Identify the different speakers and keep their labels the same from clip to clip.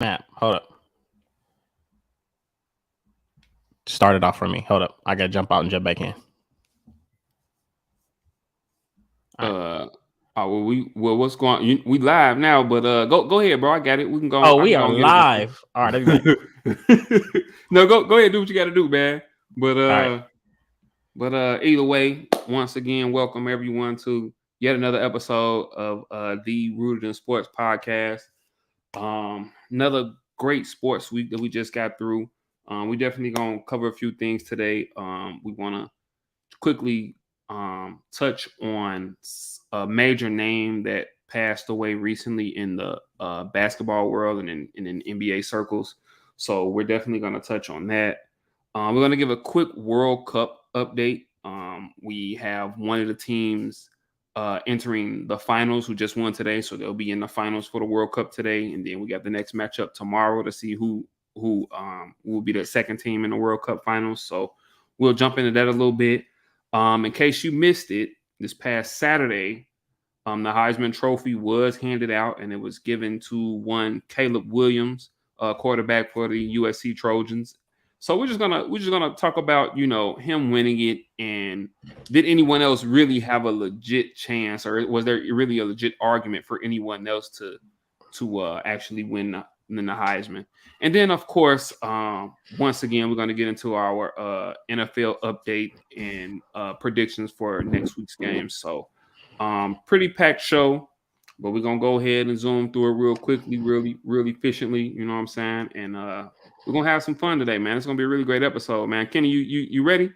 Speaker 1: Snap. Hold up. Start it off for me. Hold up. I gotta jump out and jump back in.
Speaker 2: What's going? We live now, but go ahead, bro. I got it. We can go.
Speaker 1: Oh,
Speaker 2: I
Speaker 1: we
Speaker 2: can
Speaker 1: are
Speaker 2: go and get it.
Speaker 1: live. All right, let me back.
Speaker 2: No, go ahead. Do what you got to do, man. But
Speaker 1: All right.
Speaker 2: either way, once again, welcome everyone to yet another episode of the Rooted in Sports podcast. Another great sports week that we just got through. We definitely gonna cover a few things today. We want to quickly touch on a major name that passed away recently in the basketball world and in NBA circles. So we're definitely going to touch on that. We're going to give a quick World Cup update. We have one of the teams entering the finals who just won today, so they'll be in the finals for the World Cup today, and then we got the next matchup tomorrow to see who will be the second team in the World Cup finals. So we'll jump into that a little bit. In case you missed it, this past Saturday, the Heisman Trophy was handed out, and it was given to one Caleb Williams, quarterback for the USC Trojans. So we're just gonna talk about him winning it, and did anyone else really have a legit chance, or was there really a legit argument for anyone else to actually win the Heisman? And then, of course, once again, we're going to get into our NFL update and predictions for next week's games. So, pretty packed show, but we're going to go ahead and zoom through it real quickly, really efficiently. You know what I'm saying? And we're going to have some fun today, man. It's going to be a really great episode, man. Kenny, you ready?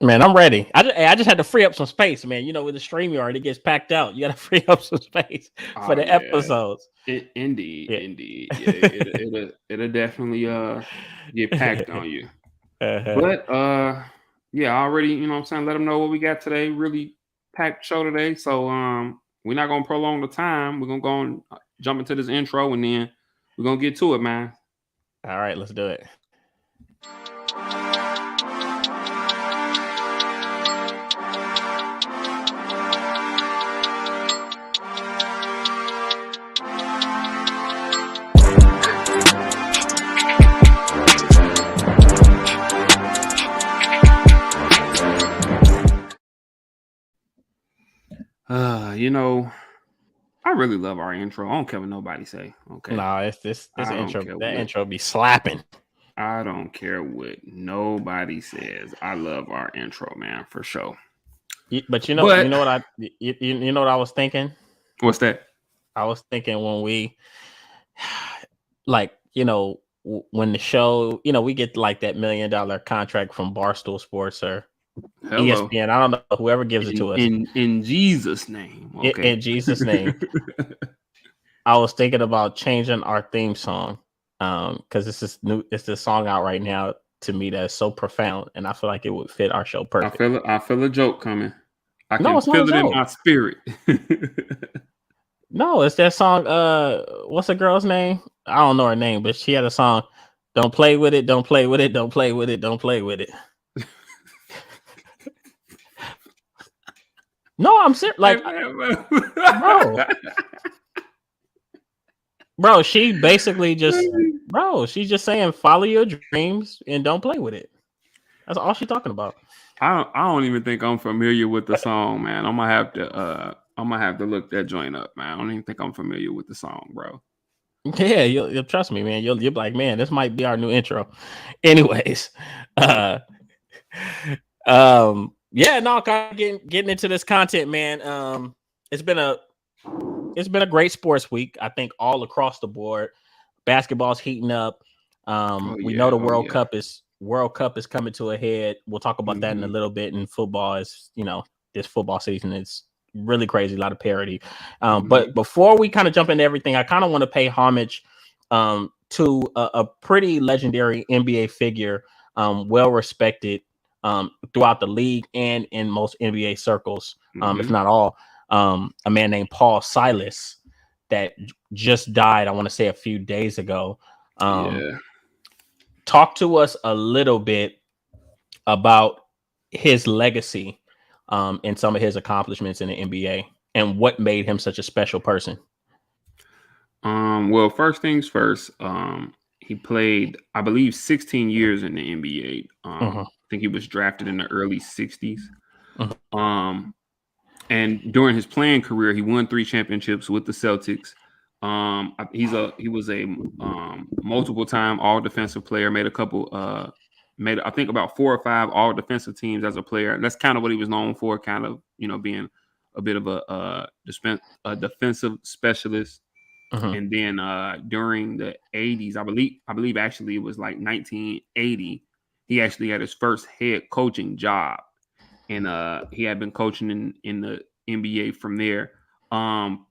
Speaker 1: Man, I'm ready. I just had to free up some space, man. You know, with the StreamYard, it gets packed out. You got to free up some space for the episodes.
Speaker 2: Indeed. Yeah, it'll definitely get packed on you. But yeah, already, you know what I'm saying, let them know what we got today. Really packed show today. So we're not gonna prolong the time. We're gonna go and jump into this intro, and then we're gonna get to it, man.
Speaker 1: All right, let's do it.
Speaker 2: I really love our intro. I don't care what nobody say. Okay.
Speaker 1: No, it's this intro. That intro be slapping.
Speaker 2: I don't care what nobody says. I love our intro, man, for sure.
Speaker 1: But you know what you know what I was thinking?
Speaker 2: What's that?
Speaker 1: I was thinking when we when the show, we get like that $1 million contract from Barstool Sports or ESPN. I don't know, whoever gives it to us.
Speaker 2: In Jesus' name.
Speaker 1: Okay. In Jesus' name. I was thinking about changing our theme song. Because it's this song out right now to me that's so profound, and I feel like it would fit our show perfect.
Speaker 2: I feel a joke coming. I can feel it in my spirit.
Speaker 1: No, it's that song. What's the girl's name? I don't know her name, but she had a song. Don't play with it. Don't play with it. Don't play with it. Don't play with it. No, I'm serious. Like, bro, she basically she's just saying follow your dreams and don't play with it. That's all she's talking about.
Speaker 2: I don't even think I'm familiar with the song, man. I'm gonna have to look that joint up, man. I don't even think I'm familiar with the song, bro.
Speaker 1: Yeah, you'll trust me, man. You'll be like, man, this might be our new intro. Anyways, yeah, no, getting into this content, man. It's been a great sports week. I think all across the board. Basketball's heating up. We know the World Cup is coming to a head. We'll talk about that in a little bit. And football is, this football season is really crazy, a lot of parity. But before we kind of jump into everything, I kind of want to pay homage to a pretty legendary NBA figure, well respected throughout the league and in most NBA circles, if not all. A man named Paul Silas that just died, I want to say a few days ago. Talk to us a little bit about his legacy and some of his accomplishments in the NBA and what made him such a special person.
Speaker 2: Well, first things first. He played, I believe, 16 years in the NBA.
Speaker 1: Mm-hmm.
Speaker 2: I think he was drafted in the early 60s.
Speaker 1: Mm-hmm.
Speaker 2: Um, and during his playing career, he won 3 championships with the Celtics. He was a multiple time All Defensive player. Made I think about 4 or 5 All Defensive teams as a player. And that's kind of what he was known for, kind of being a bit of a defensive specialist.
Speaker 1: Mm-hmm.
Speaker 2: And then during the 80s, I believe actually it was like 1980, he actually had his first head coaching job, and he had been coaching in the NBA from there.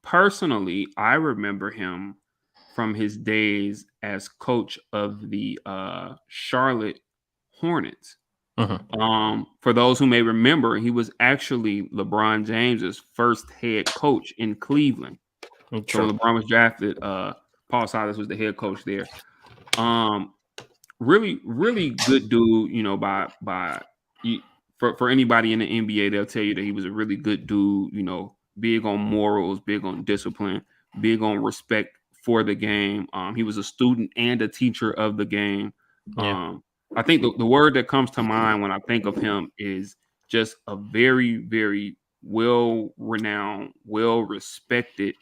Speaker 2: Personally, I remember him from his days as coach of the Charlotte Hornets.
Speaker 1: Mm-hmm.
Speaker 2: For those who may remember, he was actually LeBron James's first head coach in Cleveland. So
Speaker 1: True.
Speaker 2: when LeBron was drafted, Paul Silas was the head coach there. Um, really, really good dude. For anybody in the NBA, they'll tell you that he was a really good dude. Big on morals, big on discipline, big on respect for the game. He was a student and a teacher of the game.
Speaker 1: Yeah.
Speaker 2: I think the word that comes to mind when I think of him is just a very, very well renowned, well respected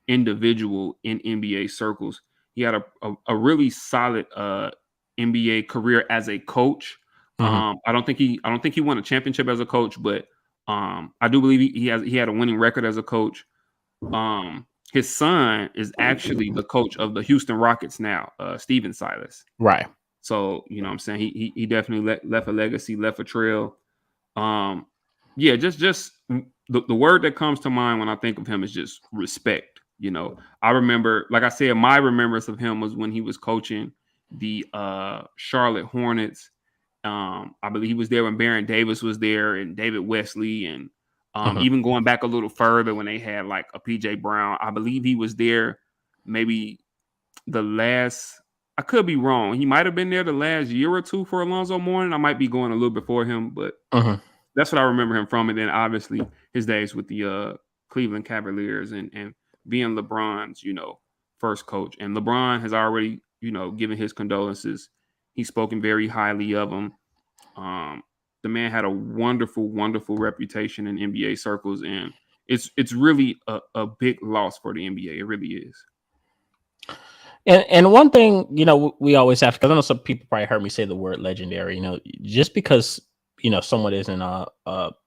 Speaker 2: individual in NBA circles. He had a really solid NBA career as a coach.
Speaker 1: Mm-hmm.
Speaker 2: I don't think he won a championship as a coach, but I do believe he had a winning record as a coach. His son is actually the coach of the Houston Rockets now, Steven Silas.
Speaker 1: Right.
Speaker 2: So what I'm saying, he definitely left a legacy, left a trail. Um, yeah, just the word that comes to mind when I think of him is just respect. I remember, like I said, my remembrance of him was when he was coaching the Charlotte Hornets. I believe he was there when Baron Davis was there and David Wesley, and
Speaker 1: Mm-hmm.
Speaker 2: even going back a little further when they had like a PJ Brown. I believe he was there maybe the last. I could be wrong. He might have been there the last year or two for Alonzo Mourning. I might be going a little before him, but
Speaker 1: Mm-hmm.
Speaker 2: that's what I remember him from. And then obviously his days with the Cleveland Cavaliers and being LeBron's, first coach. And LeBron has already, given his condolences. He's spoken very highly of him. Um, the man had a wonderful, wonderful reputation in NBA circles, and it's really a big loss for the NBA. It really is.
Speaker 1: And one thing, we always have, because I know some people probably heard me say the word legendary. Just because someone isn't a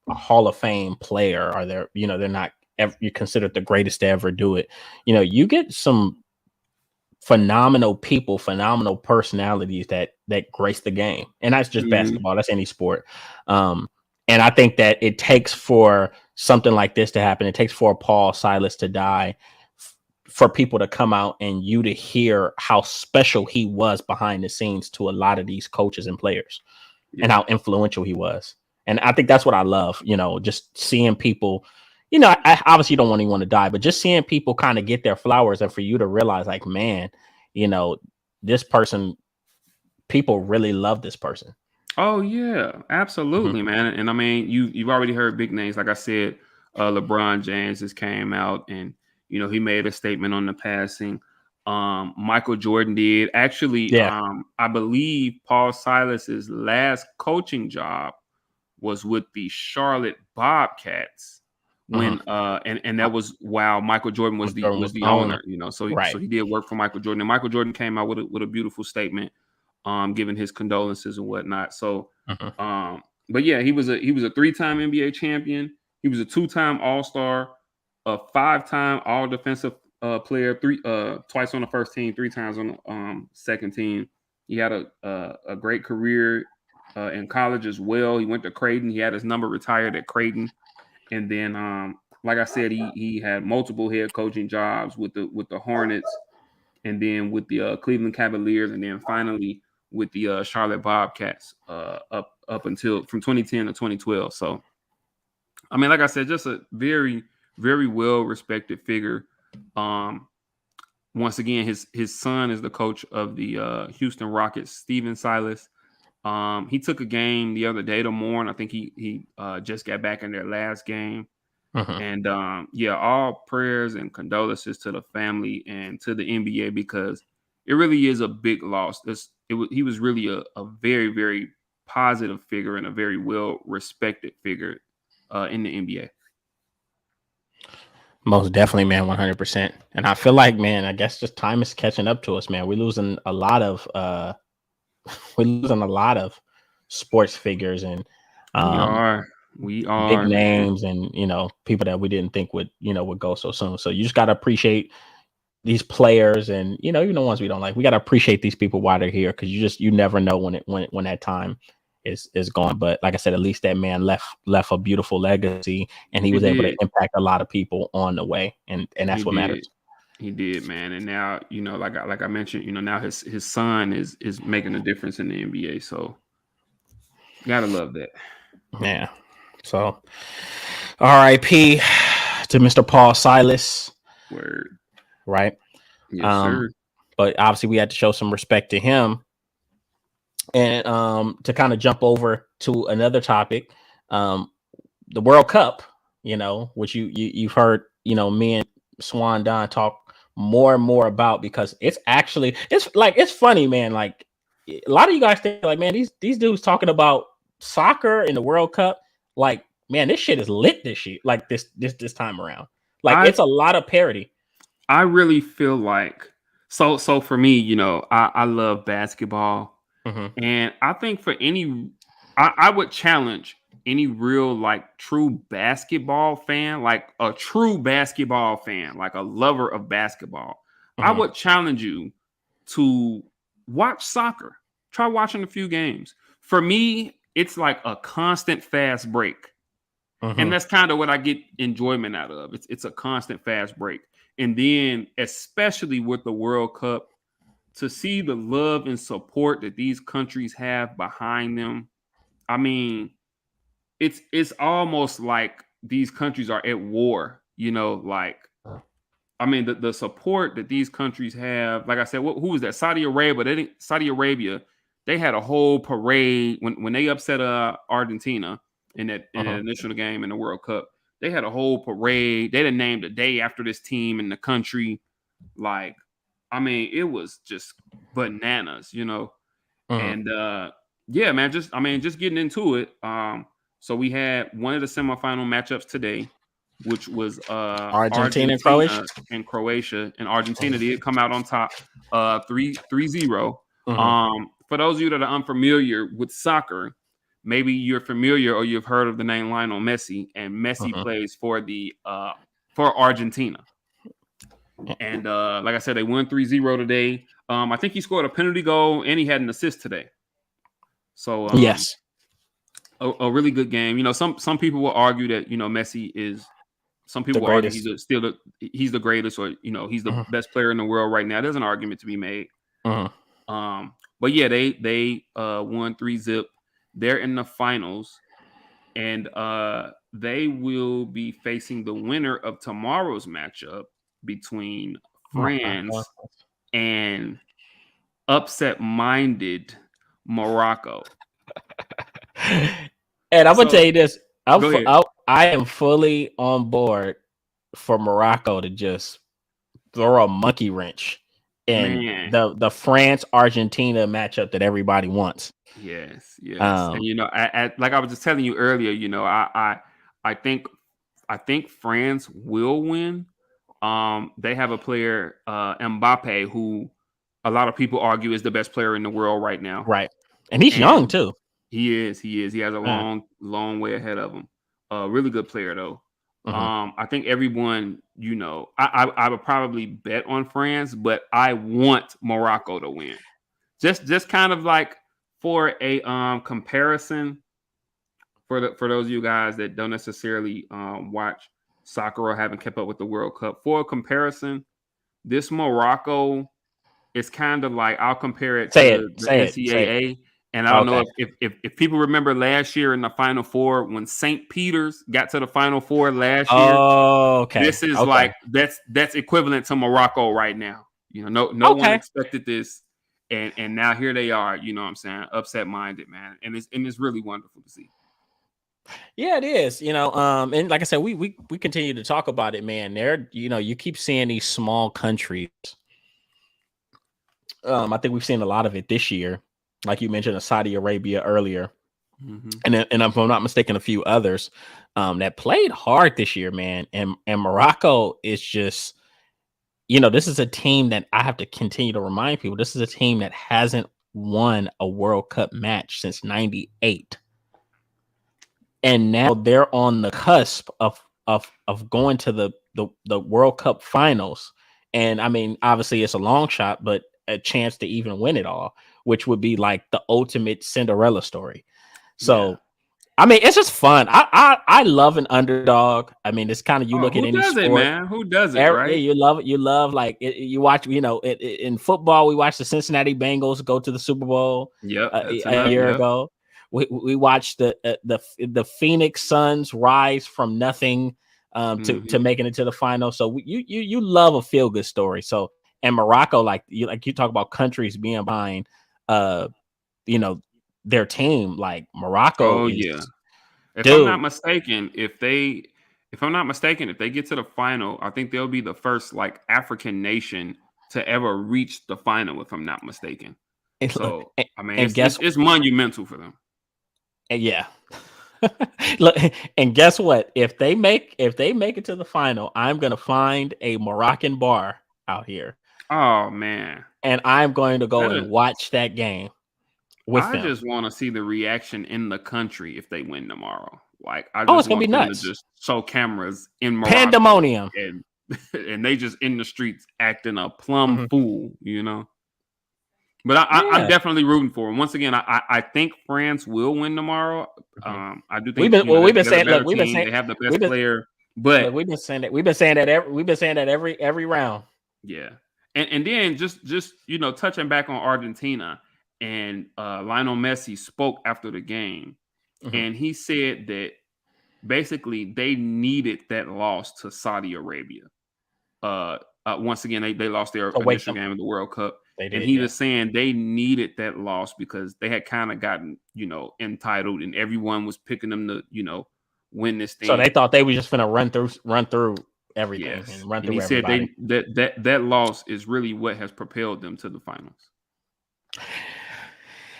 Speaker 1: Hall of Fame player, or they're not ever you considered the greatest to ever do it. You get some phenomenal people, phenomenal personalities that grace the game, and that's just
Speaker 2: Mhm.
Speaker 1: basketball. That's any sport. Um, and I think that it takes for something like this to happen. It takes for Paul Silas to die, for people to come out and you to hear how special he was behind the scenes to a lot of these coaches and players, and
Speaker 2: Yeah.
Speaker 1: how influential he was. And I think that's what I love, just seeing people, I obviously don't want anyone to die, but just seeing people kind of get their flowers, and for you to realize like, man, you know, this person, people really love this person.
Speaker 2: Oh yeah,
Speaker 1: Hmm.
Speaker 2: absolutely, man. And I mean, you've already heard big names. Like I said, LeBron James just came out and he made a statement on the passing. Michael Jordan did actually.
Speaker 1: Yeah.
Speaker 2: I believe Paul Silas's last coaching job was with the Charlotte Bobcats
Speaker 1: Hmm.
Speaker 2: when and that was while Michael Jordan was the
Speaker 1: Jordan
Speaker 2: was
Speaker 1: was
Speaker 2: the
Speaker 1: the owner.
Speaker 2: owner. So
Speaker 1: Right.
Speaker 2: he did work for Michael Jordan, and Michael Jordan came out with a beautiful statement, giving his condolences and whatnot. So,
Speaker 1: Hmm.
Speaker 2: um, but yeah, he was a 3-time NBA champion. He was a 2-time All Star, a 5-time All Defensive player, twice on the first team, 3 times on the second team. He had a great career in college as well. He went to Creighton. He had his number retired at Creighton, and then like I said, he had multiple head coaching jobs with the Hornets, and then with the Cleveland Cavaliers, and then finally with the Charlotte Bobcats up until from 2010 to 2012. So I mean, like I said, just a very, very well respected figure. Um, Once again, his son is the coach of the Houston Rockets, Steven Silas. He took a game the other day to mourn. I think he just got back in their last game. And all prayers and condolences to the family and to the NBA, because it really is a big loss. He was really a very, very positive figure and a very well respected figure in the NBA.
Speaker 1: Most definitely, man, 100%. And I feel like, man, I guess just time is catching up to us, man. We're losing a lot of sports figures and
Speaker 2: We
Speaker 1: big
Speaker 2: are, man.
Speaker 1: names and people that we didn't think would go so soon. So you just gotta appreciate these players and even the ones we don't like. We gotta appreciate these people while they're here, because you never know when that time is gone. But like I said, at least that man left a beautiful legacy, and he was able to impact a lot of people on the way, and that's what matters.
Speaker 2: He did, man. And now, like I mentioned, now his son is making a difference in the NBA. So gotta love that.
Speaker 1: Yeah. So R.I.P. to Mr. Paul Silas.
Speaker 2: Word.
Speaker 1: Right.
Speaker 2: Yes, sir.
Speaker 1: But obviously we had to show some respect to him. And to kind of jump over to another topic, the World Cup, which you've heard, me and Swan Don talk more and more about, because it's funny, man. Like, a lot of you guys think like, man, these dudes talking about soccer in the World Cup, like, man, this shit is lit this shit, like this time around. Like, it's a lot of parody.
Speaker 2: I really feel like so for me, I love basketball. And I think for I would challenge any real, like, true basketball fan, like a true basketball fan, like a lover of basketball. I would challenge you to watch soccer. Try watching a few games. For me, it's like a constant fast break. And that's kind of what I get enjoyment out of. It's a constant fast break. And then, especially with the World Cup, to see the love and support that these countries have behind them. I mean, it's almost like these countries are at war, like, I mean, the support that these countries have. Like I said, who was that? Saudi Arabia, they had a whole parade when they upset Argentina in that initial game in the World Cup. They had a whole parade. They done named a day after this team in the country. Like, I mean, it was just bananas, And yeah, man, just getting into it. So we had one of the semifinal matchups today, which was
Speaker 1: Argentina and
Speaker 2: Croatia. And Argentina did come out on top 3-0. For those of you that are unfamiliar with soccer, maybe you're familiar or you've heard of the name Lionel Messi, and Messi plays for Argentina. And like I said, they won 3-0 today. I think he scored a penalty goal and he had an assist today. So
Speaker 1: yes,
Speaker 2: a really good game. Some people will argue that Messi is. Some people will argue he's the greatest, or he's the best player in the world right now. There's an argument to be made. But yeah, they won 3-0. They're in the finals, and they will be facing the winner of tomorrow's matchup between France and upset-minded Morocco.
Speaker 1: And I'm gonna tell you this: I am fully on board for Morocco to just throw a monkey wrench in the France Argentina matchup that everybody wants.
Speaker 2: Yes. And like I was just telling you earlier, I think France will win. They have a player, Mbappe, who a lot of people argue is the best player in the world right now.
Speaker 1: Right. And he's young too.
Speaker 2: He is. He has a long way ahead of him. Really good player though. I think everyone, I would probably bet on France, but I want Morocco to win. Just kind of like for a comparison, for those of you guys that don't necessarily watch soccer or haven't kept up with the World Cup. For a comparison, this Morocco is kind of like, I'll compare it to the NCAA. And I don't know if people remember last year in the Final Four when St. Peter's got to the Final Four last year.
Speaker 1: Oh, okay.
Speaker 2: This is like that's equivalent to Morocco right now. No one expected this, and now here they are. You know what I'm saying? Upset minded, man, and it's really wonderful to see.
Speaker 1: Yeah, it is. And like I said, we continue to talk about it, man. You keep seeing these small countries. I think we've seen a lot of it this year, like you mentioned, Saudi Arabia earlier,
Speaker 2: Mm-hmm.
Speaker 1: and if I'm not mistaken, a few others that played hard this year, man. And Morocco is just, this is a team that I have to continue to remind people. This is a team that hasn't won a World Cup match since '98. And now they're on the cusp of going to the World Cup finals. And I mean, obviously it's a long shot, but a chance to even win it all, which would be like the ultimate Cinderella story.
Speaker 2: Yeah.
Speaker 1: So I mean, it's just fun. I love an underdog. I mean, it's kind of, you
Speaker 2: Oh,
Speaker 1: look at
Speaker 2: who
Speaker 1: any
Speaker 2: does it,
Speaker 1: sport.
Speaker 2: man? Who does it,
Speaker 1: Yeah,
Speaker 2: right?
Speaker 1: you love it. You love, like, you watch. In football, we watched the Cincinnati Bengals go to the Super Bowl
Speaker 2: Yep, that's
Speaker 1: a
Speaker 2: enough.
Speaker 1: year
Speaker 2: Yep.
Speaker 1: ago. We watched the Phoenix Suns rise from nothing to
Speaker 2: Mm-hmm.
Speaker 1: making it to the final. So you love a feel good story. So, and Morocco, like you talk about countries being behind, uh, you know, their team. Like Morocco
Speaker 2: Oh
Speaker 1: is,
Speaker 2: yeah. If I'm not
Speaker 1: dude.
Speaker 2: mistaken, if I'm not mistaken, if they get to the final, I think they'll be the first like African nation to ever reach the final. If I'm not mistaken, so
Speaker 1: And,
Speaker 2: I mean,
Speaker 1: and
Speaker 2: it's
Speaker 1: guess,
Speaker 2: it's, it's monumental for them.
Speaker 1: yeah. Look, and guess what? If they make it to the final, I'm gonna find a Moroccan bar out here,
Speaker 2: Oh man,
Speaker 1: and I'm going to go
Speaker 2: that
Speaker 1: and
Speaker 2: is.
Speaker 1: watch that game with
Speaker 2: I
Speaker 1: them.
Speaker 2: just want to see the reaction in the country if they win tomorrow. Like I
Speaker 1: Oh,
Speaker 2: just
Speaker 1: it's gonna be
Speaker 2: want them to
Speaker 1: nuts.
Speaker 2: just show cameras in Morocco
Speaker 1: Pandemonium.
Speaker 2: and and they just in the streets acting a plumb
Speaker 1: Mhm.
Speaker 2: fool, you know. But I'm
Speaker 1: Yeah.
Speaker 2: definitely rooting for them. Once again, I think France will win tomorrow.
Speaker 1: Mhm.
Speaker 2: I do
Speaker 1: We've
Speaker 2: think
Speaker 1: been well. We've been
Speaker 2: they're the
Speaker 1: saying. Look,
Speaker 2: better team. They have the
Speaker 1: we've
Speaker 2: best
Speaker 1: been
Speaker 2: player, but
Speaker 1: we've been saying that. We've been saying that every round.
Speaker 2: yeah. And then just touching back on Argentina and Lionel Messi spoke after the game
Speaker 1: Mhm.
Speaker 2: and he said that basically they needed that loss to Saudi Arabia. Once again, they lost their
Speaker 1: So wake
Speaker 2: initial
Speaker 1: them.
Speaker 2: game of the World Cup,
Speaker 1: They
Speaker 2: and
Speaker 1: did.
Speaker 2: he
Speaker 1: Yeah.
Speaker 2: was saying they needed that loss because they had kind of gotten entitled, and everyone was picking them to win this
Speaker 1: So they
Speaker 2: thing.
Speaker 1: thought they were just gonna run through everything and
Speaker 2: Yes,
Speaker 1: run
Speaker 2: and
Speaker 1: through
Speaker 2: he said
Speaker 1: everybody.
Speaker 2: that loss is really what has propelled them to the finals.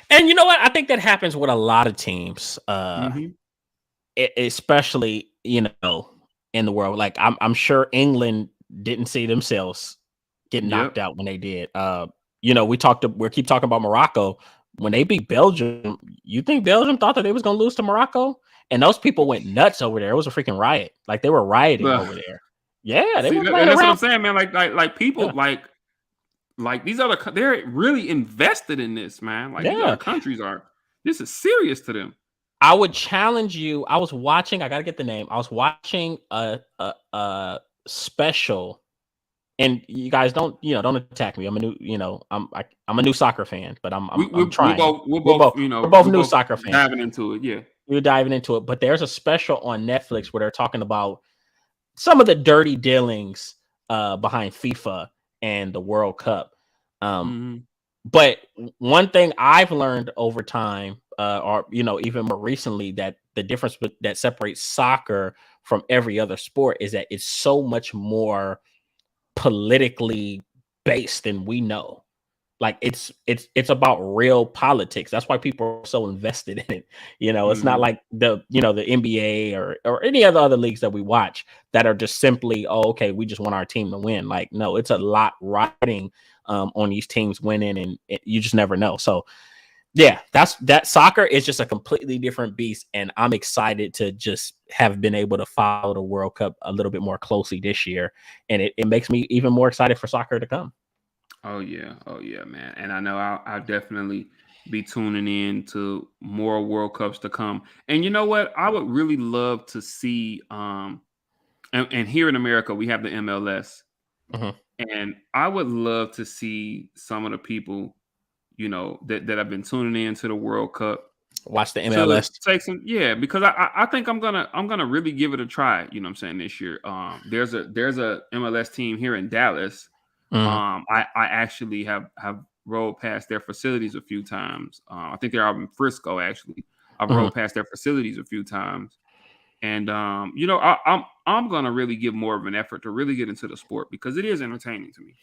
Speaker 1: And you know what? I think that happens with a lot of teams.
Speaker 2: Hmm.
Speaker 1: Especially in the world. Like I'm sure England didn't see themselves get knocked
Speaker 2: Yep.
Speaker 1: out when they did. We keep talking about Morocco when they beat Belgium. You think Belgium thought that they was gonna lose to Morocco? And those people went nuts over there. It was a freaking riot. Like they were rioting over there. Yeah, they
Speaker 2: See,
Speaker 1: weren't playing
Speaker 2: that's what I'm
Speaker 1: around.
Speaker 2: saying, man. Like people
Speaker 1: Yeah,
Speaker 2: like these other they're really invested in this, man. Like these
Speaker 1: yeah.
Speaker 2: other countries are. This is serious to them.
Speaker 1: I would challenge you. I was watching. I gotta get the name. I was watching a special. And you guys don't attack me. I'm a new, I'm a new soccer fan, but I'm
Speaker 2: We
Speaker 1: I'm
Speaker 2: we
Speaker 1: I'm
Speaker 2: we
Speaker 1: trying.
Speaker 2: both we're
Speaker 1: We're
Speaker 2: both
Speaker 1: both we're both
Speaker 2: we're
Speaker 1: new
Speaker 2: both
Speaker 1: soccer fans.
Speaker 2: diving into it. Yeah.
Speaker 1: We're diving into it, but there's a special on Netflix where they're talking about some of the dirty dealings behind FIFA and the World Cup. Um,
Speaker 2: Hmm.
Speaker 1: but one thing I've learned over time, or even more recently, that the difference that separates soccer from every other sport is that it's so much more politically based than we know. Like it's about real politics. That's why people are so invested in it. It's not
Speaker 2: Hmm.
Speaker 1: like the NBA or any other leagues that we watch that are just simply, oh, okay, we just want our team to win. Like, no, it's a lot riding on these teams winning, and you just never know. So yeah, that soccer is just a completely different beast, and I'm excited to just have been able to follow the World Cup a little bit more closely this year, and it makes me even more excited for soccer to come.
Speaker 2: Oh yeah, man. And I know I'll definitely be tuning in to more World Cups to come. And you know what? I would really love to see and here in America we have the MLS,
Speaker 1: Mhm.
Speaker 2: and I would love to see some of the people that have been tuning in to the World Cup
Speaker 1: Watch the
Speaker 2: to
Speaker 1: MLS.
Speaker 2: take some, yeah, because I think I'm gonna really give it a try, what I'm saying, this year. There's a MLS team here in Dallas.
Speaker 1: Mhm.
Speaker 2: I actually have rolled past their facilities a few times. I think they're out in Frisco actually. I've
Speaker 1: Mhm.
Speaker 2: rode past their facilities a few times, and I'm gonna really give more of an effort to really get into the sport because it is entertaining to me.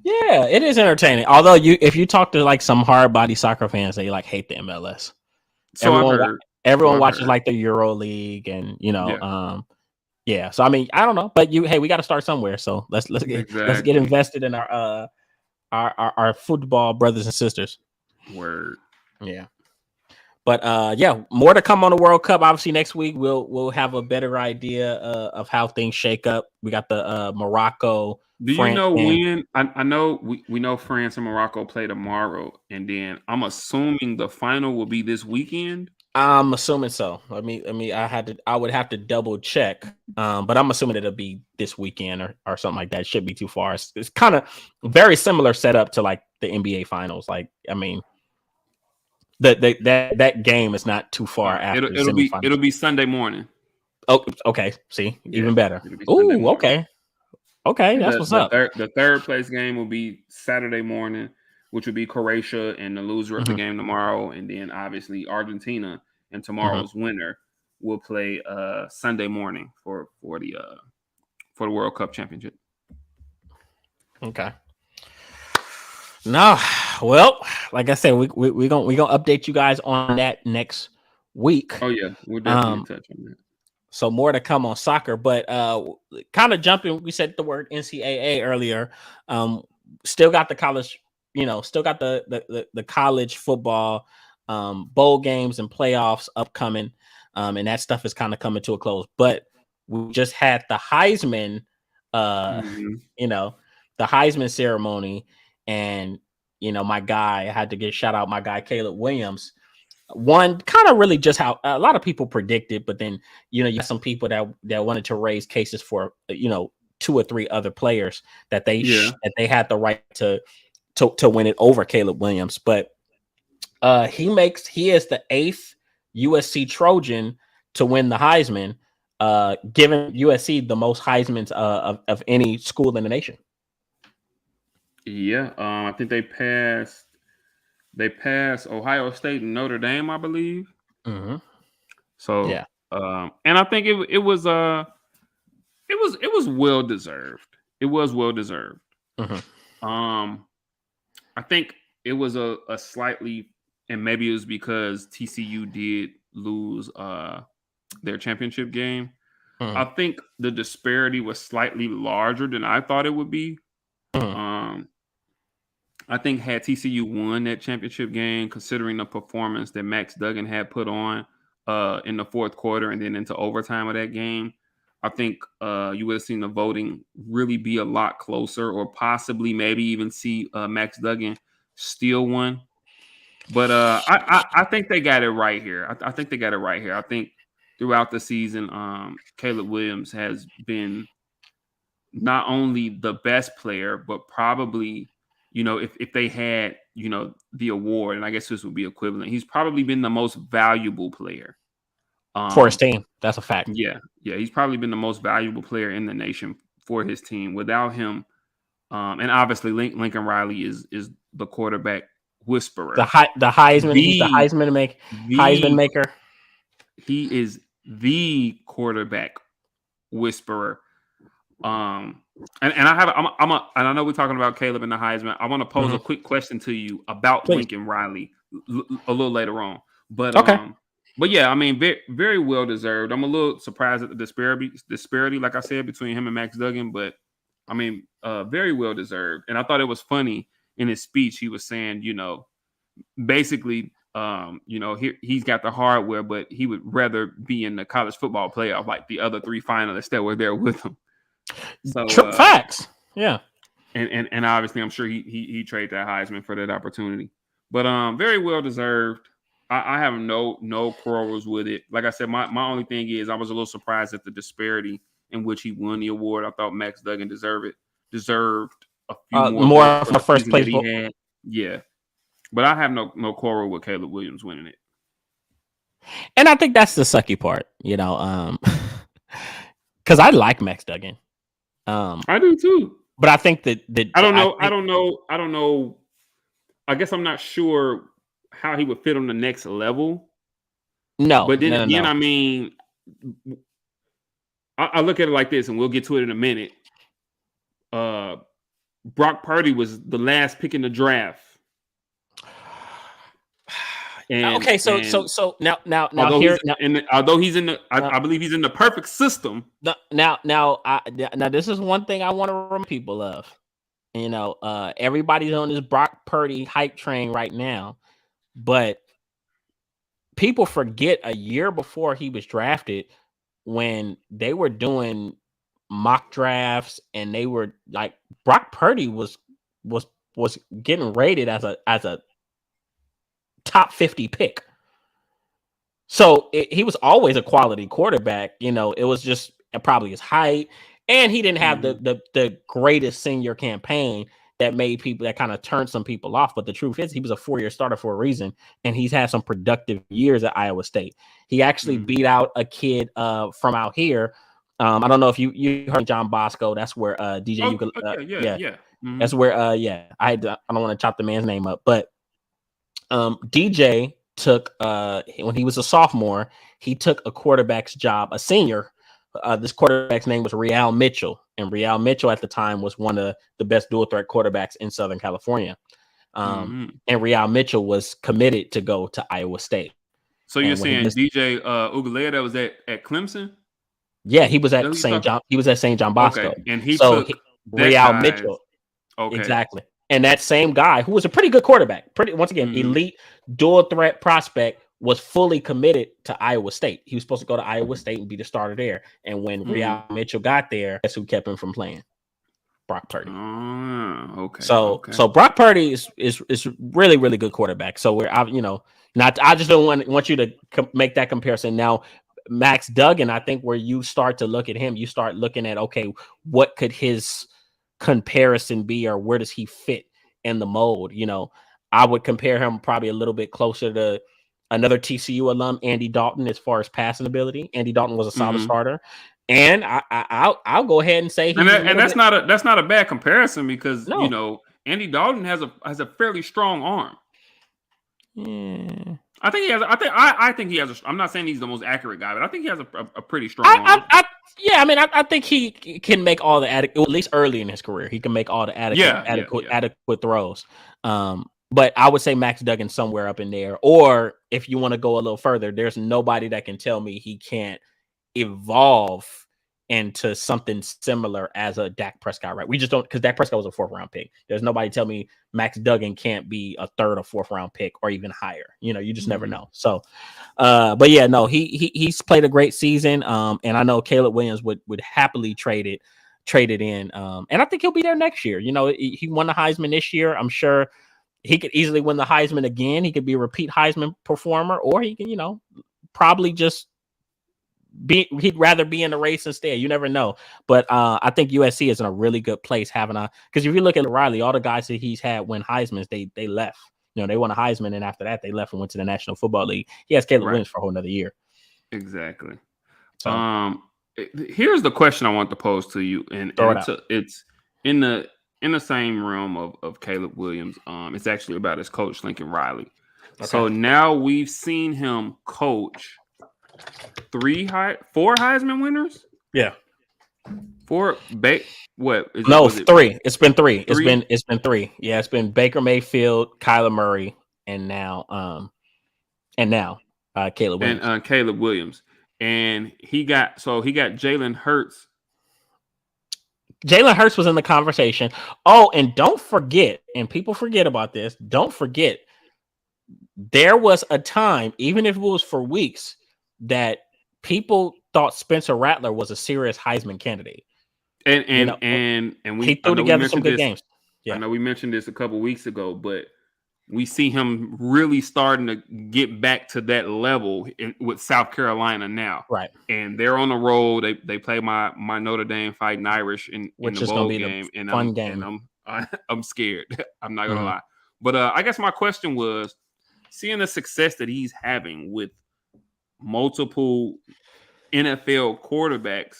Speaker 1: Yeah, it is entertaining. Although if you talk to like some hard body soccer fans, they like hate the MLS.
Speaker 2: So I've
Speaker 1: Everyone
Speaker 2: heard.
Speaker 1: everyone
Speaker 2: So I've
Speaker 1: watches
Speaker 2: heard.
Speaker 1: like the Euro League and
Speaker 2: Yeah,
Speaker 1: yeah. So I mean, I don't know, but we got to start somewhere. So let's get
Speaker 2: exactly.
Speaker 1: invested in our football brothers and sisters.
Speaker 2: Word.
Speaker 1: Yeah. But yeah, more to come on the World Cup. Obviously, next week we'll have a better idea of how things shake up. We got the Morocco,
Speaker 2: Do you
Speaker 1: France
Speaker 2: know
Speaker 1: game.
Speaker 2: when? I know we know France and Morocco play tomorrow, and then I'm assuming the final will be this weekend.
Speaker 1: I'm assuming so. I would have to double check. But I'm assuming it'll be this weekend or something like that. It shouldn't be too far. It's kind of very similar setup to like the NBA finals. Like, I mean, that game is not too
Speaker 2: All
Speaker 1: far
Speaker 2: right,
Speaker 1: after the
Speaker 2: it'll
Speaker 1: semifinals.
Speaker 2: be Sunday morning.
Speaker 1: Oh, okay. See,
Speaker 2: Yeah,
Speaker 1: even better.
Speaker 2: it'll be Sunday
Speaker 1: Ooh,
Speaker 2: morning.
Speaker 1: okay. Okay,
Speaker 2: And
Speaker 1: that's what's up.
Speaker 2: the third place game will be Saturday morning, which will be Croatia and the loser of the
Speaker 1: Hmm.
Speaker 2: game tomorrow, and then obviously Argentina and
Speaker 1: Hmm.
Speaker 2: tomorrow's winner will play Sunday morning for the World Cup championship.
Speaker 1: Okay. No, well, like I said, we gonna update you guys on that next week.
Speaker 2: Oh yeah, we'll definitely
Speaker 1: Um,
Speaker 2: touch on that.
Speaker 1: so more to come on soccer, but kind of jumping. We said the word NCAA earlier. Still got the college, still got the college football bowl games and playoffs upcoming, and that stuff is kind of coming to a close. But we just had the Heisman, uh,
Speaker 2: Mm-hmm.
Speaker 1: you know, the Heisman ceremony, and my guy, I had to get shout out my guy Caleb Williams. One kind of really just how a lot of people predicted, but then you had some people that wanted to raise cases for two or three other players that
Speaker 2: Yeah.
Speaker 1: that they had the right to win it over Caleb Williams. But he is the 8th USC Trojan to win the Heisman, giving USC the most Heismans of any school in the nation.
Speaker 2: Yeah, I think they passed. They passed Ohio State and Notre Dame, I believe.
Speaker 1: Mm-hmm.
Speaker 2: So,
Speaker 1: Yeah.
Speaker 2: and I think it was well deserved. It was well deserved.
Speaker 1: Mm-hmm.
Speaker 2: I think it was a slightly, and maybe it was because TCU did lose their championship game. I
Speaker 1: Mm-hmm.
Speaker 2: think the disparity was slightly larger than I thought it would be.
Speaker 1: Mm-hmm.
Speaker 2: Um, I think had TCU won that championship game, considering the performance that Max Duggan had put on in the fourth quarter and then into overtime of that game, I think you would have seen the voting really be a lot closer, or possibly maybe even see Max Duggan steal one. But I think they got it right here. I think they got it right here. I think throughout the season, Caleb Williams has been not only the best player, but probably, if they had, the award, and I guess this would be equivalent, he's probably been the most valuable player.
Speaker 1: For his
Speaker 2: Um,
Speaker 1: team, that's a fact.
Speaker 2: yeah, he's probably been the most valuable player in the nation for his team. Without him, and obviously Lincoln Riley is the quarterback whisperer.
Speaker 1: The Heisman, he's the
Speaker 2: The
Speaker 1: Heisman
Speaker 2: the
Speaker 1: maker.
Speaker 2: he is the quarterback whisperer. And I have and I know we're talking about Caleb and the Heisman. I want to pose
Speaker 1: Mm-hmm.
Speaker 2: a quick question to you about
Speaker 1: Please.
Speaker 2: Lincoln Riley a little later on. But
Speaker 1: Okay.
Speaker 2: but yeah, I mean, very, very well deserved. I'm a little surprised at the disparity, like I said, between him and Max Duggan. But I mean, very well deserved. And I thought it was funny in his speech. He was saying, basically, he's got the hardware, but he would rather be in the college football playoff like the other three finalists that were there with him. So
Speaker 1: Facts. Yeah.
Speaker 2: and obviously I'm sure he traded that Heisman for that opportunity. But very well deserved. I have no quarrels with it. Like I said, my only thing is I was a little surprised at the disparity in which he won the award. I thought Max Duggan deserved a few more votes
Speaker 1: More
Speaker 2: for
Speaker 1: from a
Speaker 2: the
Speaker 1: first
Speaker 2: season that
Speaker 1: place
Speaker 2: he
Speaker 1: vote.
Speaker 2: had. Yeah. But I have no quarrel with Caleb Williams winning it.
Speaker 1: And I think that's the sucky part, because I like Max Duggan.
Speaker 2: I do too.
Speaker 1: But I think that
Speaker 2: I don't know. I don't know. I guess I'm not sure how he would fit on the next level.
Speaker 1: No,
Speaker 2: But then
Speaker 1: no, no,
Speaker 2: again,
Speaker 1: no.
Speaker 2: I mean, I look at it like this, and we'll get to it in a minute. Brock Purdy was the last pick in the draft.
Speaker 1: Okay, so
Speaker 2: And
Speaker 1: now
Speaker 2: although
Speaker 1: here
Speaker 2: he's although he's in the,
Speaker 1: now
Speaker 2: I believe he's in the perfect system.
Speaker 1: now this is one thing I want to remind people of. Everybody's on this Brock Purdy hype train right now, but people forget a year before he was drafted when they were doing mock drafts and they were like Brock Purdy was was getting rated as a top 50 pick. So he was always a quality quarterback. It was just probably his height, and he didn't have the greatest senior campaign that made people that kind of turned some people off. But the truth is, he was a 4-year starter for a reason, and he's had some productive years at Iowa State. He actually beat out a kid from out here. I don't know if you heard John Bosco. That's where DJ.
Speaker 2: Yeah.
Speaker 1: That's where I don't want to chop the man's name up, but DJ took when he was a sophomore, he took a quarterback's job, a senior. This quarterback's name was Real Mitchell, and Real Mitchell at the time was one of the best dual threat quarterbacks in Southern California. And Real Mitchell was committed to go to Iowa State.
Speaker 2: So you're saying DJ Ugalea that was at Clemson?
Speaker 1: Yeah, he was at St. John. He was at St. John Bosco.
Speaker 2: Okay, and he took
Speaker 1: Real Mitchell.
Speaker 2: Okay,
Speaker 1: exactly. And that same guy, who was a pretty good quarterback, once again, elite dual threat prospect, was fully committed to Iowa State. He was supposed to go to Iowa State and be the starter there. And when Real Mitchell got there, that's who kept him from playing. Brock Purdy. So Brock Purdy is really, really good quarterback. So I just don't want you to make that comparison. Now, Max Duggan, I think where you start to look at him, you start looking at, okay, what could his comparison be, or where does he fit in the mold? I would compare him probably a little bit closer to another TCU alum, Andy Dalton, as far as passing ability. Andy Dalton was a solid starter, and I'll go ahead and say
Speaker 2: that's not a bad comparison because Andy Dalton has a fairly strong arm.
Speaker 1: Yeah.
Speaker 2: I think he has. I'm not saying he's the most accurate guy, but I think he has a pretty strong arm.
Speaker 1: I think he can make all the at least early in his career. He can make all the adequate throws. But I would say Max Duggan somewhere up in there. Or if you want to go a little further, there's nobody that can tell me he can't evolve into something similar as a Dak Prescott, right? We just don't, because Dak Prescott was a 4th round pick. There's nobody tell me Max Duggan can't be a 3rd or 4th round pick or even higher. You just never know. So, but yeah, no, he's played a great season. And I know Caleb Williams would happily trade it in. And I think he'll be there next year. He won the Heisman this year. I'm sure he could easily win the Heisman again. He could be a repeat Heisman performer, or he can, probably just he'd rather be in the race instead. You never know. But I think USC is in a really good place because if you look at Riley, all the guys that he's had win Heismans, they left. They won a Heisman, and after that they left and went to the National Football League. He has Caleb Williams for a whole nother year.
Speaker 2: Exactly. So. Here's the question I want to pose to you, and it's in the same realm of Caleb Williams. It's actually about his coach Lincoln Riley. Okay. So now we've seen him coach 4 Heisman winners.
Speaker 1: Yeah.
Speaker 2: 4 what is
Speaker 1: no, it, 3. It's been 3. It's been 3. Yeah, it's been Baker Mayfield, Kyler Murray, and now Caleb Williams.
Speaker 2: And Caleb Williams. And he got Jalen Hurts.
Speaker 1: Jalen Hurts was in the conversation. Oh, and don't forget, and people forget about this, don't forget, there was a time, even if it was for weeks, that people thought Spencer Rattler was a serious Heisman candidate.
Speaker 2: And
Speaker 1: he threw together some good games.
Speaker 2: Yeah. I know we mentioned this a couple weeks ago, but we see him really starting to get back to that level with South Carolina now.
Speaker 1: Right.
Speaker 2: And they're on the road. They play my Notre Dame Fighting Irish in the bowl game.
Speaker 1: And fun game.
Speaker 2: And I'm scared. I'm not going to lie. But I guess my question was, seeing the success that he's having with multiple NFL quarterbacks,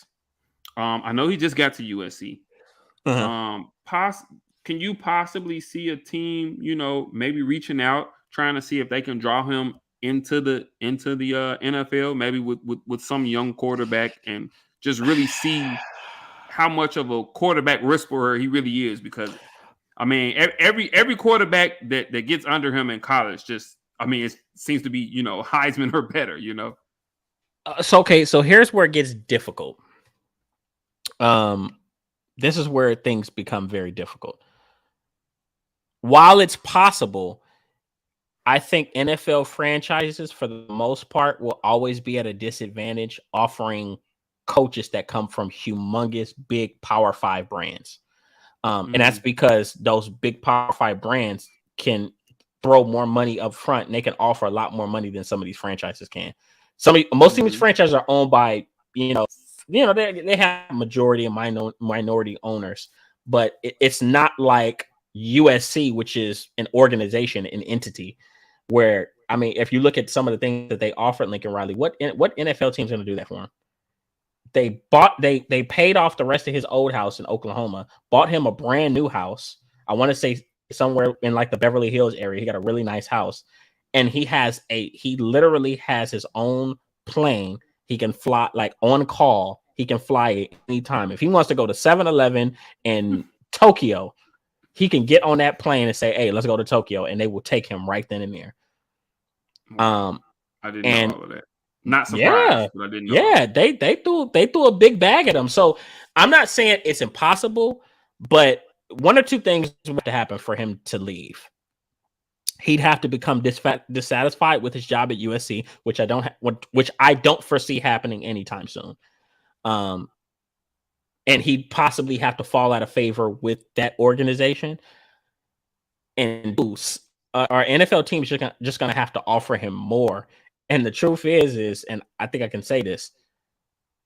Speaker 2: I know he just got to USC. Can you possibly see a team, maybe reaching out, trying to see if they can draw him into the NFL, maybe with some young quarterback, and just really see how much of a quarterback whisperer he really is. Because I mean, every quarterback that gets under him in college, just I mean, it seems to be Heisman or better.
Speaker 1: So here's where it gets difficult. This is where things become very difficult. While it's possible, I think NFL franchises, for the most part, will always be at a disadvantage offering coaches that come from humongous, big Power 5 brands. And that's because those big Power 5 brands can throw more money up front, and they can offer a lot more money than some of these franchises can. Most of these franchises are owned by, they have majority and minority owners, but it's not like USC, which is an organization, an entity, where, I mean, if you look at some of the things that they offer at Lincoln Riley, what NFL team's going to do that for him? They paid off the rest of his old house in Oklahoma, bought him a brand new house. I want to say somewhere in like the Beverly Hills area. He got a really nice house, and he literally has his own plane. He can fly, like, on call. He can fly it anytime. If he wants to go to 7-Eleven in Tokyo, he can get on that plane and say, "Hey, let's go to Tokyo," and they will take him right then and there.
Speaker 2: I didn't know all of that. Not surprised,
Speaker 1: yeah,
Speaker 2: but I didn't know.
Speaker 1: Yeah, they threw a big bag at him. So I'm not saying it's impossible, but one or two things would have to happen for him to leave. He'd have to become dissatisfied with his job at USC, which I don't foresee happening anytime soon. And he'd possibly have to fall out of favor with that organization. And our NFL team is just going to have to offer him more. And the truth is, and I think I can say this,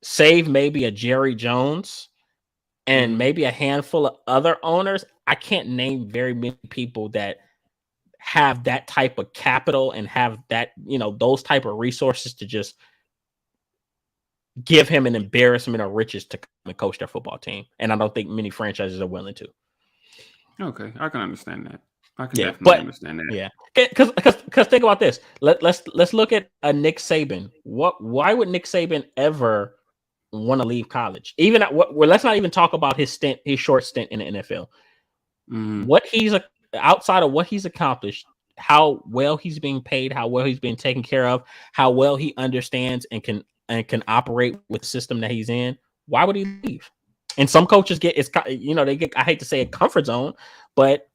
Speaker 1: save maybe a Jerry Jones and maybe a handful of other owners, I can't name very many people that have that type of capital and have that, those type of resources to just give him an embarrassment of riches to come and coach their football team. And I don't think many franchises are willing to.
Speaker 2: Okay, I can understand that. I can definitely understand that.
Speaker 1: Yeah, because think about this. Let's look at a Nick Saban. Why would Nick Saban ever want to leave college? Even let's not even talk about his short stint in the NFL. What he's outside of what he's accomplished, how well he's being paid, how well he's being taken care of, how well he understands and can operate with the system that he's in. Why would he leave? And some coaches get they get, I hate to say, a comfort zone, but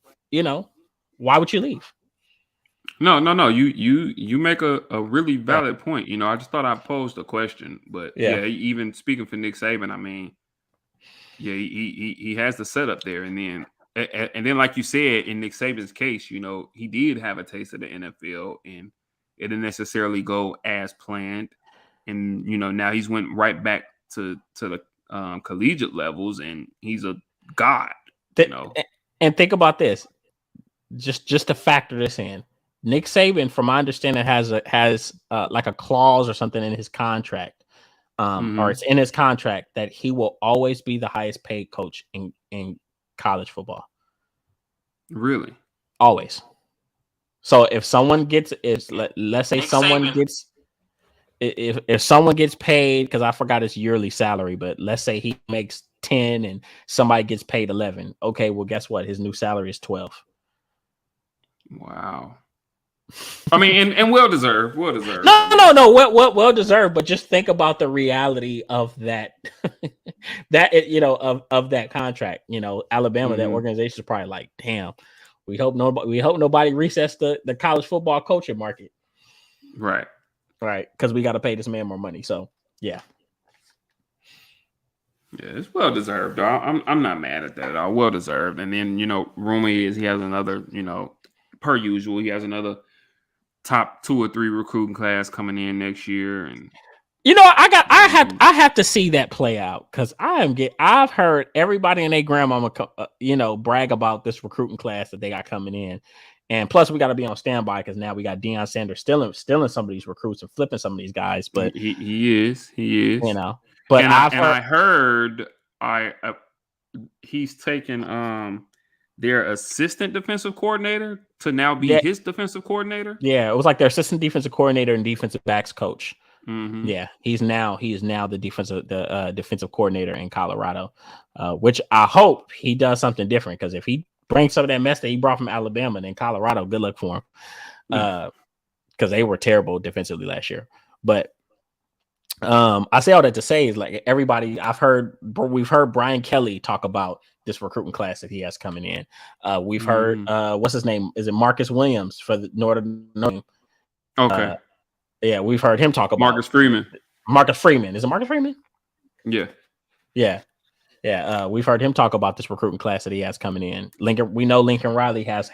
Speaker 1: why would you leave?
Speaker 2: No. You make a really valid point. I just thought I posed a question, but even speaking for Nick Saban, I mean, he has the setup there, and then like you said, in Nick Saban's case, he did have a taste of the NFL, and it didn't necessarily go as planned, and now he's went right back to the collegiate levels, and he's a god.
Speaker 1: And think about this. Just to factor this in, Nick Saban, from my understanding, has like a clause or something in his contract, or it's in his contract that he will always be the highest paid coach in college football.
Speaker 2: Really?
Speaker 1: Always. So if someone gets, let's say someone gets, if someone gets paid, because I forgot his yearly salary, but let's say he makes 10 and somebody gets paid 11. Okay, well, guess what? His new salary is 12.
Speaker 2: Wow. I mean, and well deserved.
Speaker 1: No. Well deserved. But just think about the reality of that. Of that contract. Alabama, that organization is probably like, damn. We hope nobody resets the college football coaching market.
Speaker 2: Right.
Speaker 1: Because we got to pay this man more money. So yeah.
Speaker 2: Yeah, it's well deserved. I'm not mad at that at all. Well deserved. And then rumor is he has another per usual, he has another top 2 or 3 recruiting class coming in next year, and
Speaker 1: I have to see that play out, because I've heard everybody and their grandmama brag about this recruiting class that they got coming in, and plus we got to be on standby because now we got Deion Sanders stealing some of these recruits and flipping some of these guys. But
Speaker 2: he is,
Speaker 1: But
Speaker 2: I heard he's taken their assistant defensive coordinator to now be his defensive coordinator.
Speaker 1: Yeah, it was like their assistant defensive coordinator and defensive backs coach.
Speaker 2: Mm-hmm.
Speaker 1: Yeah, he is now the defensive coordinator in Colorado, which I hope he does something different, because if he brings some of that mess that he brought from Alabama, then Colorado, good luck for him, because they were terrible defensively last year. But I say all that to say is, like, everybody we've heard Brian Kelly talk about this recruiting class that he has coming in. We've heard what's his name? Is it Marcus Williams for the Northern?
Speaker 2: Okay.
Speaker 1: Yeah, we've heard him talk about
Speaker 2: Marcus Freeman.
Speaker 1: Marcus Freeman. Is it Marcus Freeman?
Speaker 2: Yeah.
Speaker 1: We've heard him talk about this recruiting class that he has coming in. We know Lincoln Riley has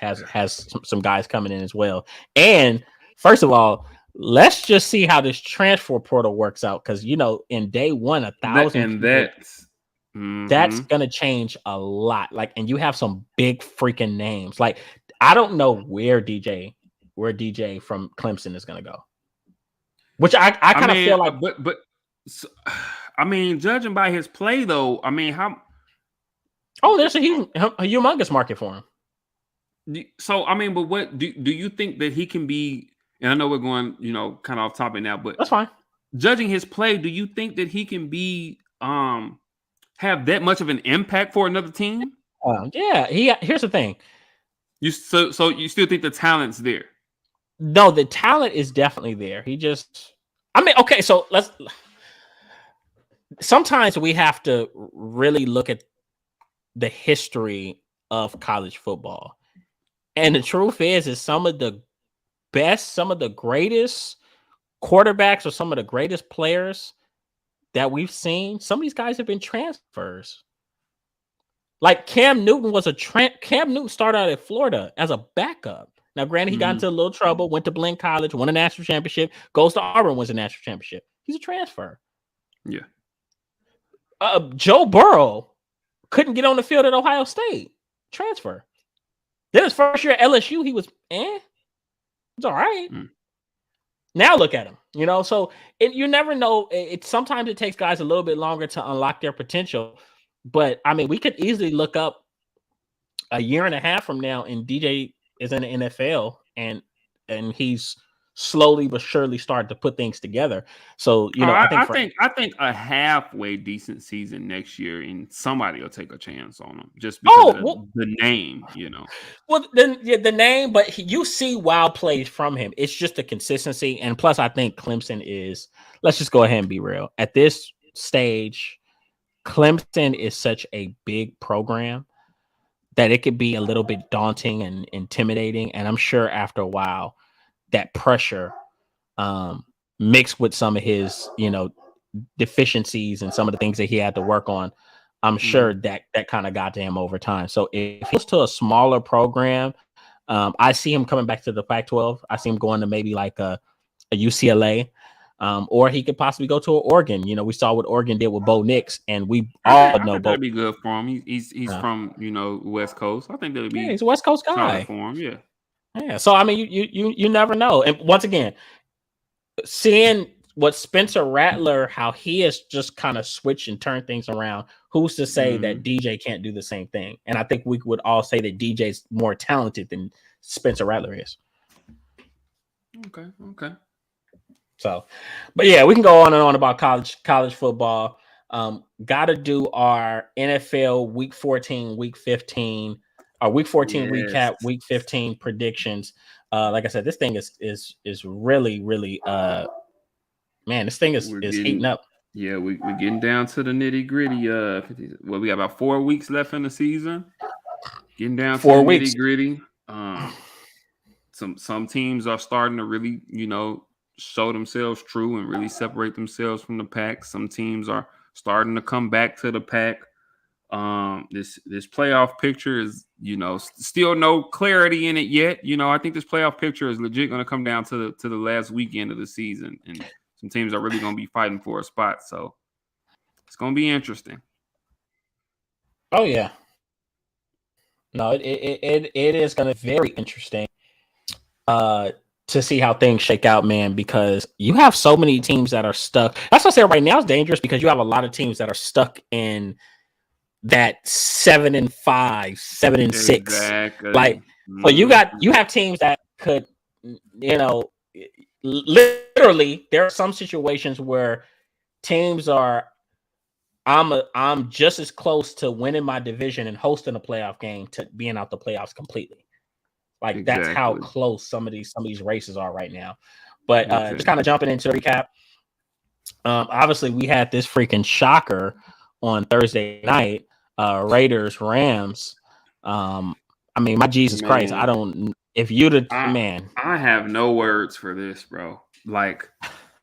Speaker 1: some guys coming in as well. And first of all, let's just see how this transfer portal works out, because in day one, 1,000 that's gonna change a lot. Like, and you have some big freaking names. Like, I don't know where DJ from Clemson is gonna go. Which I kind of feel like,
Speaker 2: but I mean, judging by his play, though, I mean, how?
Speaker 1: Oh, there's a humongous market for him.
Speaker 2: So, I mean, but what do you think that he can be? And I know we're going, kind of off topic now, but
Speaker 1: that's fine.
Speaker 2: Judging his play, do you think that he can be have that much of an impact for another team?
Speaker 1: Yeah. Here's the thing.
Speaker 2: So you still think the talent's there?
Speaker 1: No, the talent is definitely there. Okay, so sometimes we have to really look at the history of college football. And the truth is some of the best, some of the greatest quarterbacks, or some of the greatest players that we've seen, some of these guys have been transfers. Like Cam Newton Cam Newton started out at Florida as a backup. Now, granted, he got into a little trouble, went to Blaine College, won a national championship, goes to Auburn, wins a national championship. He's a transfer.
Speaker 2: Yeah.
Speaker 1: Joe Burrow couldn't get on the field at Ohio State. Transfer. Then his first year at LSU, he was it's all right. Now look at him. So you never know. Sometimes it takes guys a little bit longer to unlock their potential. But I mean, we could easily look up a year and a half from now, and DJ is in the NFL, and he's slowly but surely started to put things together. So
Speaker 2: I think a halfway decent season next year, and somebody will take a chance on him just because of the name.
Speaker 1: Well, then the name, but you see wild plays from him. It's just the consistency, and plus, I think Clemson is. Let's just go ahead and be real. At this stage, Clemson is such a big program that it could be a little bit daunting and intimidating. And I'm sure after a while, that pressure mixed with some of his, deficiencies and some of the things that he had to work on, I'm sure that kind of got to him over time. So if he's to a smaller program, I see him coming back to the Pac-12. I see him going to maybe like a UCLA. Or he could possibly go to an Oregon. We saw what Oregon did with Bo Nix, and we all know
Speaker 2: that'd be good for him. He's from West Coast. I think that'd be
Speaker 1: he's a West Coast guy
Speaker 2: for him.
Speaker 1: Yeah. So I mean, you never know. And once again, seeing what Spencer Rattler, how he has just kind of switched and turned things around. Who's to say that DJ can't do the same thing? And I think we would all say that DJ's more talented than Spencer Rattler is.
Speaker 2: Okay.
Speaker 1: So, but yeah, we can go on and on about college football. Got to do our NFL Week 14, Week 15, our Week 14 recap, Week 15 predictions. Like I said, this thing is really, really, man, this thing is heating up.
Speaker 2: Yeah, we're getting down to the nitty gritty. We got about 4 weeks left in the season. Getting down to 4 weeks. Nitty gritty. Some teams are starting to really, show themselves true and really separate themselves from the pack. Some teams are starting to come back to the pack. This playoff picture is, still no clarity in it yet. I think this playoff picture is legit going to come down to the last weekend of the season, and some teams are really going to be fighting for a spot. So it's going to be interesting.
Speaker 1: Oh yeah. No, it is going to be very interesting. To see how things shake out, man, because you have so many teams that are stuck. That's what I say right now is dangerous, because you have a lot of teams that are stuck in that 7-5, 7-6.
Speaker 2: Exactly.
Speaker 1: Like, so you have teams that could, literally, there are some situations where teams are. I'm just as close to winning my division and hosting a playoff game to being out the playoffs completely. Like that's how close some of these races are right now. But just kind of jumping into the recap. Obviously, we had this freaking shocker on Thursday night. Raiders Rams. I mean, my Jesus Christ, I don't. If you man,
Speaker 2: I have no words for this, bro. Like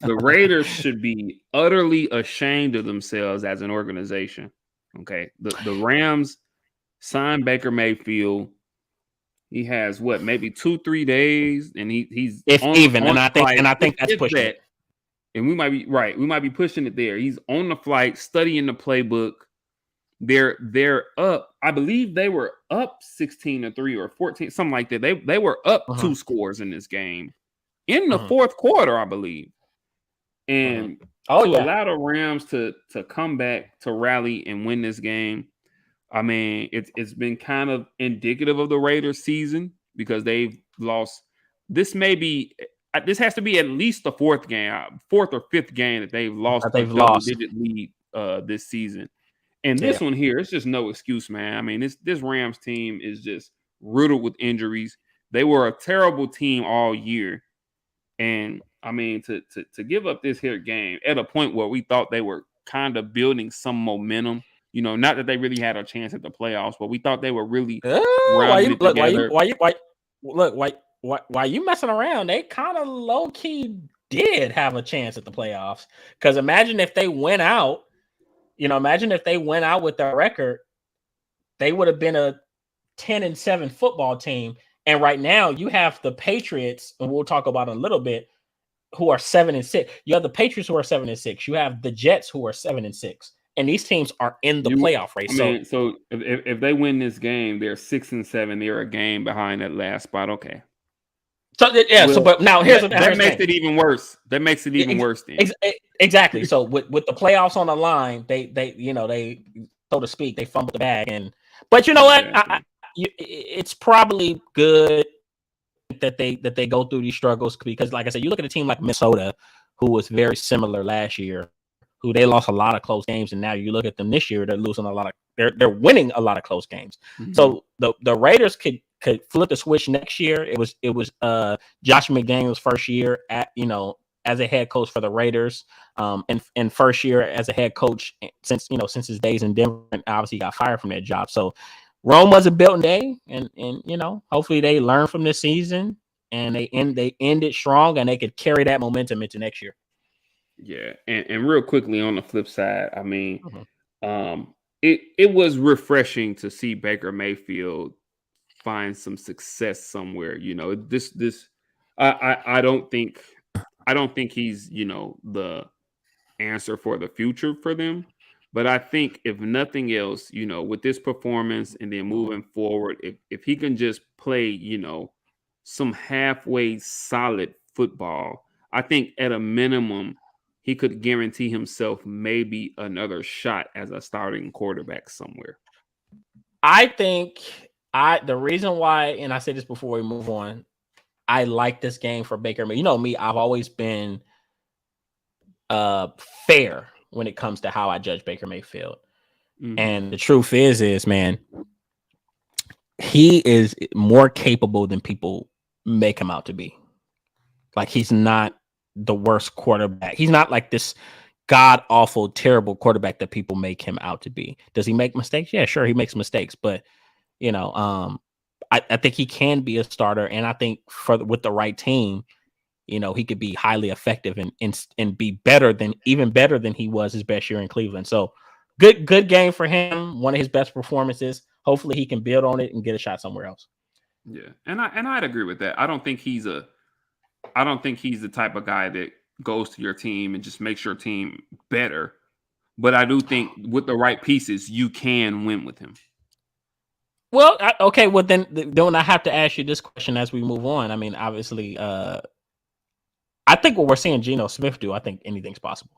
Speaker 2: the Raiders should be utterly ashamed of themselves as an organization. Okay, the Rams signed Baker Mayfield. He has what, maybe 2-3 days, and he's
Speaker 1: and I think that's pushing it.
Speaker 2: And we might be right. We might be pushing it there. He's on the flight, studying the playbook. They're up. I believe they were up 16-3 or 14, something like that. They were up 2 scores in this game in the fourth quarter, I believe. And allow the Rams to come back, to rally and win this game. I mean, it's been kind of indicative of the Raiders season because they've lost. This has to be at least the fourth or fifth game that they've lost a double-digit lead this season. And this one here, it's just no excuse, man. I mean, this Rams team is just riddled with injuries. They were a terrible team all year. And, I mean, to give up this here game at a point where we thought they were kind of building some momentum, not that they really had a chance at the playoffs, but we thought they were really rounding together.
Speaker 1: Why you messing around? They kind of low-key did have a chance at the playoffs. Because imagine if they went out, with their record, they would have been a 10-7 football team. And right now you have the Patriots, and we'll talk about in a little bit, who are 7-6. You have the Patriots who are 7-6. You have the Jets who are 7-6. And these teams are in the playoff race.
Speaker 2: So if they win this game, they're 6-7. They're a game behind that last spot. Okay.
Speaker 1: So but now that
Speaker 2: makes it even worse. That makes it even worse. Then.
Speaker 1: Exactly. So with the playoffs on the line, they so to speak, they fumbled the bag. But you know what? It's probably good that they go through these struggles because, like I said, you look at a team like Minnesota, who was very similar last year, who they lost a lot of close games, and now you look at them this year, they're losing a lot of. They're winning a lot of close games. Mm-hmm. So the Raiders could flip the switch next year. It was Josh McDaniels' first year as a head coach for the Raiders, and first year as a head coach since his days in Denver, and obviously got fired from that job. So Rome wasn't built in a day, and hopefully they learn from this season and they end it strong and they could carry that momentum into next year.
Speaker 2: Yeah, and real quickly on the flip side, I mean, it was refreshing to see Baker Mayfield find some success somewhere. I don't think he's the answer for the future for them, but I think if nothing else, with this performance and then moving forward, if he can just play some halfway solid football, I think at a minimum he could guarantee himself maybe another shot as a starting quarterback somewhere.
Speaker 1: I think the reason why, and I said this before we move on, I like this game for Baker. You know me, I've always been fair when it comes to how I judge Baker Mayfield. Mm-hmm. And the truth is, man, he is more capable than people make him out to be. Like, he's not the worst quarterback. He's not like this god-awful, terrible quarterback that people make him out to be. Does he make mistakes? Yeah, sure, he makes mistakes. But, I think he can be a starter. And I think with the right team, he could be highly effective and be even better than he was his best year in Cleveland. So good game for him. One of his best performances. Hopefully he can build on it and get a shot somewhere else.
Speaker 2: Yeah. And I'd agree with that. I don't think he's the type of guy that goes to your team and just makes your team better. But I do think with the right pieces, you can win with him.
Speaker 1: Well, okay. Well, then I have to ask you this question as we move on. I mean, obviously, I think what we're seeing Geno Smith do, I think anything's possible.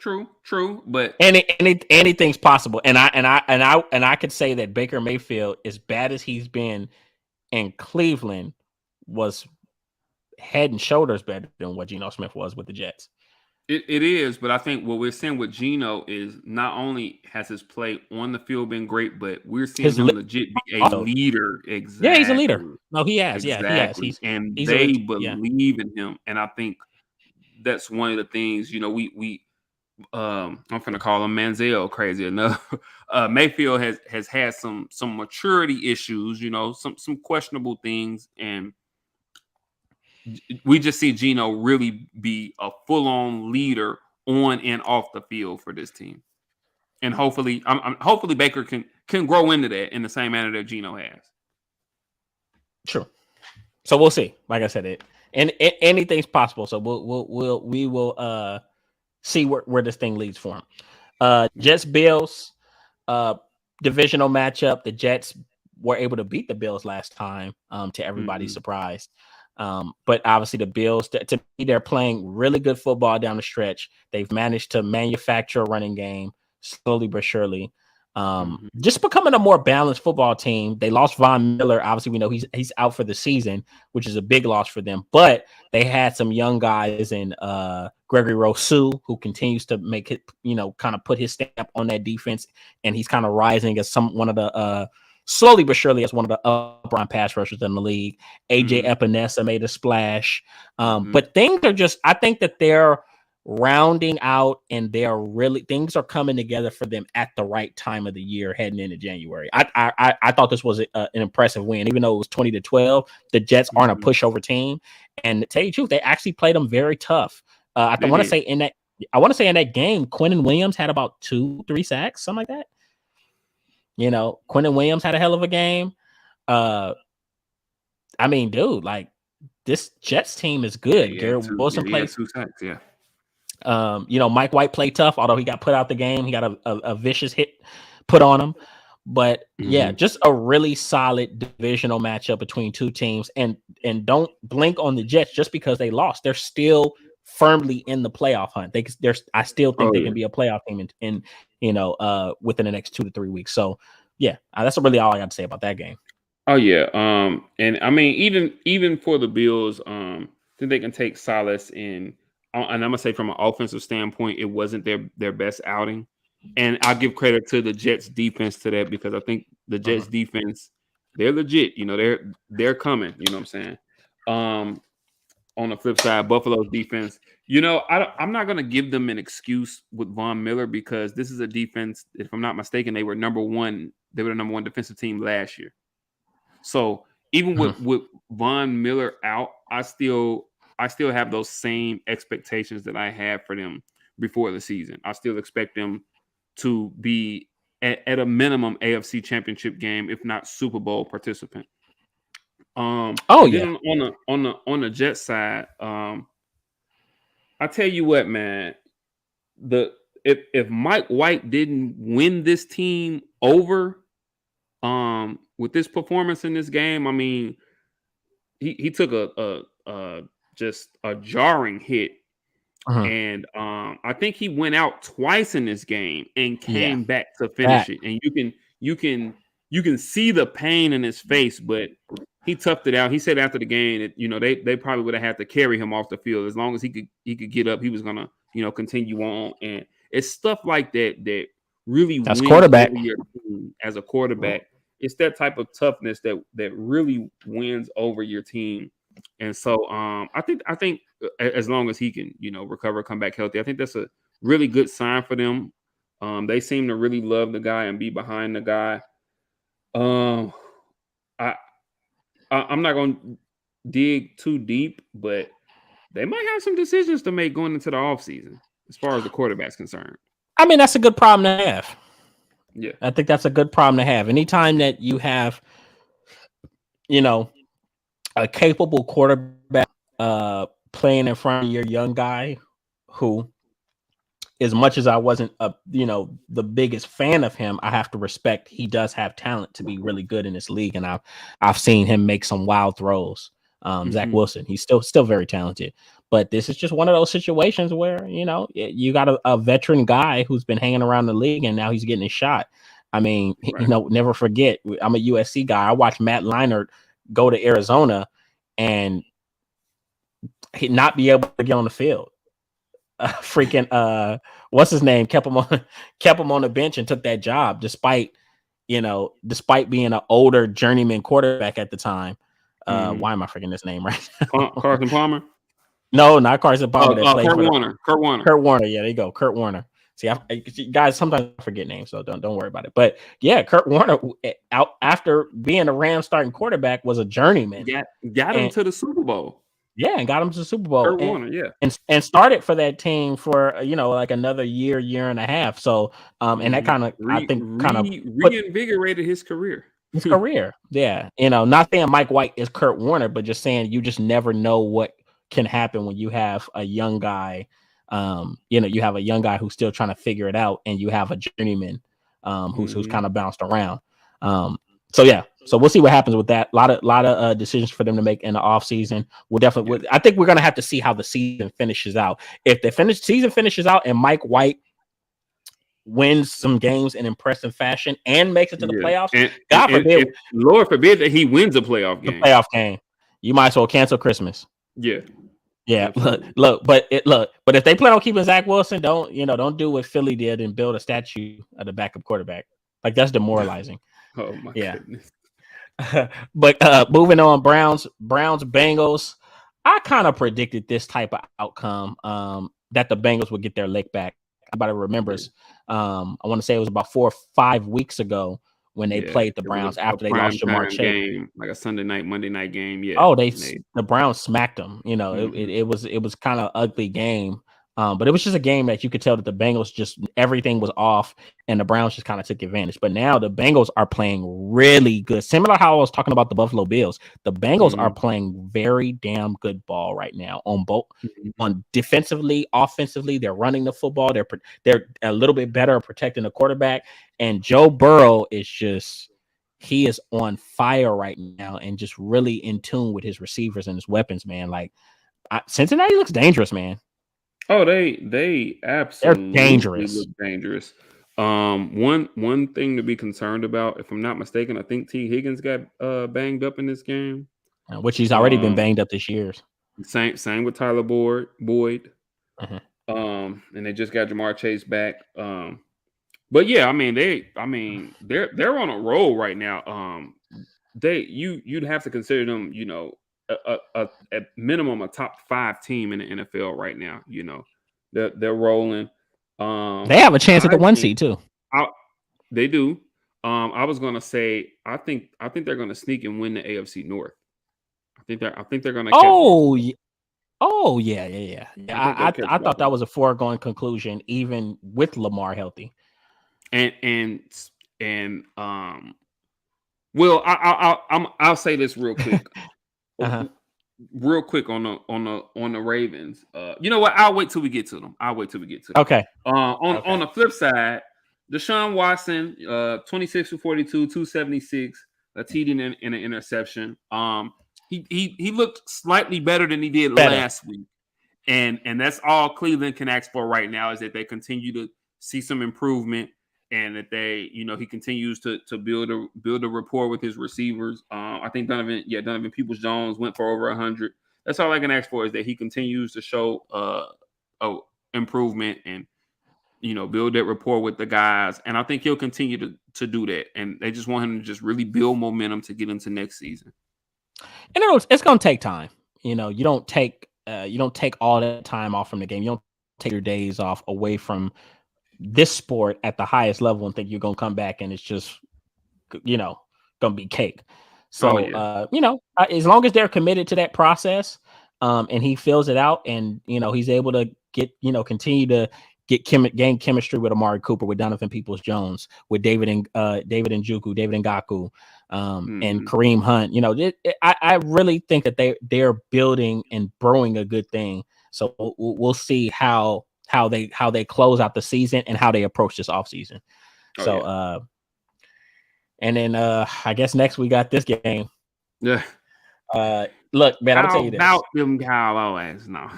Speaker 2: True, but
Speaker 1: anything's possible. And I could say that Baker Mayfield, as bad as he's been in Cleveland, was head and shoulders better than what Geno Smith was with the Jets.
Speaker 2: It is, but I think what we're seeing with Geno is not only has his play on the field been great, but we're seeing him legit be a leader. Exactly.
Speaker 1: Yeah, he's a leader. No, he has.
Speaker 2: Exactly.
Speaker 1: Yeah, he has.
Speaker 2: And they believe in him. And I think that's one of the things, I'm gonna call him Manziel crazy enough. Mayfield has had some maturity issues, some questionable things, and we just see Geno really be a full-on leader on and off the field for this team, and hopefully Baker can grow into that in the same manner that Geno has.
Speaker 1: True. So we'll see. Like I said, anything's possible. So we will see where this thing leads for him. Jets Bills divisional matchup. The Jets were able to beat the Bills last time, to everybody's surprise. But obviously the Bills, to me, they're playing really good football down the stretch. They've managed to manufacture a running game slowly but surely. Just becoming a more balanced football team. They lost Von Miller. Obviously, we know he's out for the season, which is a big loss for them. But they had some young guys in Gregory Rousseau, who continues to make it, kind of put his stamp on that defense, and he's kind of rising as one of the slowly but surely as one of the upper pass rushers in the league. AJ Epinesa made a splash. But things are just, I think that they're rounding out, and things are coming together for them at the right time of the year heading into January. I thought this was an impressive win, even though it was 20-12. The Jets aren't a pushover team, and to tell you the truth, they actually played them very tough. I want to say in that game, Quinnen Williams had about 2-3 sacks, something like that. Quinnen Williams had a hell of a game. I mean, dude, like, this Jets team is good. Garrett Wilson played
Speaker 2: 2 sacks, yeah.
Speaker 1: Mike White played tough, although he got put out the game. He got a vicious hit put on him. But yeah, just a really solid divisional matchup between two teams. And don't blink on the Jets just because they lost. They're still firmly in the playoff hunt. I still think they can be a playoff team in within the next 2 to 3 weeks. So yeah, that's really all I got to say about that game.
Speaker 2: Oh yeah. And I mean, even for the Bills, I think they can take solace in. And I'm gonna say from an offensive standpoint, it wasn't their best outing, and I'll give credit to the Jets defense to that, because I think the Jets defense, they're legit. They're coming. You know what I'm saying? On the flip side, Buffalo's defense, I'm not gonna give them an excuse with Von Miller, because this is a defense. If I'm not mistaken, they were the number one defensive team last year. So even with Von Miller out, I still have those same expectations that I had for them before the season. I still expect them to be at a minimum AFC Championship game, if not Super Bowl participant. On the Jets side, I tell you what, man, if Mike White didn't win this team over, with this performance in this game, I mean, he took just a jarring hit. And I think he went out twice in this game and came back to finish it. And you can see the pain in his face, but he toughed it out. He said after the game that they probably would have had to carry him off the field. As long as he could get up, he was gonna continue on. And it's stuff like that really wins
Speaker 1: quarterback
Speaker 2: over your team as a quarterback. It's that type of toughness that really wins over your team. And so I think as long as he can, recover, come back healthy, I think that's a really good sign for them. They seem to really love the guy and be behind the guy. I'm not going to dig too deep, but they might have some decisions to make going into the offseason as far as the quarterback's concerned.
Speaker 1: I mean, that's a good problem to have.
Speaker 2: Yeah.
Speaker 1: I think that's a good problem to have. Anytime that you have, a capable quarterback playing in front of your young guy, who, as much as I wasn't the biggest fan of him, I have to respect he does have talent to be really good in this league, and I've seen him make some wild throws. Zach Wilson, he's still very talented, But this is just one of those situations where, you got a veteran guy who's been hanging around the league and now he's getting his shot. I mean,
Speaker 2: Right.
Speaker 1: never forget, I'm a USC guy. I watched Matt Leinart go to Arizona and he not be able to get on the field. What's his name? Kept him on the bench and took that job despite being an older journeyman quarterback at the time. Why am I forgetting his name right now?
Speaker 2: Carson Palmer?
Speaker 1: No, not Carson Palmer. That played
Speaker 2: Kurt
Speaker 1: for
Speaker 2: Warner. Kurt Warner.
Speaker 1: Kurt Warner. Yeah, there you go. Kurt Warner. See, guys, sometimes I forget names, so don't worry about it. But yeah, Kurt Warner, out after being a Rams starting quarterback, was a journeyman.
Speaker 2: Got him to the Super Bowl.
Speaker 1: Yeah, and got him to the Super Bowl.
Speaker 2: Kurt Warner, yeah.
Speaker 1: And started for that team for like another year and a half. So and that kind of
Speaker 2: reinvigorated his career.
Speaker 1: Yeah. Not saying Mike White is Kurt Warner, but just saying you just never know what can happen when you have a young guy. You have a young guy who's still trying to figure it out, and you have a journeyman who's kind of bounced around. So we'll see what happens with that. A lot of decisions for them to make in the offseason. We'll definitely. I think we're gonna have to see how the season finishes out. If the season finishes out and Mike White wins some games in impressive fashion and makes it to the playoffs, God forbid,
Speaker 2: Lord forbid that he wins a playoff game.
Speaker 1: You might as well cancel Christmas.
Speaker 2: Yeah.
Speaker 1: Look, but if they plan on keeping Zach Wilson, don't do what Philly did and build a statue of the backup quarterback. Like, that's demoralizing.
Speaker 2: Oh my goodness.
Speaker 1: But moving on, Browns, Bengals. I kind of predicted this type of outcome, that the Bengals would get their leg back. Everybody remembers. I want to say it was about 4 or 5 weeks ago when they played the Browns after they lost Jamar Chase.
Speaker 2: Game, like a Monday night game. Yeah.
Speaker 1: Oh, the Browns smacked them. It was kind of ugly game. But it was just a game that you could tell that the Bengals just everything was off and the Browns just kind of took advantage. But now the Bengals are playing really good. Similar to how I was talking about the Buffalo Bills. The Bengals are playing very damn good ball right now on both on defensively, offensively. They're running the football. They're a little bit better at protecting the quarterback. And Joe Burrow he is on fire right now and just really in tune with his receivers and his weapons, man. Like Cincinnati looks dangerous, man.
Speaker 2: Oh, they absolutely look dangerous. One thing to be concerned about, if I'm not mistaken, I think T. Higgins got banged up in this game,
Speaker 1: which he's already been banged up this year.
Speaker 2: Same with Tyler Boyd. And they just got Jamar Chase back. But yeah, they're on a roll right now. You'd have to consider them, at minimum a top 5 team in the NFL right now. They're rolling.
Speaker 1: They have a chance at the 1 seed too.
Speaker 2: They do. I was gonna say I think they're gonna sneak and win the AFC North. I think they're gonna.
Speaker 1: Yeah. I thought that was a foregone conclusion, even with Lamar healthy.
Speaker 2: Well, I'll say this real quick. Real quick on the Ravens. You know what? I'll wait till we get to them.
Speaker 1: Okay.
Speaker 2: On the flip side, Deshaun Watson, 26 for 42, 276, a TD and an interception. He looked slightly better than he did last week. And that's all Cleveland can ask for right now, is that they continue to see some improvement and that he continues to build a rapport with his receivers. I think Donovan Peoples-Jones went for over 100. That's all I can ask for, is that he continues to show improvement and build that rapport with the guys. And I think he'll continue to do that. And they just want him to just really build momentum to get into next season.
Speaker 1: And it's going to take time. You don't take all that time off from the game. You don't take your days off away from this sport at the highest level and think you're going to come back and it's just, going to be cake. So, as long as they're committed to that process, and he fills it out and, he's able to get, continue to gain chemistry with Amari Cooper, with Donovan Peoples-Jones, with David Njoku, David Ngakoue, and Kareem Hunt. I really think that they're building and brewing a good thing. So we'll see how they close out the season and how they approach this offseason. And then I guess next we got this game.
Speaker 2: Yeah.
Speaker 1: Look, man, I'll tell you this.
Speaker 2: About them Cowboys, no.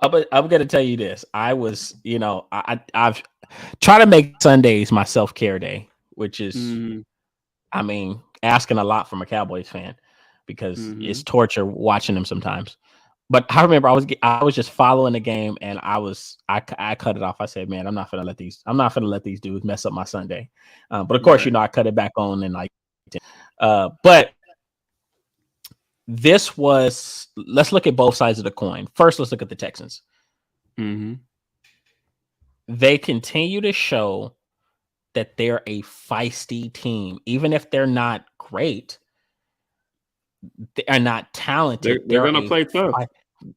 Speaker 1: I'm gonna tell you this. I've tried to make Sundays my self-care day, which is,
Speaker 2: Mm-hmm.
Speaker 1: I mean, asking a lot from a Cowboys fan because
Speaker 2: Mm-hmm.
Speaker 1: it's torture watching them sometimes. But I remember I was just following the game and I cut it off. I said, man, I'm not gonna let these dudes mess up my Sunday. But of course,
Speaker 2: Right.
Speaker 1: I cut it back on and like, but this was, let's look at both sides of the coin. First, let's look at the Texans.
Speaker 2: Mm-hmm.
Speaker 1: They continue to show that they're a feisty team, even if they're not great, they are not talented.
Speaker 2: They're gonna play tough.
Speaker 1: They're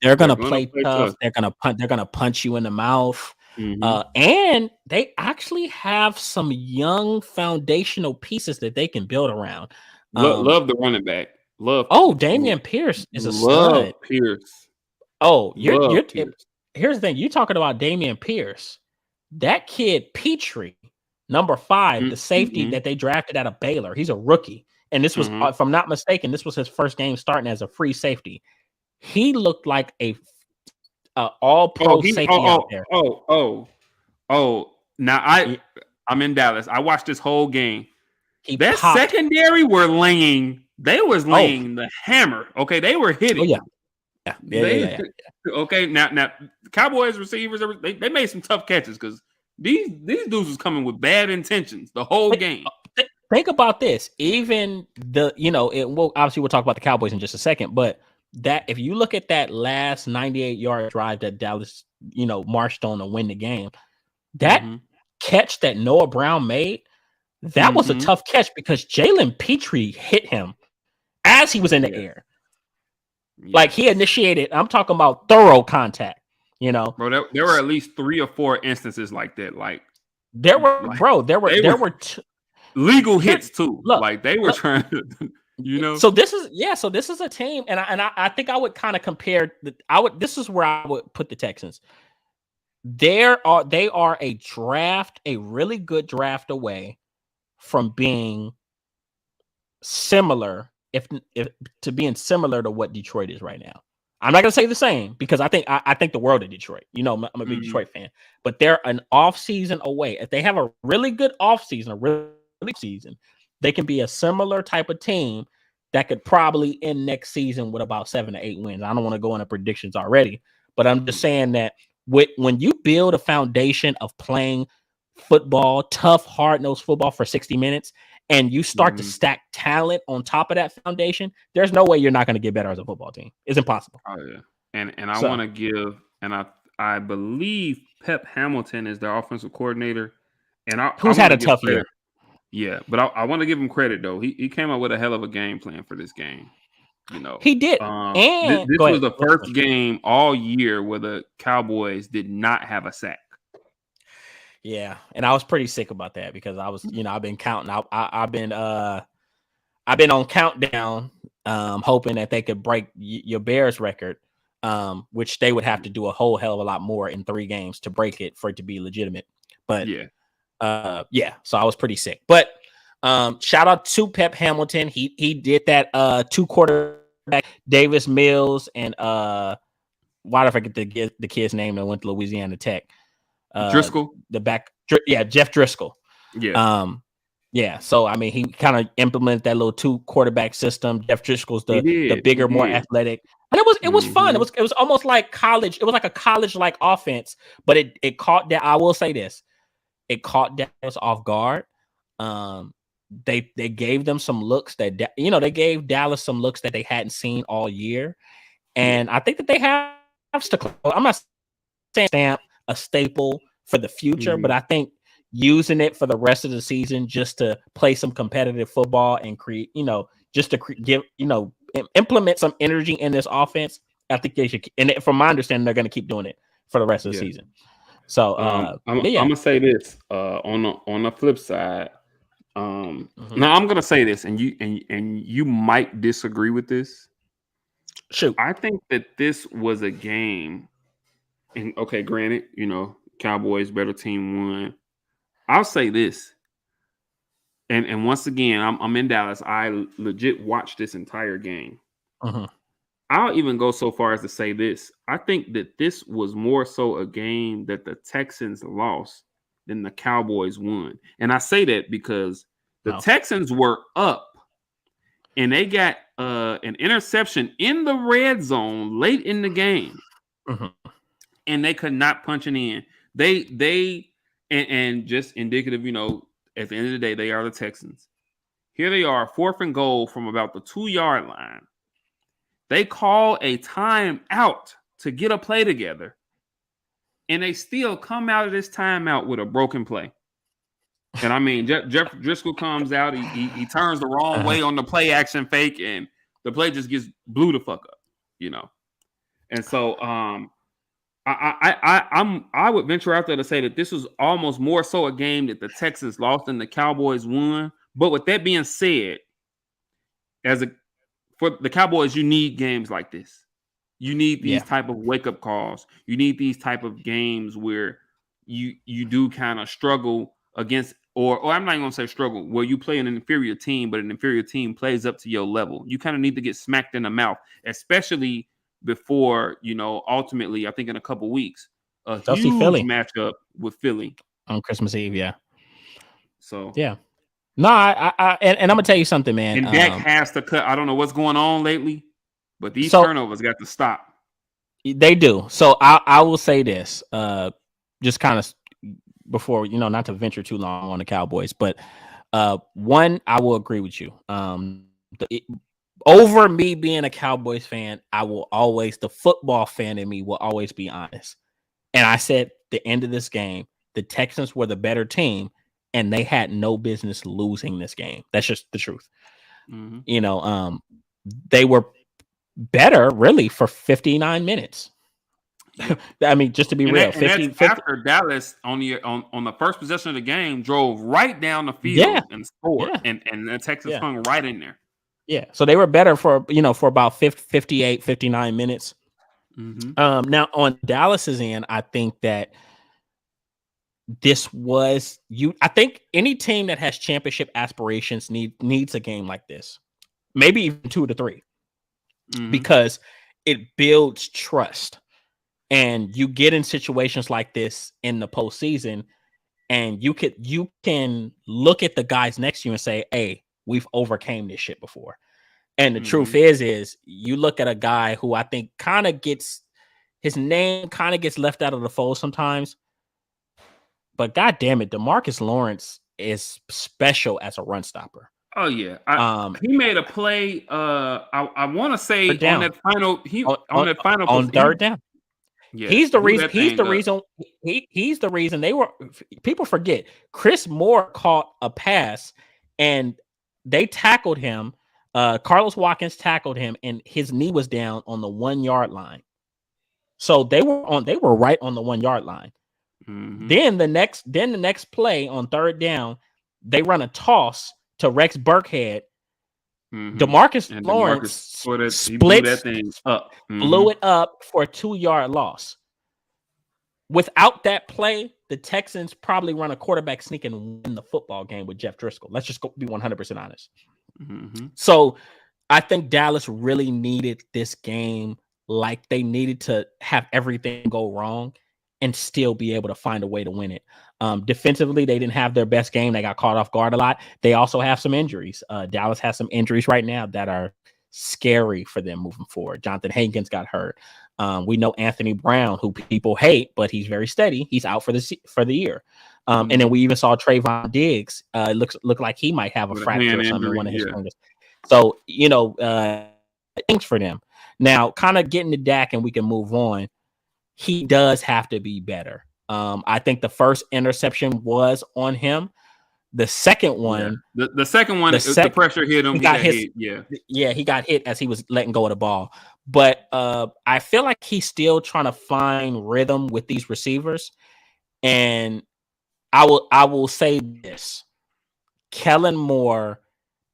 Speaker 2: They're
Speaker 1: gonna
Speaker 2: gonna
Speaker 1: play
Speaker 2: play
Speaker 1: tough.
Speaker 2: tough.
Speaker 1: They're gonna punch you in the mouth.
Speaker 2: Mm-hmm.
Speaker 1: And they actually have some young foundational pieces that they can build around.
Speaker 2: Love the running back.
Speaker 1: Damian Pierce is a
Speaker 2: Love
Speaker 1: stud.
Speaker 2: Pierce.
Speaker 1: Oh,
Speaker 2: Love Pierce.
Speaker 1: here's the thing. You're talking about Damian Pierce. That kid Petrie, number 5, the safety
Speaker 2: Mm-hmm.
Speaker 1: that they drafted out of Baylor. He's a rookie. And this was,
Speaker 2: Mm-hmm.
Speaker 1: if I'm not mistaken, this was his first game starting as a free safety. He looked like a all pro safety out there.
Speaker 2: Now
Speaker 1: He,
Speaker 2: I'm in Dallas. I watched this whole game.
Speaker 1: he
Speaker 2: That
Speaker 1: popped.
Speaker 2: secondary they was
Speaker 1: Oh,
Speaker 2: laying the hammer. Okay, they were hitting.
Speaker 1: yeah.
Speaker 2: They okay. Now Cowboys receivers, they made some tough catches because these dudes was coming with bad intentions the whole game.
Speaker 1: Think about this. Even obviously we'll talk about the Cowboys in just a second, but that if you look at that last 98-yard drive that Dallas, marched on to win the game, that catch that Noah Brown made, that was a tough catch because Jalen Petrie hit him as he was in the air.
Speaker 2: Yeah.
Speaker 1: Like he initiated, I'm talking about thorough contact,
Speaker 2: Bro, there were at least 3 or 4 instances like that. Like
Speaker 1: there were
Speaker 2: legal hits too.
Speaker 1: Look,
Speaker 2: like they were trying to,
Speaker 1: So this is a team, and I think I would kind of compare. This is where I would put the Texans. They are a really good draft away from being similar, if to being similar to what Detroit is right now. I'm not gonna say the same because I think the world of Detroit. I'm a big Detroit fan, but they're an off season away. If they have a really good off season, a really season, they can be a similar type of team that could probably end next season with about 7 to 8 wins. I don't want to go into predictions already, but I'm just saying that when you build a foundation of playing football, tough, hard-nosed football for 60 minutes, and you start to stack talent on top of that foundation, there's no way you're not going to get better as a football team. It's impossible.
Speaker 2: Oh yeah, and I want to give, and I believe Pep Hamilton is their offensive coordinator, and
Speaker 1: who's had a tough year.
Speaker 2: Yeah, but I want to give him credit though. He came up with a hell of a game plan for this game.
Speaker 1: He did.
Speaker 2: And this was the first game all year where the Cowboys did not have a sack.
Speaker 1: Yeah, and I was pretty sick about that because I was, I've been counting. I've been on countdown, hoping that they could break your Bears record, which they would have to do a whole hell of a lot more in 3 games to break it for it to be legitimate. But so I was pretty sick. But shout out to Pep Hamilton. He did that 2 quarterback Davis Mills and why did I forget the kid's name that went to Louisiana Tech?
Speaker 2: Driscoll,
Speaker 1: Jeff Driscoll.
Speaker 2: Yeah.
Speaker 1: So I mean, he kind of implemented that little 2 quarterback system. Jeff Driscoll's the bigger, more athletic, and it was fun. It was almost like college. It was like a college like offense, but it caught that. I will say this, it caught Dallas off guard. They gave them some looks that they gave Dallas some looks that they hadn't seen all year, and I think that they have to. I'm not saying stamp a staple for the future, but I think using it for the rest of the season just to play some competitive football and create, just to give, implement some energy in this offense. I think they should, and from my understanding, they're going to keep doing it for the rest of the season. So
Speaker 2: I'm gonna say this on the flip side. Now I'm gonna say this, and you might disagree with this.
Speaker 1: Shoot,
Speaker 2: I think that this was a game. And okay, granted, Cowboys better team won. I'll say this, and once again, I'm in Dallas. I legit watched this entire game. I'll even go so far as to say this. I think that this was more so a game that the Texans lost than the Cowboys won. And I say that because the
Speaker 1: No.
Speaker 2: Texans were up and they got an interception in the red zone late in the game, and they could not punch it in. And just indicative, at the end of the day, they are the Texans. Here they are, 4th and goal from about the 2-yard line. They call a timeout to get a play together, and they still come out of this timeout with a broken play. And I mean, Jeff Driscoll comes out, he turns the wrong way on the play action fake, and the play just gets blew the fuck up, And so, I would venture out there to say that this was almost more so a game that the Texans lost than the Cowboys won. But with that being said, for the Cowboys, you need games like this. You need these type of wake up calls. You need these type of games where you do kind of struggle against, or I'm not even gonna say struggle, where you play an inferior team, but an inferior team plays up to your level. You kind of need to get smacked in the mouth, especially before, ultimately, I think in a couple weeks, a huge matchup with Philly
Speaker 1: on Christmas Eve. Yeah.
Speaker 2: So
Speaker 1: yeah. No, and I'm gonna tell you something, man.
Speaker 2: And Dak has to cut. I don't know what's going on lately, but these turnovers got to stop.
Speaker 1: They do. So I will say this, just kind of before, not to venture too long on the Cowboys, but one, I will agree with you. Over me being a Cowboys fan, the football fan in me will always be honest. And I said the end of this game, the Texans were the better team, and they had no business losing this game. That's just the truth.
Speaker 2: Mm-hmm.
Speaker 1: They were better really for 59 minutes. Yep. I mean, just to be real,
Speaker 2: 50 after Dallas on the first possession of the game drove right down the field and scored, and the Texans hung right in there.
Speaker 1: Yeah, so they were better for about 58, 59 minutes.
Speaker 2: Mm-hmm.
Speaker 1: Now on Dallas's end, I think that this was I think any team that has championship aspirations needs a game like this, maybe even 2 to 3, because it builds trust, and you get in situations like this in the postseason, and you can look at the guys next to you and say, "Hey, we've overcame this shit before." And the truth is you look at a guy who I think his name kind of gets left out of the fold sometimes. But God damn it, DeMarcus Lawrence is special as a run stopper.
Speaker 2: Oh yeah, he made a play. I want to say on that final.
Speaker 1: On third down.
Speaker 2: Yeah,
Speaker 1: he's the reason. He's the reason they were. People forget Chris Moore caught a pass, and they tackled him. Carlos Watkins tackled him, and his knee was down on the 1 yard line. So they were right on the 1 yard line. Then the next play on third down, they run a toss to Rex Burkhead. DeMarcus Lawrence split that thing up, blew it up for a 2 yard loss. Without that play, the Texans probably run a quarterback sneak and win the football game with Jeff Driscoll. Let's just be 100% honest. So I think Dallas really needed this game, like they needed to have everything go wrong and still be able to find a way to win it. Defensively, they didn't have their best game. They got caught off guard a lot. They also have some injuries. Dallas has some injuries right now that are scary for them moving forward. Jonathan Hankins got hurt. We know Anthony Brown, who people hate, but he's very steady. He's out for the year. And then we even saw Trayvon Diggs look like he might have a fracture or something in one of his fingers. So, thanks for them. Now, kind of getting to Dak and we can move on. He does have to be better. I think the first interception was on him. The second one,
Speaker 2: the second one, the pressure hit him. He got hit.
Speaker 1: He got hit as he was letting go of the ball. But I feel like he's still trying to find rhythm with these receivers. And I will say this: Kellen Moore,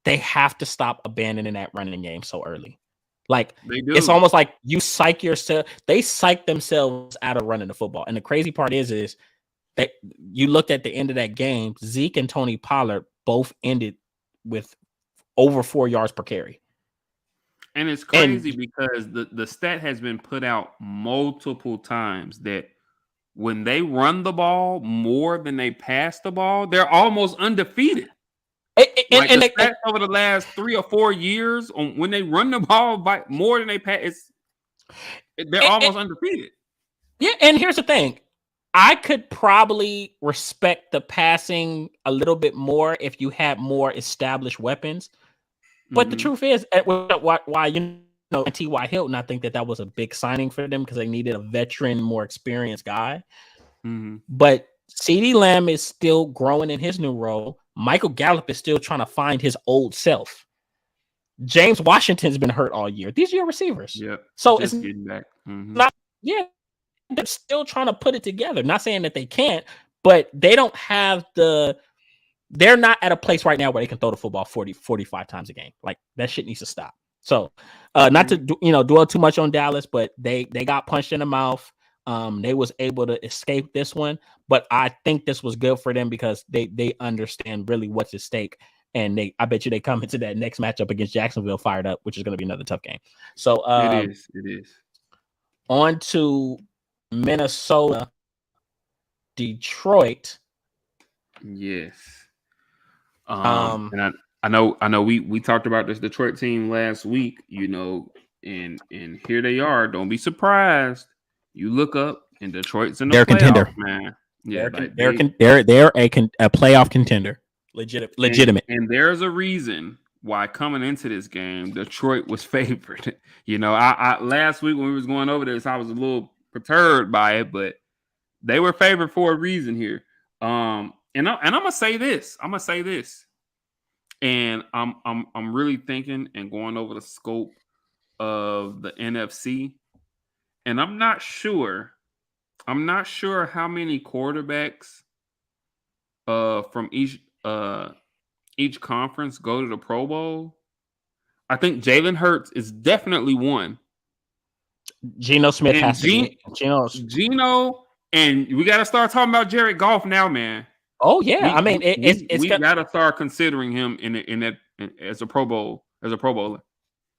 Speaker 1: they have to stop abandoning that running game so early. Like, it's almost like you they psych themselves out of running the football. And the crazy part is that you looked at the end of that game, Zeke and Tony Pollard both ended with over 4 yards per carry.
Speaker 2: And it's crazy because the stat has been put out multiple times that when they run the ball more than they pass the ball, they're almost undefeated. Like the stats over the last 3 or 4 years, on when they run the ball by more than they pass, they're almost undefeated.
Speaker 1: Yeah, and here's the thing. I could probably respect the passing a little bit more if you had more established weapons. But the truth is, why T.Y. Hilton, I think that was a big signing for them because they needed a veteran, more experienced guy. But CeeDee Lamb is still growing in his new role. Michael Gallup is still trying to find his old self. James Washington's been hurt all year. These are your receivers.
Speaker 2: Yeah.
Speaker 1: So it's getting back. Not, they're still trying to put it together. Not saying that they can't, but they don't have they're not at a place right now where they can throw the football 45 times a game. Like that shit needs to stop. So not to dwell too much on Dallas, but they got punched in the mouth. They was able to escape this one, but I think this was good for them because they understand really what's at stake. And I bet you they come into that next matchup against Jacksonville fired up, which is going to be another tough game. So
Speaker 2: it is.
Speaker 1: On to Minnesota, Detroit.
Speaker 2: Yes. And I know we talked about this Detroit team last week, and here they are. Don't be surprised. You look up and Detroit's in the playoff,
Speaker 1: contender,
Speaker 2: man. Yeah,
Speaker 1: they're a playoff contender. Legitimate.
Speaker 2: And there's a reason why coming into this game, Detroit was favored. I last week when we was going over this, I was a little perturbed by it, but they were favored for a reason here. And I'm gonna say this. And I'm really thinking and going over the scope of the NFC. And I'm not sure how many quarterbacks from each conference go to the Pro Bowl. I think Jalen Hurts is definitely one.
Speaker 1: Geno Smith has to be.
Speaker 2: Geno, and we got to start talking about Jared Goff now, man.
Speaker 1: Oh yeah,
Speaker 2: we got to start considering him in that as a Pro Bowler.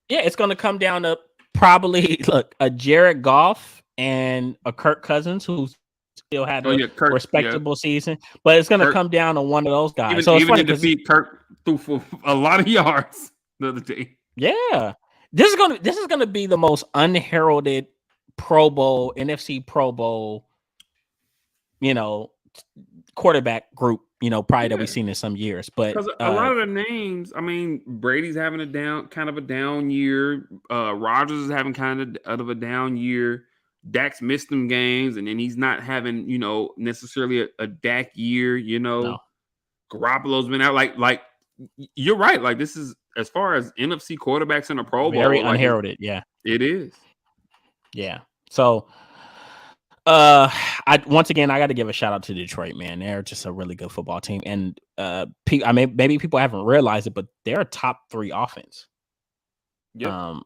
Speaker 1: Yeah, it's going to come down to probably a Jared Goff and a Kirk Cousins who still had a respectable season, but it's going to come down to one of those guys.
Speaker 2: Even to defeat Kirk threw for a lot of yards the other day.
Speaker 1: Yeah, this is gonna be the most unheralded Pro Bowl, NFC Pro Bowl, quarterback group, probably that we've seen in some years. But
Speaker 2: because a lot of the names, Brady's having a down year. Rodgers is having kind of a down year. Dak's missed some games, and then he's not having, necessarily a Dak year.
Speaker 1: No.
Speaker 2: Garoppolo's been out. Like you're right. Like this is as far as NFC quarterbacks in a Pro Bowl,
Speaker 1: very unheralded. Yeah,
Speaker 2: it is.
Speaker 1: Yeah. So, I got to give a shout out to Detroit, man. They're just a really good football team, and maybe people haven't realized it, but they're a top 3 offense.
Speaker 2: Yeah.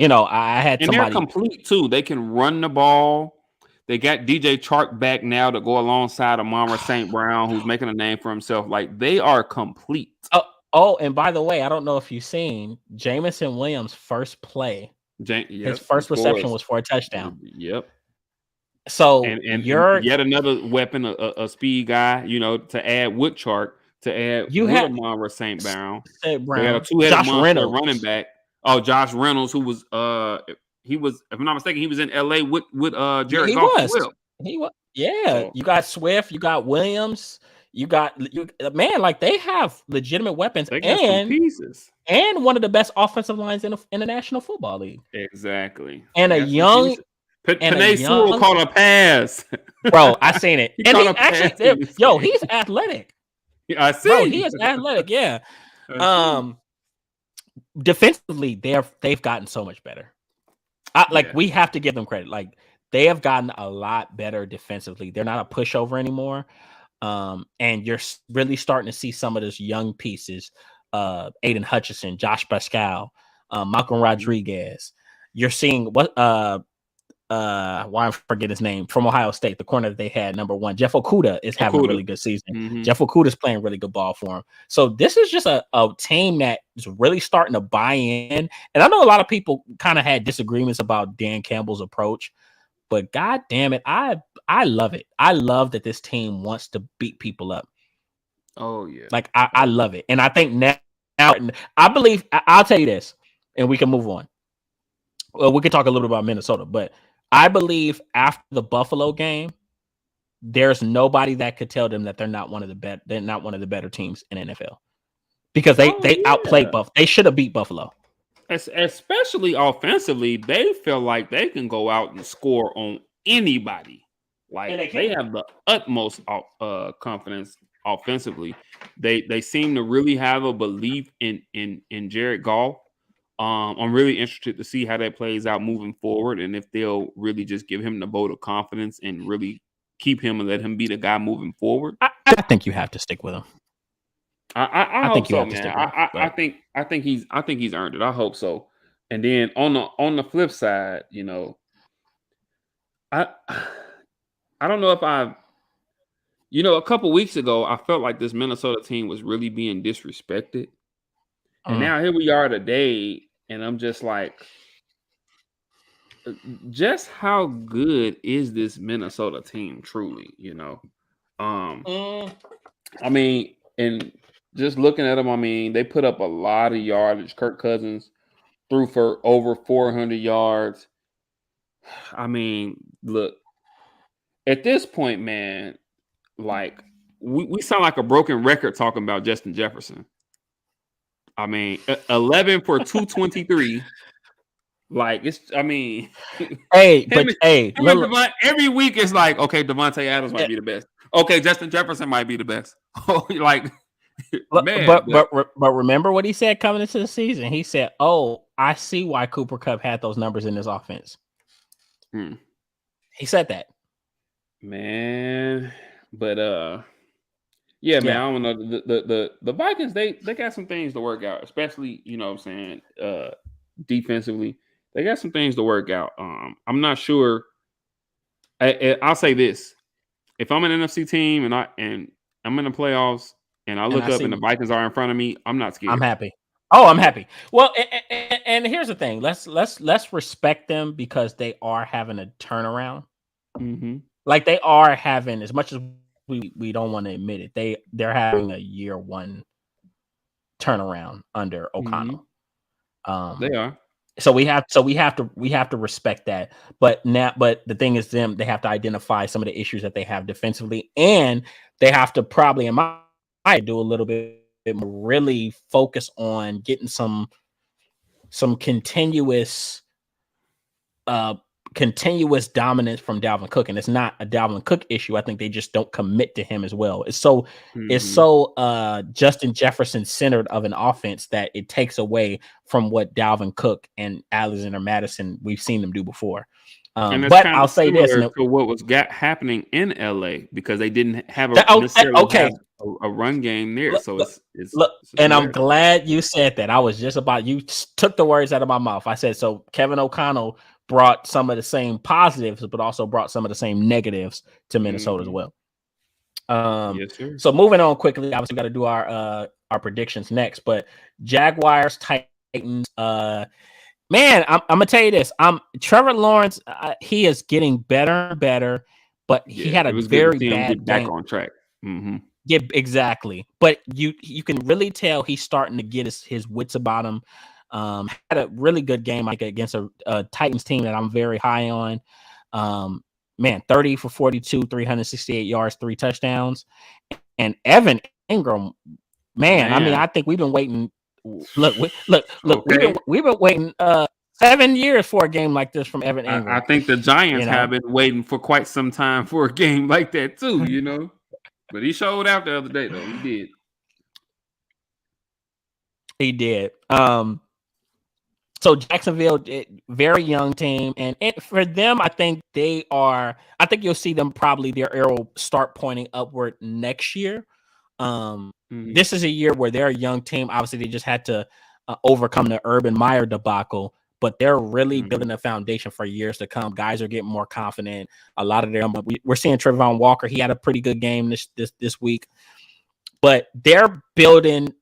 Speaker 1: I had
Speaker 2: and they're complete too. They can run the ball. They got DJ Chark back now to go alongside Amon-Ra St. Brown, who's making a name for himself. Like they are complete.
Speaker 1: Oh, and by the way, I don't know if you've seen Jameson Williams' first play. His first reception was for a touchdown.
Speaker 2: Yep.
Speaker 1: So
Speaker 2: and you're yet another weapon, a speed guy, to add with Chark, to add with Amon-Ra St. Brown. They had a 2-headed monster running back. Oh, Josh Reynolds, who was he was, if I'm not mistaken, he was in LA with Jared Goff as well.
Speaker 1: He was. Yeah. So, you got Swift, you got Williams, man, like they have legitimate weapons.
Speaker 2: They got some pieces.
Speaker 1: And one of the best offensive lines in the National Football League.
Speaker 2: Exactly.
Speaker 1: And a young
Speaker 2: Penei Sewell caught a pass.
Speaker 1: Bro, I seen it. He's athletic.
Speaker 2: I see.
Speaker 1: Bro, he is athletic, yeah. Defensively, they've gotten so much better. We have to give them credit. Like they have gotten a lot better defensively. They're not a pushover anymore. And you're really starting to see some of those young pieces, Aiden Hutchinson, Josh Pascal, Malcolm Rodriguez. You're seeing why I forget his name, from Ohio State, the corner that they had, number 1. Jeff Okudah is having a really good season. Jeff Okudah is playing really good ball for him. So this is just a team that is really starting to buy in. And I know a lot of people kind of had disagreements about Dan Campbell's approach, but god damn it, I love it. I love that this team wants to beat people up.
Speaker 2: Oh yeah.
Speaker 1: Like I love it. And I think now I believe I'll tell you this, and we can move on. Well, we could talk a little bit about Minnesota, but I believe after the Buffalo game, there's nobody that could tell them that they're not one of the better teams in NFL, because they outplayed Buffalo. They should have beat Buffalo.
Speaker 2: Especially offensively, they feel like they can go out and score on anybody. Like they have the utmost confidence offensively. They seem to really have a belief in Jared Goff. I'm really interested to see how that plays out moving forward, and if they'll really just give him the vote of confidence and really keep him and let him be the guy moving forward.
Speaker 1: I think you have to stick with him.
Speaker 2: I hope so, man. I think he's earned it. I hope so. And then on the flip side, you know, I don't know if a couple weeks ago, I felt like this Minnesota team was really being disrespected. And now here we are today, and I'm just like, just how good is this Minnesota team truly, you know? I mean, and just looking at them, I mean, they put up a lot of yardage. Kirk Cousins threw for over 400 yards. I mean, look, at this point, man, like we sound like a broken record talking about Justin Jefferson. I mean, 11 for 223. Like it's, I mean,
Speaker 1: every
Speaker 2: week it's like, okay, Devontae Adams might be the best. Okay, Justin Jefferson might be the best. Like, man,
Speaker 1: but remember what he said coming into the season. He said, "Oh, I see why Cooper Kupp had those numbers in his offense." He said that,
Speaker 2: man. But yeah, man, I don't know. The Vikings, they got some things to work out, especially, you know what I'm saying, defensively. They got some things to work out. I'm not sure. I'll say this. If I'm an NFC team and I'm in the playoffs and I look up and the Vikings are in front of me, I'm not scared.
Speaker 1: I'm happy. Oh, I'm happy. Well, and here's the thing. Let's respect them because they are having a turnaround. Like they are having, as much as we don't want to admit it, they're having a year one turnaround under O'Connell.
Speaker 2: They are.
Speaker 1: So we have to respect that. But the thing is, they have to identify some of the issues that they have defensively, and they have to probably, in my do a little bit more, really focus on getting some continuous dominance from Dalvin Cook. And it's not a Dalvin Cook issue. I think they just don't commit to him as well. It's so Justin Jefferson centered of an offense that it takes away from what Dalvin Cook and Alexander Madison, we've seen them do before. But I'll say this
Speaker 2: to what was happening in LA, because they didn't have a run game there. So it's
Speaker 1: I'm glad you said that. I was just about, you took the words out of my mouth. I said, so Kevin O'Connell brought some of the same positives, but also brought some of the same negatives to Minnesota as well.
Speaker 2: Yes, sir.
Speaker 1: So moving on quickly, obviously we got to do our predictions next, but Jaguars, Titans, man, I'm gonna tell you this. Trevor Lawrence, he is getting better and better, but he had a very bad
Speaker 2: back on track.
Speaker 1: Yeah, exactly. But you can really tell he's starting to get his wits about him. Had a really good game, like, against a Titans team that I'm very high on. Man, 30 for 42, 368 yards, 3 touchdowns. And Evan Ingram, man. I mean, I think we've been waiting. Look, okay. we've been waiting 7 years for a game like this from Evan Ingram.
Speaker 2: I think the Giants have been waiting for quite some time for a game like that too, you know. But he showed out the other day, though.
Speaker 1: He did. So Jacksonville, very young team, and for them, I think you'll see them probably their arrow start pointing upward next year. This is a year where they're a young team. Obviously, they just had to overcome the Urban Meyer debacle, but they're really
Speaker 2: Mhm.
Speaker 1: building a foundation for years to come. Guys are getting more confident. A lot of them, we're seeing Trayvon Walker. He had a pretty good game this week. But they're building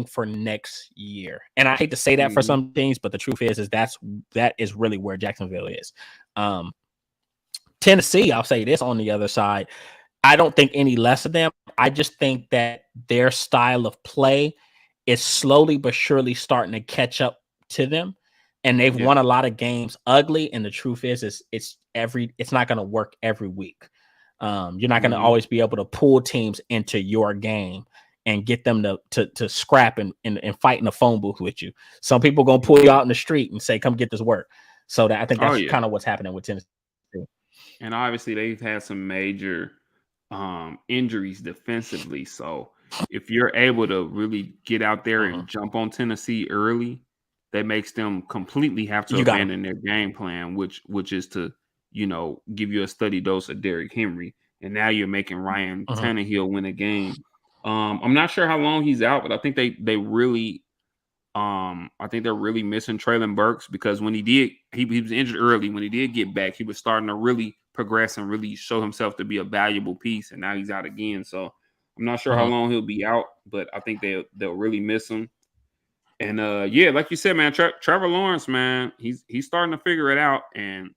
Speaker 1: for next year. And I hate to say that for some things, but the truth is that is really where Jacksonville is. Tennessee, I'll say this on the other side. I don't think any less of them. I just think that their style of play is slowly but surely starting to catch up to them. And they've won a lot of games ugly. And the truth is it's not going to work every week. You're not going to always be able to pull teams into your game and get them to scrap and fight in the phone booth with you. Some people going to pull you out in the street and say, come get this work. So I think that's kind of what's happening with Tennessee.
Speaker 2: And obviously they've had some major injuries defensively. So if you're able to really get out there and jump on Tennessee early, that makes them completely have to abandon their game plan, which is to, give you a steady dose of Derrick Henry. And now you're making Ryan Tannehill win a game. I'm not sure how long he's out, but I think they really I think they're really missing Treylon Burks, because when he was injured early. When he did get back, he was starting to really progress and really show himself to be a valuable piece. And now he's out again. So I'm not sure how long he'll be out, but I think they'll really miss him. And like you said, man, Trevor Lawrence, man, he's starting to figure it out. And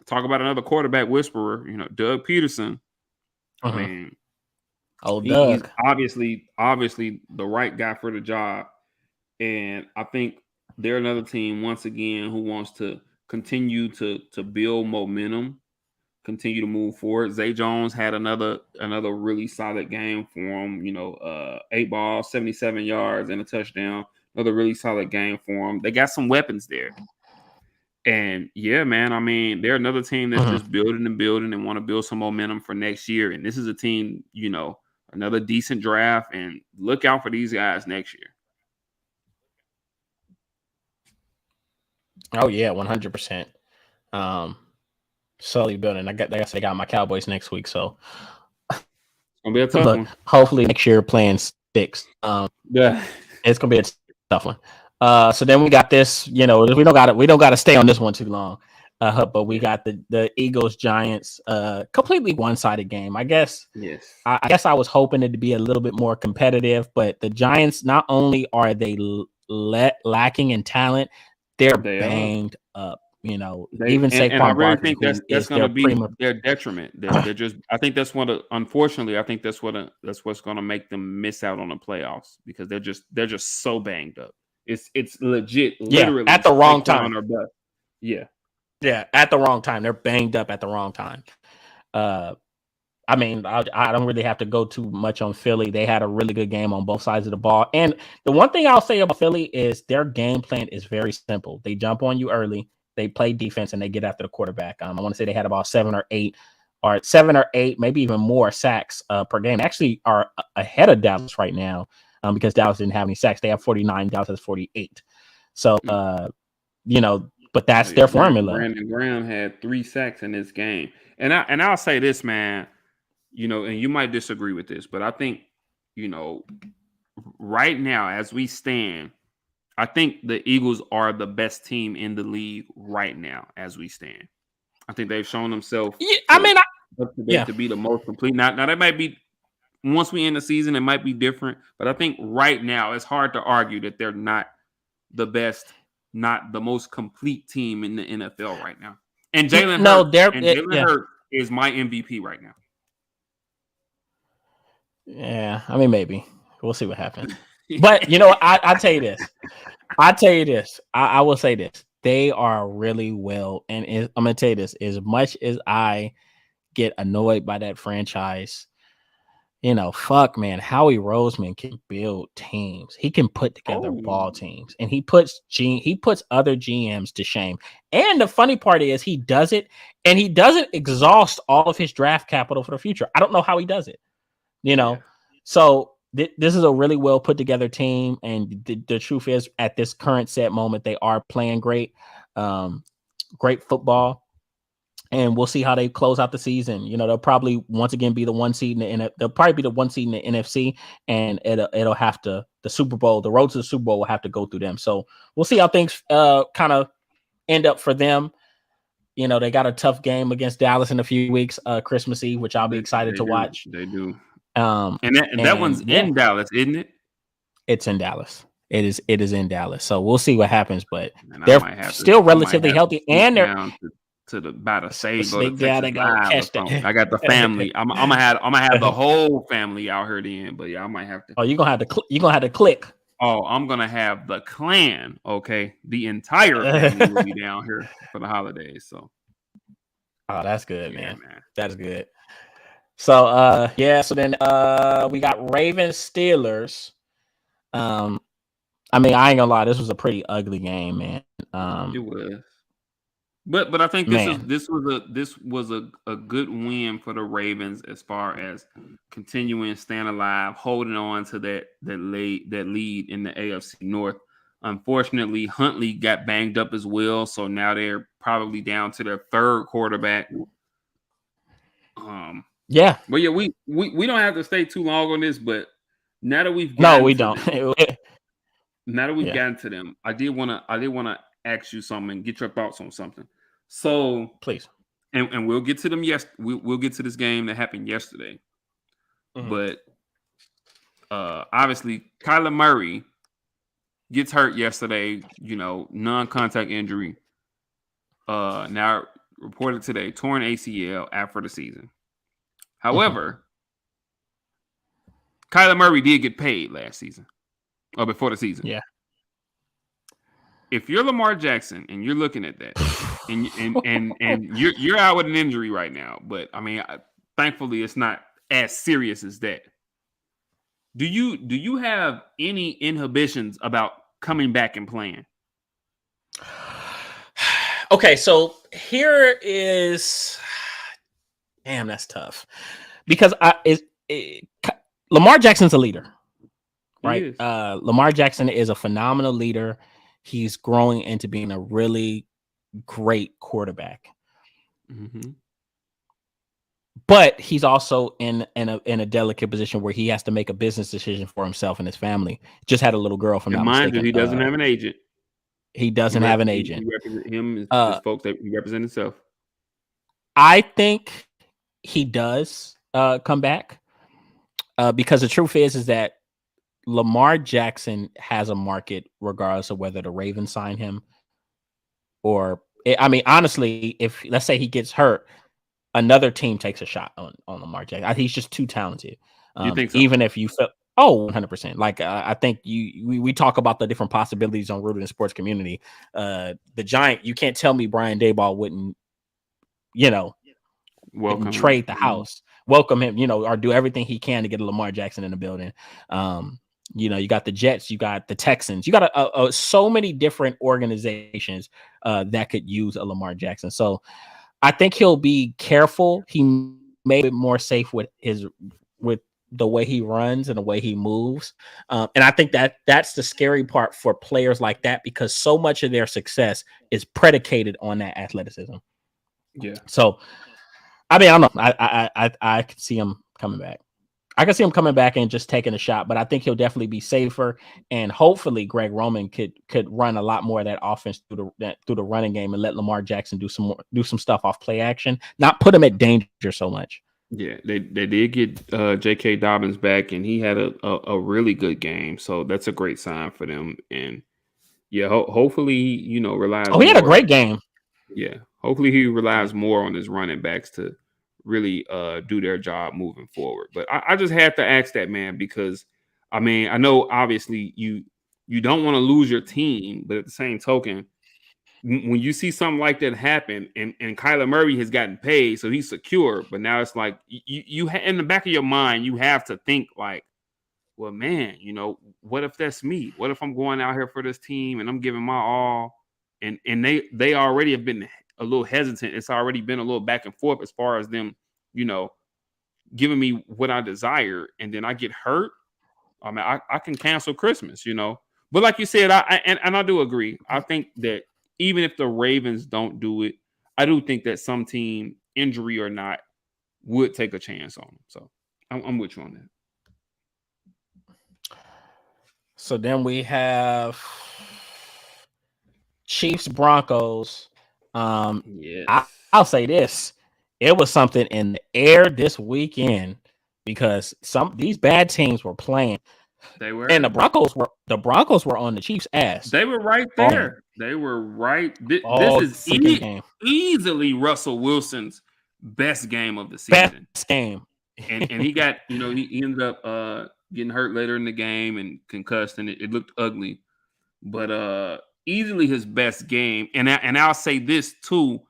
Speaker 2: talk about another quarterback whisperer, Doug Peterson. I mean, he's obviously the right guy for the job. And I think they're another team, once again, who wants to continue to build momentum, continue to move forward. Zay Jones had another really solid game for him. 8 balls, 77 yards, and a touchdown. Another really solid game for them. They got some weapons there. And yeah, man, I mean, they're another team that's just building and want to build some momentum for next year. And this is a team, another decent draft, and look out for these guys next year.
Speaker 1: Oh yeah, 100%. Slowly building. I got my Cowboys next week, so
Speaker 2: it's gonna be a tough one.
Speaker 1: Hopefully next year plan sticks. It's gonna be a tough one. So then we got this. We don't got to stay on this one too long. But we got the Eagles Giants, completely one-sided game. I guess.
Speaker 2: Yes.
Speaker 1: I guess I was hoping it to be a little bit more competitive, but the Giants, not only are they lacking in talent, they're banged up. Even Saquon
Speaker 2: I really
Speaker 1: Barkley,
Speaker 2: think that's going to be their detriment. They're just. I think that's unfortunately, I think that's what's going to make them miss out on the playoffs, because they're just so banged up. It's legit, literally
Speaker 1: at the wrong time.
Speaker 2: Yeah,
Speaker 1: at the wrong time. They're banged up at the wrong time. I mean, I don't really have to go too much on Philly. They had a really good game on both sides of the ball. And the one thing I'll say about Philly is their game plan is very simple. They jump on you early, they play defense, and they get after the quarterback. I want to say they had about 7 or 8, maybe even more sacks per game. They actually are ahead of Dallas right now, because Dallas didn't have any sacks. They have 49, Dallas has 48. So, but that's their formula.
Speaker 2: Brandon Graham had 3 sacks in this game. And I'll say this, man, and you might disagree with this, but I think, right now, as we stand, I think the Eagles are the best team in the league right now, as we stand. I think they've shown themselves to be the most complete. Now that might be, once we end the season, it might be different. But I think right now, it's hard to argue that they're not the best, not the most complete team in the NFL right now. And Jalen Hurts is my MVP right now.
Speaker 1: Yeah, I mean, maybe. We'll see what happens. But, I'll tell you this. I will say this. They are really well. And I'm going to tell you this. As much as I get annoyed by that franchise, fuck, man, Howie Roseman can build teams. He can put together ball teams. And he puts other GMs to shame. And the funny part is he does it, and he doesn't exhaust all of his draft capital for the future. I don't know how he does it. So this is a really well put together team, and the truth is, at this current set moment, they are playing great football, and we'll see how they close out the season. They'll probably once again be the 1 seed in the they'll probably be the 1 seed in the NFC, and it'll have to, the Super Bowl, the road to the Super Bowl will have to go through them. So we'll see how things kind of end up for them. You know, they got a tough game against Dallas in a few weeks, Christmas Eve, which I'll be excited to watch.
Speaker 2: They do.
Speaker 1: And
Speaker 2: that one's in Dallas, isn't it?
Speaker 1: It's in Dallas. It is in Dallas. So we'll see what happens, but
Speaker 2: And
Speaker 1: they're still relatively healthy, and they're
Speaker 2: down to the by the state, go to
Speaker 1: sneak down
Speaker 2: Texas
Speaker 1: and go
Speaker 2: Live or
Speaker 1: catch
Speaker 2: something.
Speaker 1: that.
Speaker 2: I got the family. I'm gonna have the whole family out here then, but yeah, I might have to.
Speaker 1: Oh, you're gonna have to click.
Speaker 2: Oh, I'm gonna have the clan. Okay, the entire family will be down here for the holidays. So,
Speaker 1: oh, that's good, man. That's good. So, so then we got Ravens Steelers. I mean, I ain't gonna lie, this was a pretty ugly game, man.
Speaker 2: It was. But I think this was a good win for the Ravens as far as continuing staying alive, holding on to that lead in the AFC North. Unfortunately, Huntley got banged up as well, so now they're probably down to their third quarterback.
Speaker 1: Yeah,
Speaker 2: but yeah, we don't have to stay too long on this, but now that we've now that we've gotten to them, I did want to ask you something and get your thoughts on something. So
Speaker 1: please,
Speaker 2: and we'll get to them. Yes, we'll get to this game that happened yesterday. Mm-hmm. But obviously, Kyler Murray gets hurt yesterday. You know, non-contact injury. Now reported today, torn ACL after the season. However, Kyler Murray did get paid last season or before the season.
Speaker 1: Yeah.
Speaker 2: If you're Lamar Jackson and you're looking at that, and you're out with an injury right now, but I mean, thankfully it's not as serious as that. Do you have any inhibitions about coming back and playing?
Speaker 1: Okay, so here is, damn, that's tough because Lamar Jackson's a leader, right? Lamar Jackson is a phenomenal leader. He's growing into being a really great quarterback. Mm-hmm. But he's also in a delicate position where he has to make a business decision for himself and his family. Just had a little girl from not mistaken.
Speaker 2: He doesn't have an agent.
Speaker 1: He doesn't have an agent.
Speaker 2: He represents him as folks that he represents himself.
Speaker 1: I think he does come back because the truth is that Lamar Jackson has a market regardless of whether the Ravens sign him or, I mean, honestly, if let's say he gets hurt, another team takes a shot on Lamar Jackson. He's just too talented.
Speaker 2: You think so?
Speaker 1: Even if you feel, 100%. Like I think we talk about the different possibilities on Rooted in Sports community. The Giant, you can't tell me Brian Daboll wouldn't, wouldn't trade the house, welcome him, or do everything he can to get a Lamar Jackson in the building. You got the Jets, you got the Texans, you got so many different organizations that could use a Lamar Jackson. So I think he'll be careful. He may be more safe with the way he runs and the way he moves. And I think that's the scary part for players like that, because so much of their success is predicated on that athleticism.
Speaker 2: Yeah.
Speaker 1: So, I mean, I don't know. I could see him coming back. I can see him coming back and just taking a shot, but I think he'll definitely be safer. And hopefully Greg Roman could run a lot more of that offense through the running game and let Lamar Jackson do some stuff off play action, not put him at danger so much.
Speaker 2: Yeah, they did get J.K. Dobbins back, and he had a really good game. So that's a great sign for them. And yeah, hopefully he relies.
Speaker 1: Oh, he had a great game.
Speaker 2: Yeah, hopefully he relies more on his running backs to really do their job moving forward. But I just had to ask that, man, because I mean, I know obviously you don't want to lose your team, but at the same token, when you see something like that happen, and Kyler Murray has gotten paid, so he's secure, but now it's like you in the back of your mind, you have to think like, well, man, what if that's me? What if I'm going out here for this team and I'm giving my all, and they already have been a little hesitant. It's already been a little back and forth as far as them, giving me what I desire, and then I get hurt. I mean, I can cancel Christmas, But like you said, I do agree. I think that even if the Ravens don't do it, I do think that some team, injury or not, would take a chance on them. So I'm with you on that.
Speaker 1: So then we have Chiefs Broncos.
Speaker 2: Yes,
Speaker 1: I'll say this: it was something in the air this weekend because these bad teams were playing,
Speaker 2: they
Speaker 1: and
Speaker 2: were.
Speaker 1: the Broncos were on the Chiefs' ass
Speaker 2: They were right
Speaker 1: all game,
Speaker 2: there. They were right. This
Speaker 1: all
Speaker 2: is
Speaker 1: freaking game.
Speaker 2: easily Russell Wilson's best game of the
Speaker 1: Best
Speaker 2: season.
Speaker 1: game.
Speaker 2: And he got, he ended up getting hurt later in the game and concussed, and it looked ugly. But easily his best game. And I'll say this too.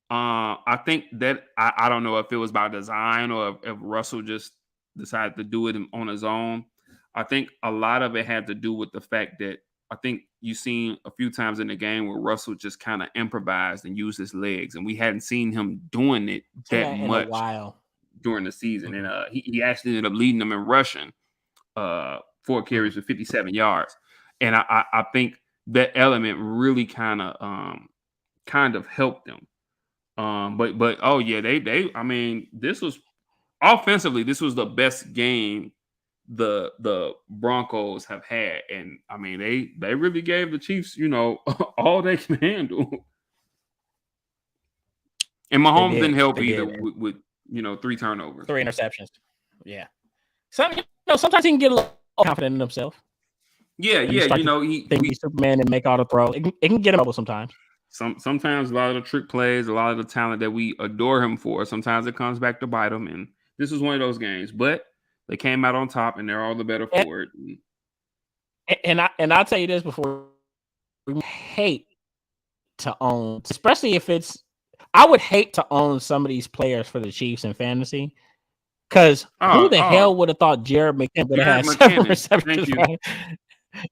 Speaker 2: I think that I don't know if it was by design or if Russell just decided to do it on his own. I think a lot of it had to do with the fact that I think you've seen a few times in the game where Russell just kind of improvised and used his legs, and we hadn't seen him doing it that
Speaker 1: In a
Speaker 2: much
Speaker 1: while
Speaker 2: during the season.
Speaker 1: Mhm.
Speaker 2: And he actually ended up leading them in rushing, 4 carries for 57 yards. And I think that element really kind of helped them. But oh yeah, they I mean, this was offensively, this was the best game the Broncos have had. And I mean, they really gave the Chiefs, all they can handle. And
Speaker 1: They
Speaker 2: Mahomes
Speaker 1: did.
Speaker 2: didn't help
Speaker 1: They
Speaker 2: either
Speaker 1: did.
Speaker 2: with 3 turnovers.
Speaker 1: 3 interceptions. Yeah. Sometimes he can get a little confident in himself.
Speaker 2: Yeah,
Speaker 1: And he start to think he's Superman and make all the throws. It can get him trouble sometimes.
Speaker 2: Sometimes a lot of the trick plays, a lot of the talent that we adore him for, sometimes it comes back to bite him. And this was one of those games. But they came out on top, and they're all the better for it.
Speaker 1: And I'll tell you this before we hate to own, especially if I would hate to own some of these players for the Chiefs in fantasy. Because who the hell would have thought Jared McKinnon would have had 7 receptions?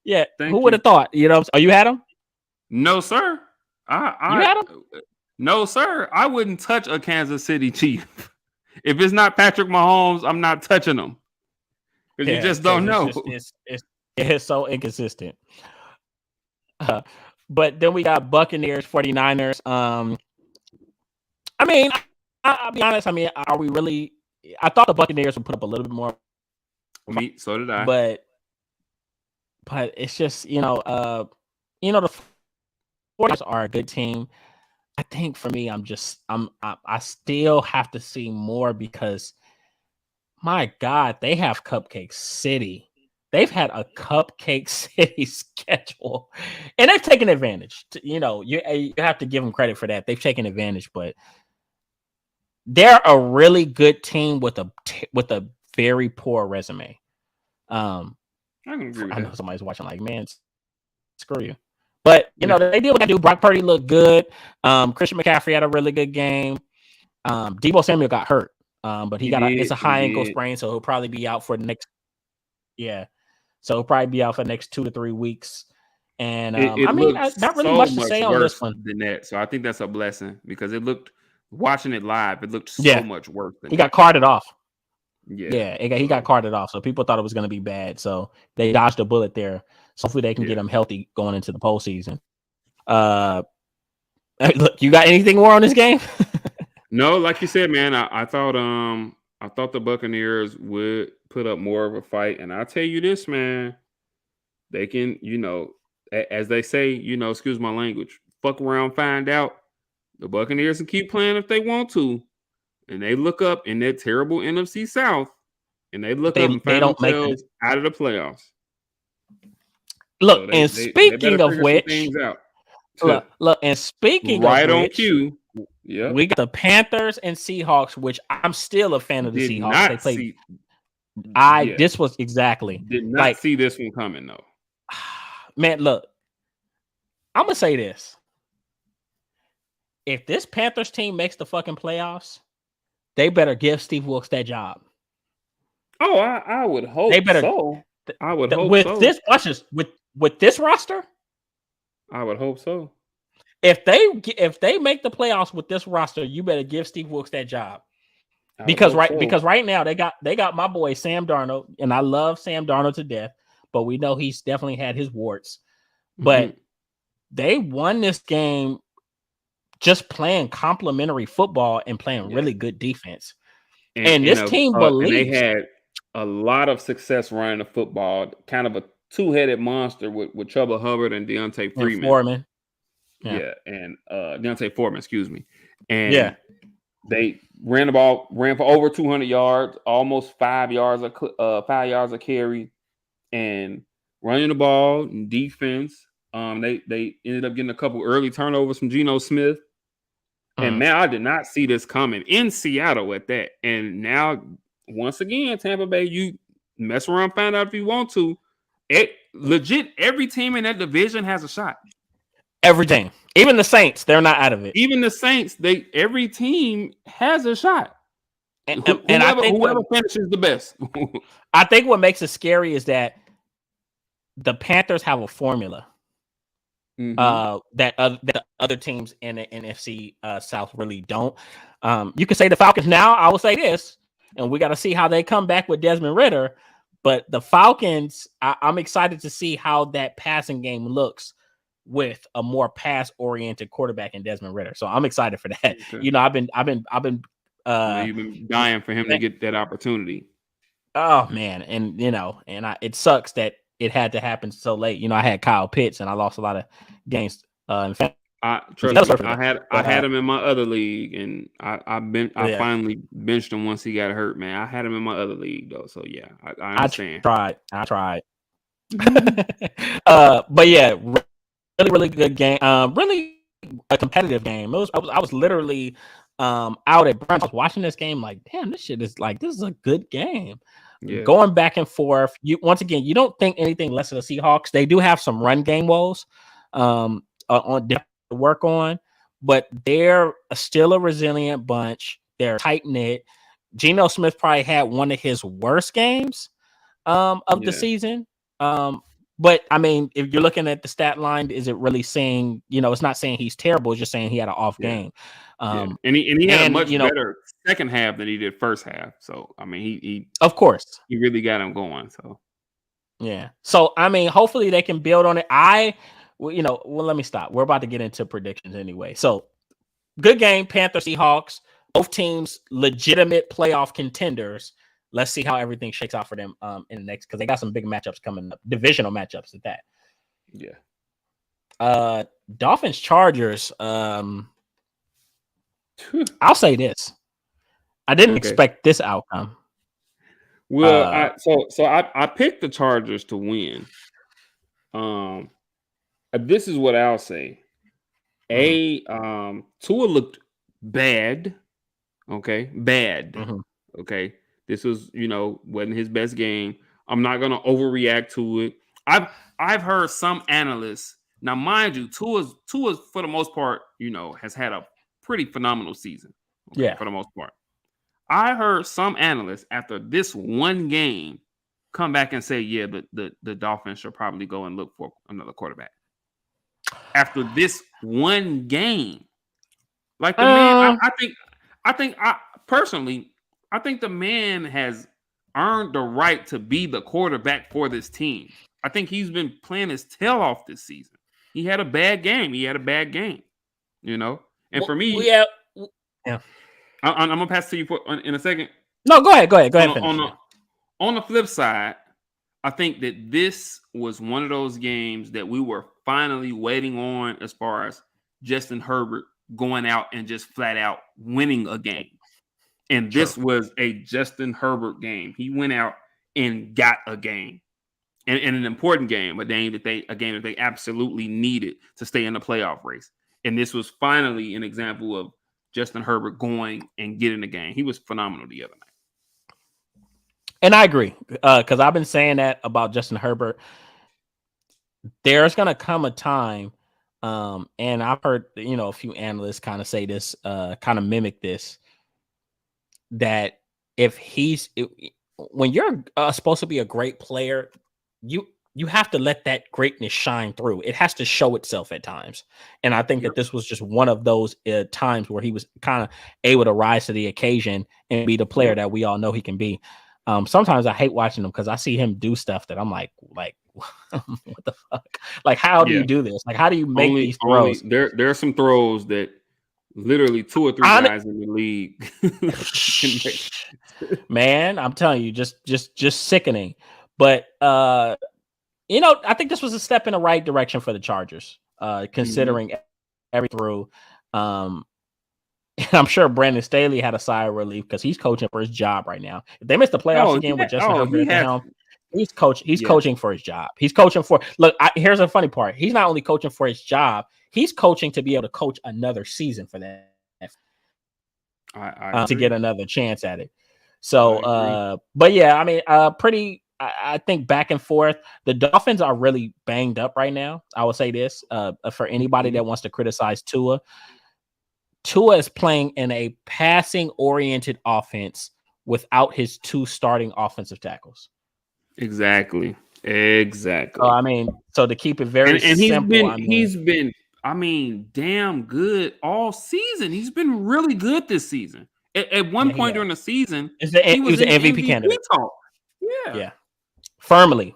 Speaker 1: Yeah, who would have thought? Oh, you had him?
Speaker 2: No, sir.
Speaker 1: You had him?
Speaker 2: No, sir. I wouldn't touch a Kansas City Chief. If it's not Patrick Mahomes, I'm not touching him. Because you just don't know.
Speaker 1: It's so inconsistent. But then we got Buccaneers, 49ers. I mean, I'll be honest. I mean, are we really? I thought the Buccaneers would put up a little bit more.
Speaker 2: So did I.
Speaker 1: But it's just the 49ers are a good team. I think for me, I still have to see more because my God, they have Cupcake City. They've had a Cupcake City schedule, and they've taken advantage. You have to give them credit for that. They've taken advantage, but they're a really good team with a very poor resume.
Speaker 2: I can agree with
Speaker 1: I know
Speaker 2: that.
Speaker 1: somebody's watching like, man, screw you. But they did what they do. Brock Purdy looked good. Christian McCaffrey had a really good game. Deebo Samuel got hurt, but it's a high ankle sprain, so he'll probably be out for the next. Yeah, so he'll probably be out for the next 2 to 3 weeks. And I mean, not really much to say on this one
Speaker 2: than that. So I think that's a blessing because watching it live, it looked so much worse.
Speaker 1: He got carted off.
Speaker 2: Yeah,
Speaker 1: he got carted off. So people thought it was going to be bad. So they dodged a bullet there. So hopefully they can get him healthy going into the postseason. Look, you got anything more on this game?
Speaker 2: No, like you said, man. I thought the Buccaneers would put up more of a fight, and I'll tell you this, man. They can, as they say, excuse my language, fuck around, find out. The Buccaneers can keep playing if they want to, and they look up in that terrible NFC South, and they look up and find themselves out of the playoffs.
Speaker 1: Look, and speaking of which, and speaking
Speaker 2: right
Speaker 1: of
Speaker 2: on
Speaker 1: which,
Speaker 2: cue,
Speaker 1: we got the Panthers and Seahawks, which I'm still a fan of the Seahawks. They played. This was exactly
Speaker 2: did not see this one coming though.
Speaker 1: Man, look, I'm gonna say this: if this Panthers team makes the fucking playoffs, they better give Steve Wilkes that job.
Speaker 2: Oh, I would hope so. I would hope so.
Speaker 1: With this roster,
Speaker 2: I would hope so.
Speaker 1: If they make the playoffs with this roster, you better give Steve Wilkes that job. Because right now they got my boy Sam Darnold, and I love Sam Darnold to death, but we know he's definitely had his warts. But they won this game just playing complimentary football and playing really good defense. And this team believes.
Speaker 2: And they had a lot of success running the football, kind of a two-headed monster with Chuba Hubbard and Deontay Freeman. Yeah, and Deontay Foreman, excuse me.
Speaker 1: Yeah.
Speaker 2: And they ran the ball, ran for over 200 yards, almost 5 yards of carry, and running the ball and defense. They ended up getting a couple early turnovers from Geno Smith. And man, I did not see this coming in Seattle at that. And now, once again, Tampa Bay, you mess around, find out if you want to. Legit, every team in that division has a shot.
Speaker 1: Every team, even the Saints, they're not out of it.
Speaker 2: Even the Saints, every team has a shot.
Speaker 1: And I think
Speaker 2: whoever finishes the best.
Speaker 1: I think what makes it scary is that the Panthers have a formula that other teams in the NFC South really don't. You can say the Falcons now. I will say this, and we got to see how they come back with Desmond Ridder. But the Falcons, I'm excited to see how that passing game looks with a more pass-oriented quarterback in Desmond Ridder. So I'm excited for that. Okay. You know, I've been
Speaker 2: you've been dying for him to get that opportunity.
Speaker 1: Oh man, and it sucks that it had to happen so late. You know, I had Kyle Pitts and I lost a lot of games.
Speaker 2: Trust me, I had him in my other league, and I finally benched him once he got hurt. Man, I had him in my other league though, so yeah, I understand.
Speaker 1: I tried. But yeah, really good game. Really a competitive game. I was literally out at Browns. I was watching this game like, damn, this is a good game. Yeah. Going back and forth. You don't think anything less of the Seahawks. They do have some run game woes on to work on, but they're still a resilient bunch. They're tight knit. Geno Smith probably had one of his worst games of the season. But I mean, if you're looking at the stat line, is it really saying, it's not saying he's terrible, it's just saying he had an off game.
Speaker 2: And he had a much better second half than he did first half. So I mean, he
Speaker 1: of course
Speaker 2: he really got him going. So
Speaker 1: yeah. So I mean, hopefully they can build on it. Let me stop. We're about to get into predictions anyway. So good game, Panthers, Seahawks, both teams legitimate playoff contenders. Let's see how everything shakes out for them in the next, because they got some big matchups coming up, divisional matchups at that.
Speaker 2: Yeah.
Speaker 1: Dolphins, Chargers. I'll say this: I didn't expect this outcome.
Speaker 2: Well, I picked the Chargers to win. This is what I'll say. Tua looked bad. Okay, bad. Okay. This was, wasn't his best game. I'm not gonna overreact to it. I've heard some analysts. Now, mind you, Tua's for the most part, has had a pretty phenomenal season. Okay, yeah, for the most part. I heard some analysts after this one game come back and say, yeah, the Dolphins should probably go and look for another quarterback. After this one game. Like the man, I think personally, I think the man has earned the right to be the quarterback for this team. I think he's been playing his tail off this season. He had a bad game. And for me,
Speaker 1: yeah.
Speaker 2: I'm gonna pass to you in a second.
Speaker 1: No, go ahead.
Speaker 2: On the flip side, I think that this was one of those games that we were finally waiting on, as far as Justin Herbert going out and just flat out winning a game. And this was a Justin Herbert game. He went out and got a game, and an important game, a game that they absolutely needed to stay in the playoff race. And this was finally an example of Justin Herbert going and getting the game. He was phenomenal the other night.
Speaker 1: And I agree, because I've been saying that about Justin Herbert. There's going to come a time, and I've heard a few analysts kind of say this, kind of mimic this, that when you're supposed to be a great player, you have to let that greatness shine through. It has to show itself at times. And I think that this was just one of those times where he was kind of able to rise to the occasion and be the player that we all know he can be. Sometimes I hate watching him because I see him do stuff that I'm like, what the fuck? Like, how do you do this? Like, how do you make these throws?
Speaker 2: There are some throws that literally 2 or 3 guys in the league.
Speaker 1: Man, I'm telling you, just sickening. But I think this was a step in the right direction for the Chargers, considering through. I'm sure Brandon Staley had a sigh of relief because he's coaching for his job right now. If they miss the playoffs again with Justin Herbert at the helm, he's coaching for his job. He's coaching for here's the funny part. He's not only coaching for his job, he's coaching to be able to coach another season for that. To get another chance at it. So but yeah, I mean, I think back and forth. The Dolphins are really banged up right now. I will say this for anybody that wants to criticize Tua. Tua is playing in a passing-oriented offense without his 2 starting offensive tackles.
Speaker 2: Exactly.
Speaker 1: I mean, so to keep it very simple,
Speaker 2: he's been damn good all season. He's been really good this season. At one point during the season,
Speaker 1: he was an MVP candidate.
Speaker 2: Talk.
Speaker 1: Yeah. Firmly.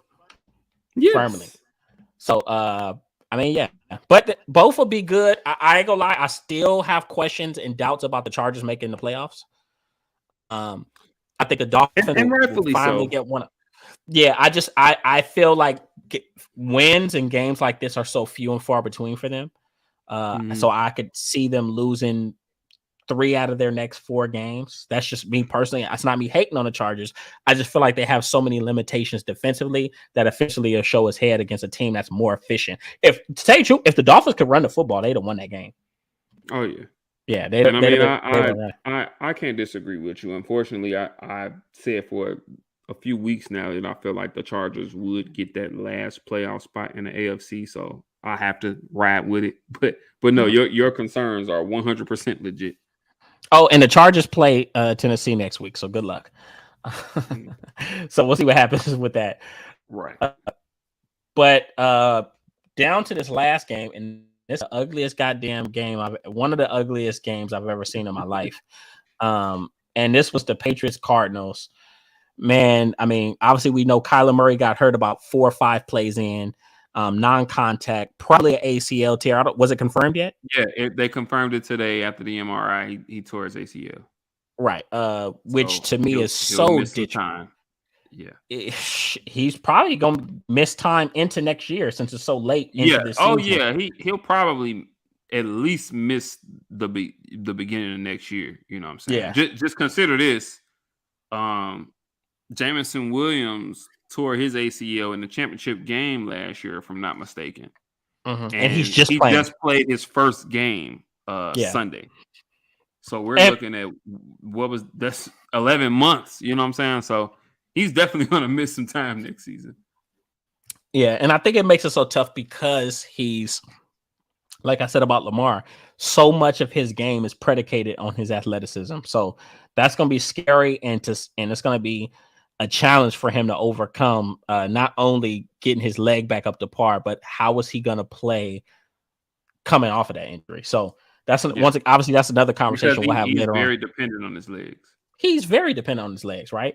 Speaker 2: Yes.
Speaker 1: Firmly. So, I mean, yeah, but both will be good. I ain't gonna lie. I still have questions and doubts about the Chargers making the playoffs. I think the Dolphins will finally get one. Yeah, I feel like wins and games like this are so few and far between for them. So I could see them losing 3 out of their next 4 games. That's just me personally. It's not me hating on the Chargers. I just feel like they have so many limitations defensively that officially will show his head against a team that's more efficient. If to tell you the truth, if the Dolphins could run the football, they'd have won that game.
Speaker 2: Oh yeah.
Speaker 1: Yeah,
Speaker 2: I can't disagree with you. Unfortunately, I said for a few weeks now that I feel like the Chargers would get that last playoff spot in the AFC. So I have to ride with it. But no, your concerns are 100% legit.
Speaker 1: Oh, and the Chargers play Tennessee next week, so good luck. So we'll see what happens with that.
Speaker 2: Right.
Speaker 1: But down to this last game, and this is the ugliest goddamn game one of the ugliest games I've ever seen in my life. And this was the Patriots Cardinals. Man, I mean, obviously we know Kyler Murray got hurt about 4 or 5 plays in. Non-contact, probably an ACL tear. Was it confirmed yet?
Speaker 2: Yeah, they confirmed it today after the MRI. He tore his ACL.
Speaker 1: Right, which to me is so
Speaker 2: time. Yeah,
Speaker 1: he's probably gonna miss time into next year since it's so late into this season.
Speaker 2: Oh yeah, he'll probably at least miss the beginning of next year. You know what I'm saying?
Speaker 1: Yeah.
Speaker 2: Just consider this. Jameson Williams tore his ACL in the championship game last year, if I'm not mistaken.
Speaker 1: And he just
Speaker 2: played his first game Sunday. So we're looking at that's 11 months. You know what I'm saying? So he's definitely going to miss some time next season.
Speaker 1: Yeah, and I think it makes it so tough because he's, like I said about Lamar, so much of his game is predicated on his athleticism. So that's going to be scary, and it's going to be a challenge for him to overcome, not only getting his leg back up to par, but how is he going to play coming off of that injury? So that's obviously that's another conversation we'll have later on.
Speaker 2: He's very dependent on his legs.
Speaker 1: He's very dependent on his legs, right?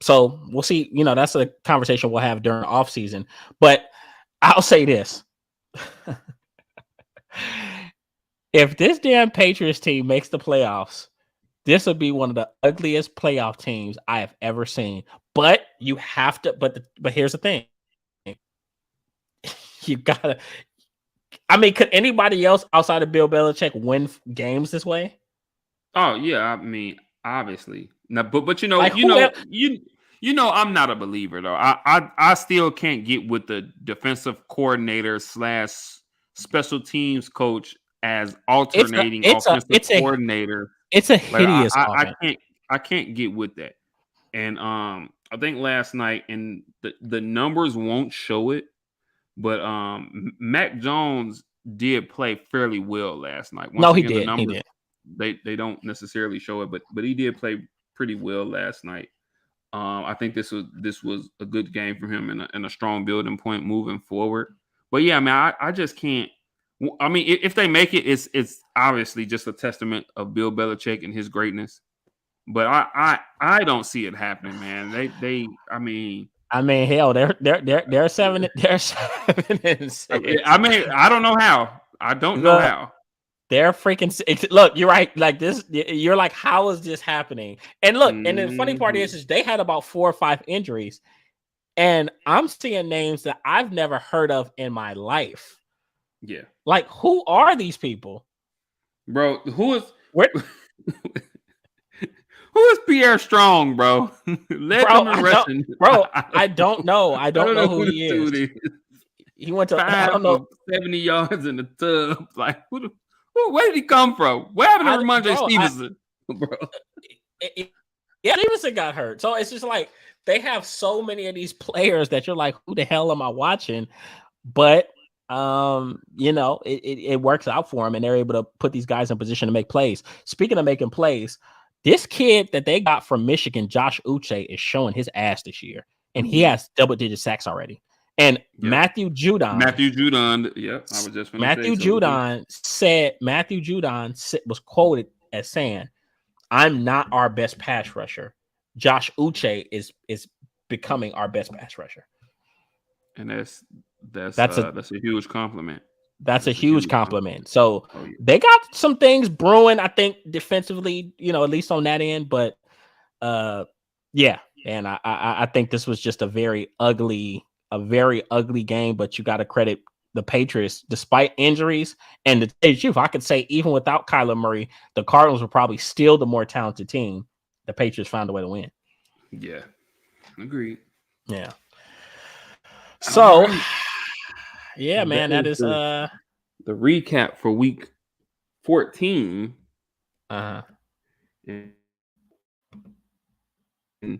Speaker 1: So we'll see. You know, that's a conversation we'll have during the off season. But I'll say this: if this damn Patriots team makes the playoffs, this would be one of the ugliest playoff teams I have ever seen. But you have to. But here's the thing: you gotta. I mean, could anybody else outside of Bill Belichick win games this way?
Speaker 2: Oh yeah, I mean, obviously. Now, but you know, I'm not a believer though. I still can't get with the defensive coordinator / special teams coach as alternating offensive coordinator.
Speaker 1: It's a hideous.
Speaker 2: I can't get with that. And I think last night, and the numbers won't show it, but Mac Jones did play fairly well last night.
Speaker 1: He did. He did.
Speaker 2: They don't necessarily show it, but he did play pretty well last night. I think this was a good game for him and a strong building point moving forward. But yeah, man, I just can't. I mean, if they make it, it's obviously just a testament of Bill Belichick and his greatness. But I don't see it happening, man. I mean,
Speaker 1: hell, they're 7 and 6.
Speaker 2: I mean, I don't know how. I don't know how.
Speaker 1: They're freaking look. You're right. Like this, you're like, how is this happening? And look, and the funny part is they had about 4 or 5 injuries, and I'm seeing names that I've never heard of in my life.
Speaker 2: Yeah.
Speaker 1: Like, who are these people?
Speaker 2: Bro, who is
Speaker 1: Where,
Speaker 2: who is Pierre Strong, bro?
Speaker 1: bro?
Speaker 2: Legend in
Speaker 1: I don't,
Speaker 2: wrestling.
Speaker 1: bro. I don't know. I
Speaker 2: I
Speaker 1: don't
Speaker 2: don't
Speaker 1: know
Speaker 2: know
Speaker 1: who
Speaker 2: who
Speaker 1: he
Speaker 2: this
Speaker 1: is.
Speaker 2: dude is.
Speaker 1: He went to. I
Speaker 2: 5
Speaker 1: don't know.
Speaker 2: for 70 yards in the tub. Like, where did he come from? What happened to Ramondre
Speaker 1: Bro.
Speaker 2: Stevenson? Bro.
Speaker 1: Yeah, Stevenson got hurt. So it's just like they have so many of these players that you're like, who the hell am I watching? But it works out for them, and they're able to put these guys in position to make plays. Speaking of making plays, this kid that they got from Michigan, Josh Uche, is showing his ass this year, and he has double-digit sacks already. And Matthew Judon,
Speaker 2: yeah, I was just going to
Speaker 1: Matthew
Speaker 2: say so.
Speaker 1: Judon was quoted as saying, "I'm not our best pass rusher. Josh Uche is becoming our best pass rusher."
Speaker 2: And that's
Speaker 1: a
Speaker 2: huge compliment.
Speaker 1: That's a huge compliment. So they got some things brewing, I think, defensively, at least on that end. But yeah, and I think this was just a very ugly game. But you got to credit the Patriots, despite injuries. And to tell you the truth, I could say even without Kyler Murray, the Cardinals were probably still the more talented team. The Patriots found a way to win.
Speaker 2: Yeah, agreed.
Speaker 1: Yeah. So, yeah, man, that is
Speaker 2: the recap for week 14.
Speaker 1: Uh-huh.
Speaker 2: We're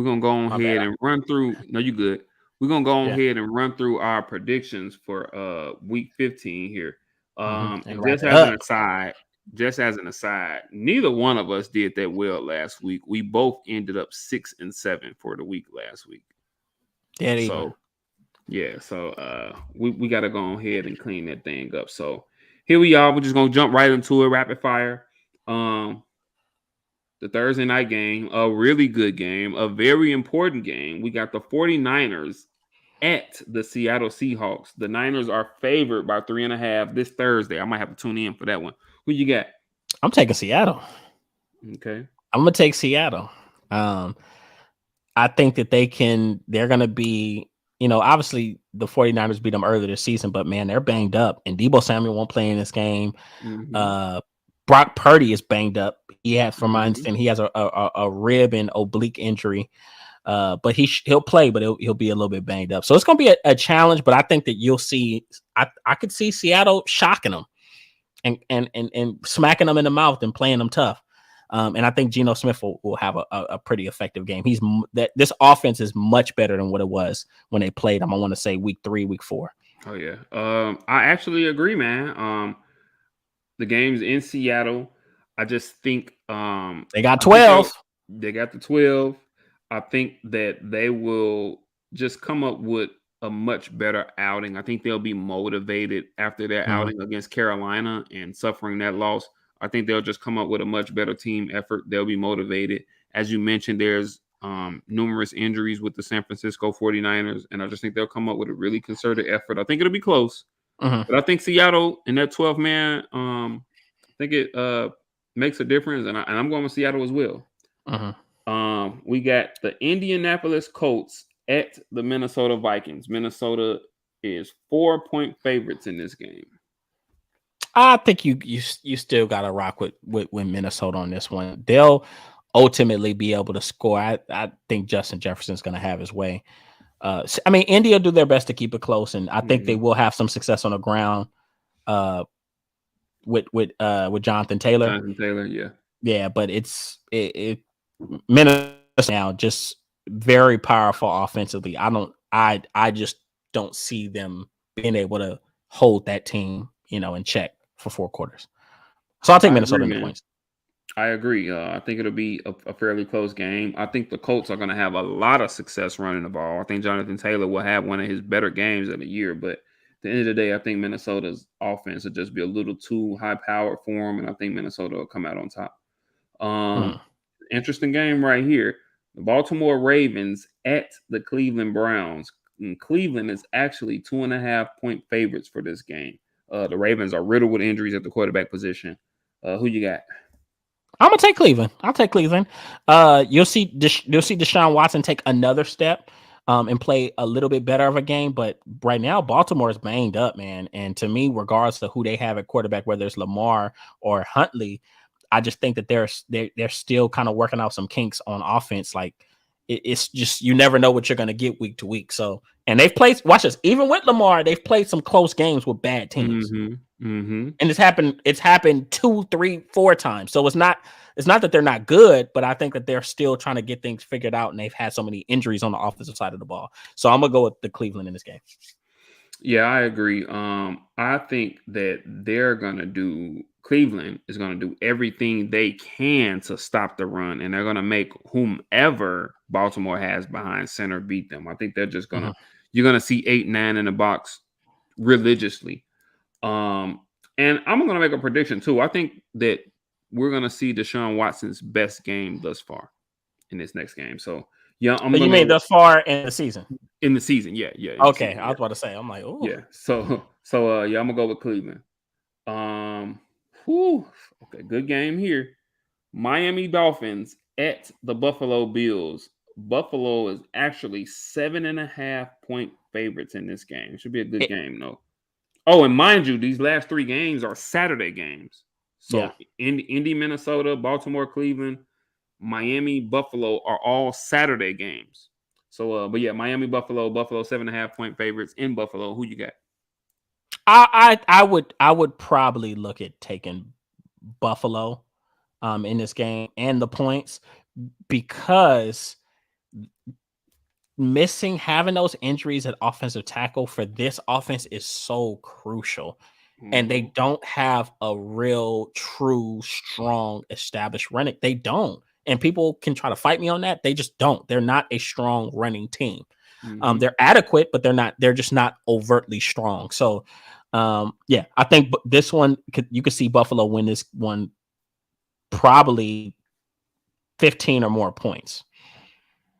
Speaker 2: gonna go on ahead and run through. No, you good. We're gonna go on ahead and run through our predictions for week 15 here. And just as an aside, neither one of us did that well last week. We both ended up 6-7 for the week last week. So we gotta go ahead and clean that thing up. So here we are. We're just gonna jump right into it, rapid fire. The Thursday night game, a really good game, a very important game. We got the 49ers at the Seattle Seahawks. The Niners are favored by 3.5 this Thursday. I might have to tune in for that one. Who you got?
Speaker 1: I'm taking Seattle.
Speaker 2: Okay.
Speaker 1: I'm going to take Seattle. I think that they're going to be, obviously the 49ers beat them earlier this season, but man, they're banged up. And Deebo Samuel won't play in this game.
Speaker 2: Mm-hmm.
Speaker 1: Brock Purdy is banged up. He has, from my understanding, he has a rib and oblique injury. But he'll play, but he'll be a little bit banged up. So it's going to be a challenge, but I think that you'll see, I could see Seattle shocking them and smacking them in the mouth and playing them tough. And I think Geno Smith will have a pretty effective game. This offense is much better than what it was when they played them. I want to say week 3, week 4.
Speaker 2: Oh yeah. I actually agree, man. The game's in Seattle. I just think
Speaker 1: they got 12.
Speaker 2: They got the 12. I think that they will just come up with a much better outing. I think they'll be motivated after their outing against Carolina and suffering that loss. I think they'll just come up with a much better team effort. They'll be motivated. As you mentioned, there's numerous injuries with the San Francisco 49ers, and I just think they'll come up with a really concerted effort. I think it'll be close. But I think Seattle in that 12-man, I think it makes a difference, and I'm going with Seattle as well. We got the Indianapolis Colts at the Minnesota Vikings. Minnesota is 4-point favorites in this game.
Speaker 1: I think you still got to rock with Minnesota on this one. They'll ultimately be able to score. I think Justin Jefferson's going to have his way. Indy will do their best to keep it close, and I think they will have some success on the ground with Jonathan Taylor.
Speaker 2: Jonathan Taylor, yeah.
Speaker 1: Yeah, but Minnesota now just very powerful offensively. I just don't see them being able to hold that team, in check for 4 quarters. So I'll take Minnesota in the points.
Speaker 2: I agree. I think it'll be a fairly close game. I think the Colts are going to have a lot of success running the ball. I think Jonathan Taylor will have one of his better games of the year. But at the end of the day, I think Minnesota's offense will just be a little too high-powered for him, and I think Minnesota will come out on top. Interesting game right here. The Baltimore Ravens at the Cleveland Browns. And Cleveland is actually 2.5-point favorites for this game. The Ravens are riddled with injuries at the quarterback position. Who you got?
Speaker 1: I'm gonna take Cleveland. I'll take Cleveland. You'll see Deshaun Watson take another step. and play a little bit better of a game. But right now, Baltimore is banged up, man. And to me, regardless of who they have at quarterback, whether it's Lamar or Huntley, I just think that they're still kind of working out some kinks on offense. Like it's just you never know what you're going to get week to week. So and they've played. Watch this. Even with Lamar, they've played some close games with bad teams. And it's happened 2, 3, 4 times. So it's not that they're not good, but I think that they're still trying to get things figured out, and they've had so many injuries on the offensive side of the ball. So I'm gonna go with the Cleveland in this game.
Speaker 2: Yeah, I agree. I think that Cleveland is gonna do everything they can to stop the run, and they're gonna make whomever Baltimore has behind center beat them. I think they're just gonna you're gonna see 8-9 in the box religiously. And I'm gonna make a prediction too. I think that we're gonna see Deshaun Watson's best game thus far in this next game. So yeah,
Speaker 1: But you mean thus far in the season?
Speaker 2: In the season, yeah.
Speaker 1: Okay, I was about to say, I'm like, oh,
Speaker 2: yeah. So yeah, I'm gonna go with Cleveland. Okay, good game here. Miami Dolphins at the Buffalo Bills. Buffalo is actually 7.5-point favorites in this game. It should be a good game, though. Oh, and mind you, these last 3 games are Saturday games. So Indy, Minnesota, Baltimore, Cleveland, Miami, Buffalo are all Saturday games. So, but yeah, Miami, Buffalo 7.5-point favorites in Buffalo. Who you got?
Speaker 1: I would probably look at taking Buffalo in this game and the points because having those injuries at offensive tackle for this offense is so crucial. And they don't have a real, true, strong, established running. They don't. And people can try to fight me on that. They just don't. They're not a strong running team. They're adequate, but they're just not overtly strong. So, yeah, I think this one, you could see Buffalo win this one probably 15 or more points.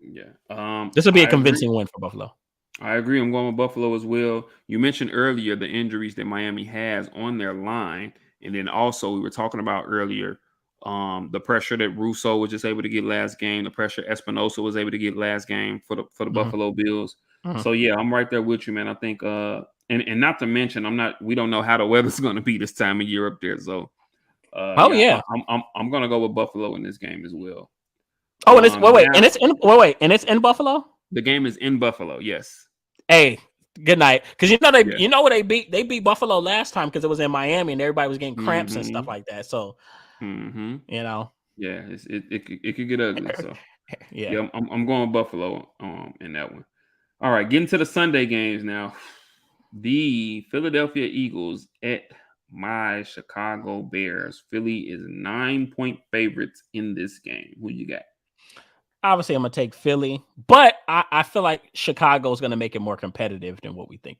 Speaker 2: Yeah.
Speaker 1: This would be a convincing win for Buffalo.
Speaker 2: I agree. I'm going with Buffalo as well. You mentioned earlier the injuries that Miami has on their line. And then also we were talking about earlier the pressure that Russo was just able to get last game, the pressure Espinosa was able to get last game for the Buffalo Bills. So yeah, I'm right there with you, man. I think and not to mention we don't know how the weather's gonna be this time of year up there. So I'm gonna go with Buffalo in this game as well.
Speaker 1: Oh, and it's in Buffalo?
Speaker 2: The game is in Buffalo, yes.
Speaker 1: Hey, good night. Because you know what they beat Buffalo last time because it was in Miami and everybody was getting cramps and stuff like that. So you know.
Speaker 2: Yeah, it could get ugly. So yeah, I'm going Buffalo in that one. All right, getting to the Sunday games now. The Philadelphia Eagles at my Chicago Bears. Philly is 9-point favorites in this game. Who you got?
Speaker 1: Obviously, I'm gonna take Philly, but I feel like Chicago is gonna make it more competitive than what we think.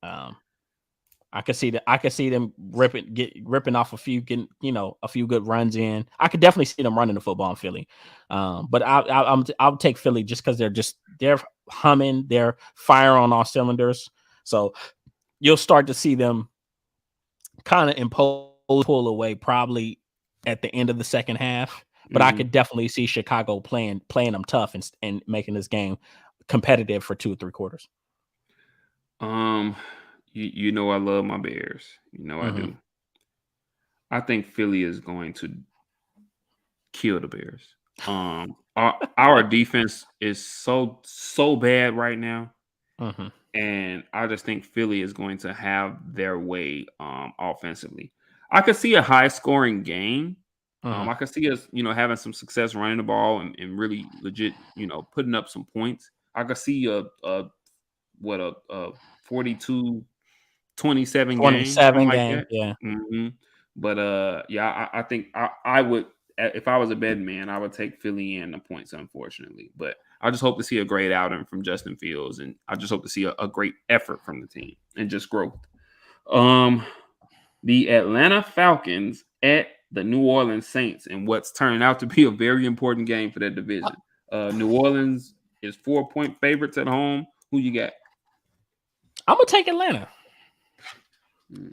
Speaker 1: I could see them ripping off a few good runs in. I could definitely see them running the football in Philly. But I'll take Philly just because they're humming, they're firing on all cylinders. So you'll start to see them kind of pull away probably at the end of the second half. But I could definitely see Chicago playing them tough and making this game competitive for 2 or 3 quarters.
Speaker 2: You know I love my Bears. You know I do. I think Philly is going to kill the Bears. Our defense is so bad right now. And I just think Philly is going to have their way offensively. I could see a high scoring game. I could see us, having some success running the ball and really legit, putting up some points. I could see a 42-27 game, something like that.
Speaker 1: Yeah.
Speaker 2: But I think I would, if I was a betting man, I would take Philly and the points, unfortunately. But I just hope to see a great outing from Justin Fields, and I just hope to see a great effort from the team and just growth. The Atlanta Falcons at the New Orleans Saints, and what's turning out to be a very important game for that division. New Orleans is 4-point favorites at home. Who you got?
Speaker 1: I'm gonna take Atlanta.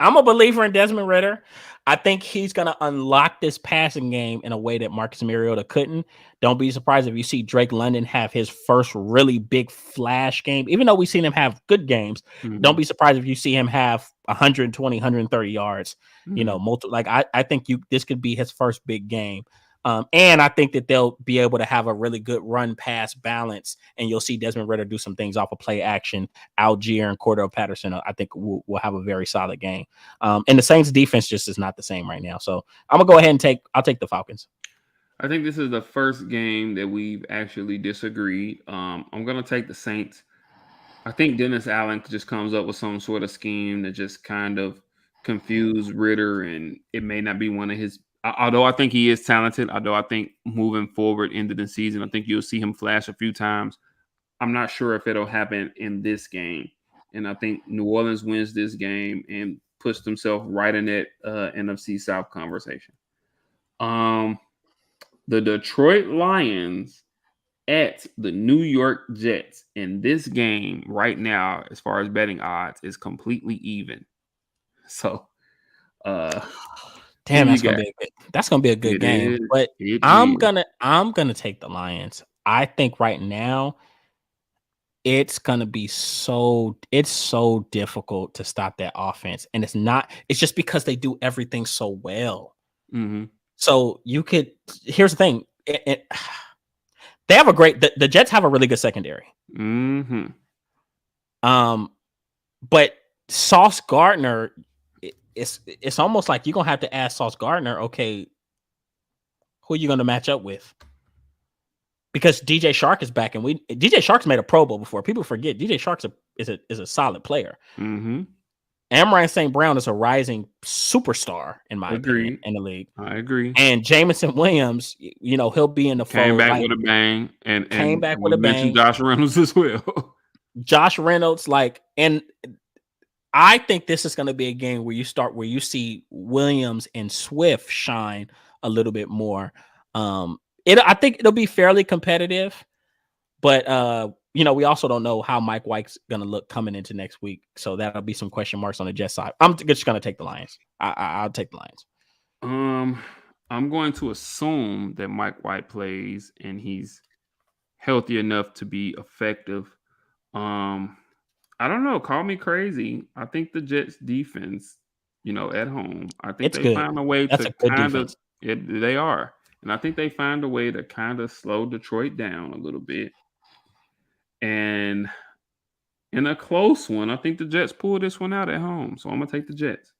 Speaker 1: I'm a believer in Desmond Ridder. I think he's going to unlock this passing game in a way that Marcus Mariota couldn't. Don't be surprised if you see Drake London have his first really big flash game. Even though we've seen him have good games, don't be surprised if you see him have 120, 130 yards. You know, I think this could be his first big game. And I think that they'll be able to have a really good run pass balance, and you'll see Desmond Ridder do some things off of play action. Algier and Cordell Patterson, I think, will have a very solid game. And the Saints defense just is not the same right now. So I'm gonna go ahead and I'll take the Falcons.
Speaker 2: I think this is the first game that we've actually disagreed. I'm gonna take the Saints. I think Dennis Allen just comes up with some sort of scheme that just kind of confuse Ritter, and it may not be one of his. Although I think he is talented, although I think moving forward into the season, I think you'll see him flash a few times. I'm not sure if it'll happen in this game, and I think New Orleans wins this game and puts themselves right in that NFC South conversation. The Detroit Lions at the New York Jets in this game right now, as far as betting odds, is completely even. So,
Speaker 1: damn, that's gonna be a good game. But I'm gonna take the Lions. I think right now it's gonna be so difficult to stop that offense, and it's just because they do everything so well. So here's the thing. They have the Jets have a really good secondary. But Sauce Gardner, it's almost like you're gonna have to ask Sauce Gardner, okay, who are you gonna match up with? Because DJ Shark is back, and DJ Shark's made a Pro Bowl before. People forget DJ Shark's is a solid player. Amon St. Brown is a rising superstar, in my opinion, in the league.
Speaker 2: I agree.
Speaker 1: And Jameson Williams, he'll be in the fold.
Speaker 2: Came back with a bang, and
Speaker 1: came back with a bang.
Speaker 2: Mentioned Josh Reynolds as well.
Speaker 1: Josh Reynolds, and I think this is going to be a game where you see Williams and Swift shine a little bit more. I think it'll be fairly competitive, but we also don't know how Mike White's going to look coming into next week, so that'll be some question marks on the Jets side. I'm just going to take the Lions. I'll take the Lions.
Speaker 2: I'm going to assume that Mike White plays and he's healthy enough to be effective. I don't know. Call me crazy. I think the Jets defense, at home, I think they find a way to kind of. They are, and I think they find a way to kind of slow Detroit down a little bit. And in a close one, I think the Jets pull this one out at home. So I'm gonna take the Jets.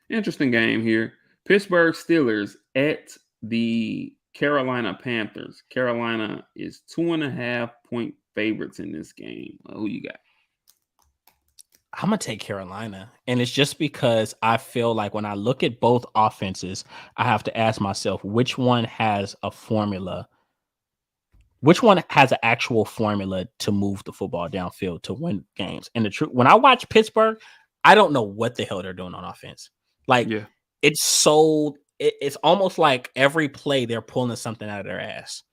Speaker 2: Interesting game here. Pittsburgh Steelers at the Carolina Panthers. Carolina is 2.5-point favorites in this game. Who you got?
Speaker 1: I'm going to take Carolina. And it's just because I feel like when I look at both offenses, I have to ask myself, which one has a formula? Which one has an actual formula to move the football downfield to win games? And the truth, when I watch Pittsburgh, I don't know what the hell they're doing on offense. It's almost like every play they're pulling something out of their ass.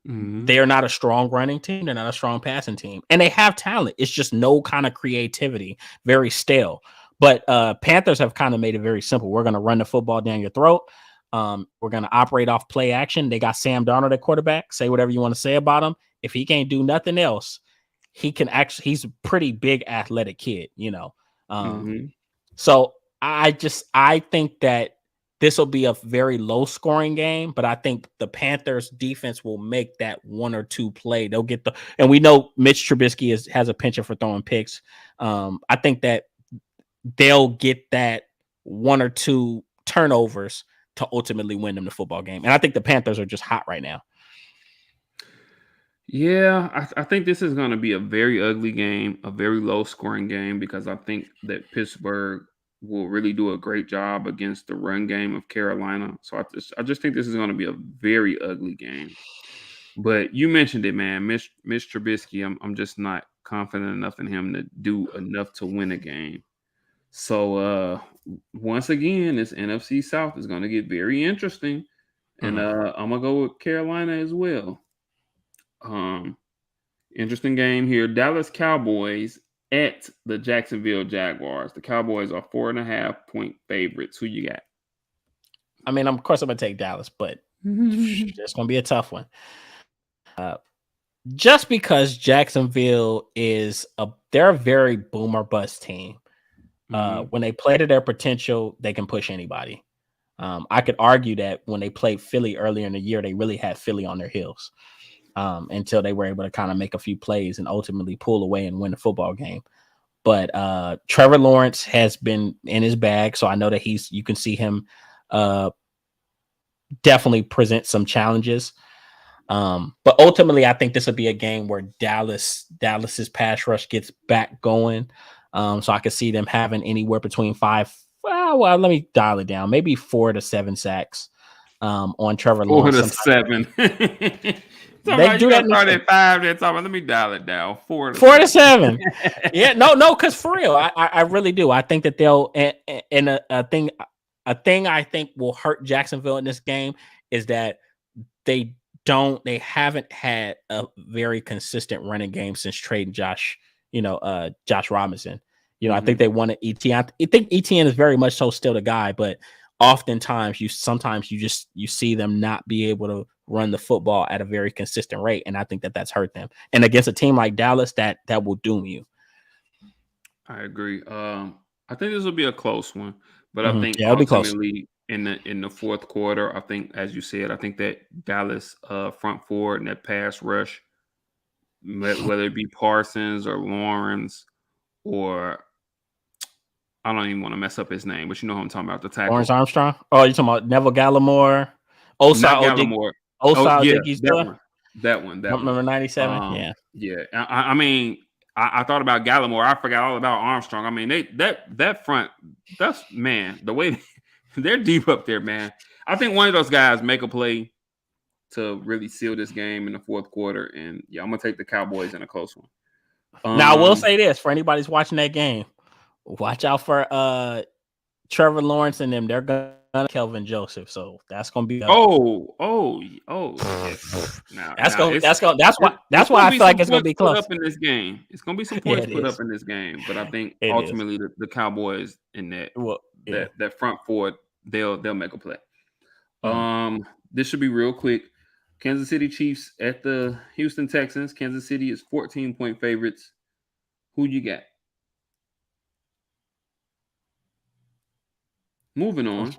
Speaker 1: They're not a strong running team. They're not a strong passing team. And they have talent. It's just no kind of creativity, very stale. But Panthers have kind of made it very simple. We're going to run the football down your throat. We're going to operate off play action. They got Sam Darnold at quarterback. Say whatever you want to say about him. If he can't do nothing else, he's a pretty big athletic kid, So I think that this will be a very low scoring game, but I think the Panthers defense will make that one or two play. They'll get and we know Mitch Trubisky has a penchant for throwing picks. I think that they'll get that one or two turnovers to ultimately win them the football game. And I think the Panthers are just hot right now.
Speaker 2: Yeah, I think this is going to be a very ugly game, a very low scoring game, because I think that Pittsburgh will really do a great job against the run game of Carolina. So I just think this is going to be a very ugly game. But you mentioned it, man. Mitch Trubisky, I'm just not confident enough in him to do enough to win a game. So once again, this NFC South is going to get very interesting. And I'm going to go with Carolina as well. Interesting game here. Dallas Cowboys at the Jacksonville Jaguars. The Cowboys are 4.5-point favorites. Who you got?
Speaker 1: I mean, of course, I'm gonna take Dallas, but it's gonna be a tough one. Just because Jacksonville they're a very boomer bust team. When they play to their potential, they can push anybody. I could argue that when they played Philly earlier in the year, they really had Philly on their heels until they were able to kind of make a few plays and ultimately pull away and win the football game. But Trevor Lawrence has been in his bag, so I know that you can see him definitely present some challenges. But ultimately, I think this will be a game where Dallas's pass rush gets back going. So I could see them having anywhere between 5. Well, let me dial it down. Maybe 4 to 7 sacks on Trevor
Speaker 2: 4
Speaker 1: Lawrence.
Speaker 2: to 7.
Speaker 1: They do that.
Speaker 2: Start at 5. Then let me dial it down. 4
Speaker 1: to 7. Yeah, no, because for real, I really do. I think that they'll and a thing I think will hurt Jacksonville in this game is that they haven't had a very consistent running game since trading Josh Robinson. I think they wanted ETN. I think ETN is very much so still the guy, but oftentimes you see them not be able to run the football at a very consistent rate, and I think that that's hurt them. And against a team like Dallas, that will doom you.
Speaker 2: I agree. I think this will be a close one, but I think
Speaker 1: it'll be close.
Speaker 2: in the fourth quarter, I think, as you said, I think that Dallas front four and that pass rush, whether it be Parsons or Lawrence or I don't even want to mess up his name, but you know who I'm talking about, the tackle.
Speaker 1: Lawrence Armstrong? Oh, you're talking about Neville Gallimore?
Speaker 2: Gallimore. That one.
Speaker 1: Number 97?
Speaker 2: Yeah. I mean, I thought about Gallimore. I forgot all about Armstrong. I mean, that front, the way they're deep up there, man. I think one of those guys make a play to really seal this game in the fourth quarter. And yeah, I'm going to take the Cowboys in a close one.
Speaker 1: Now, I will say this for anybody who's watching that game. Watch out for Trevor Lawrence and them. They're gonna Kelvin Joseph, so that's gonna be.
Speaker 2: Yeah.
Speaker 1: That's why I feel like it's gonna be close
Speaker 2: up in this game. It's gonna be some points put up in this game, but I think ultimately the Cowboys in that front four they'll make a play. This should be real quick. Kansas City Chiefs at the Houston Texans. Kansas City is 14-point favorites. Who you got? Moving on.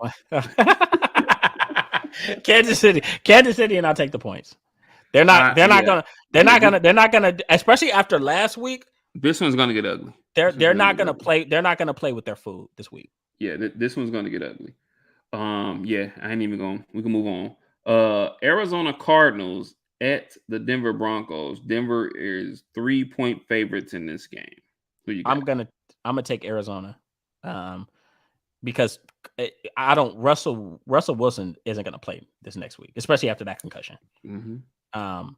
Speaker 1: Kansas City, and I'll take the points. They're not gonna, especially after last week.
Speaker 2: This one's gonna get ugly.
Speaker 1: They're not gonna play. They're not gonna play with their food this week.
Speaker 2: Yeah, this one's gonna get ugly. Yeah, I ain't even going. We can move on. Arizona Cardinals at the Denver Broncos. Denver is 3-point favorites in this game. Who you got?
Speaker 1: I'm gonna take Arizona. Because Russell Wilson isn't going to play this next week, especially after that concussion.
Speaker 2: Mm-hmm.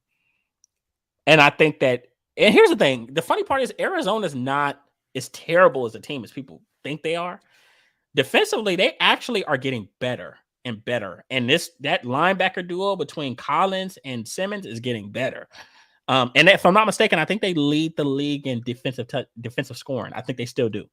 Speaker 1: And I think that, and here's the thing: the funny part is Arizona's not as terrible as a team as people think they are. Defensively, they actually are getting better and better, and that linebacker duo between Collins and Simmons is getting better. And if I'm not mistaken, I think they lead the league in defensive scoring. I think they still do.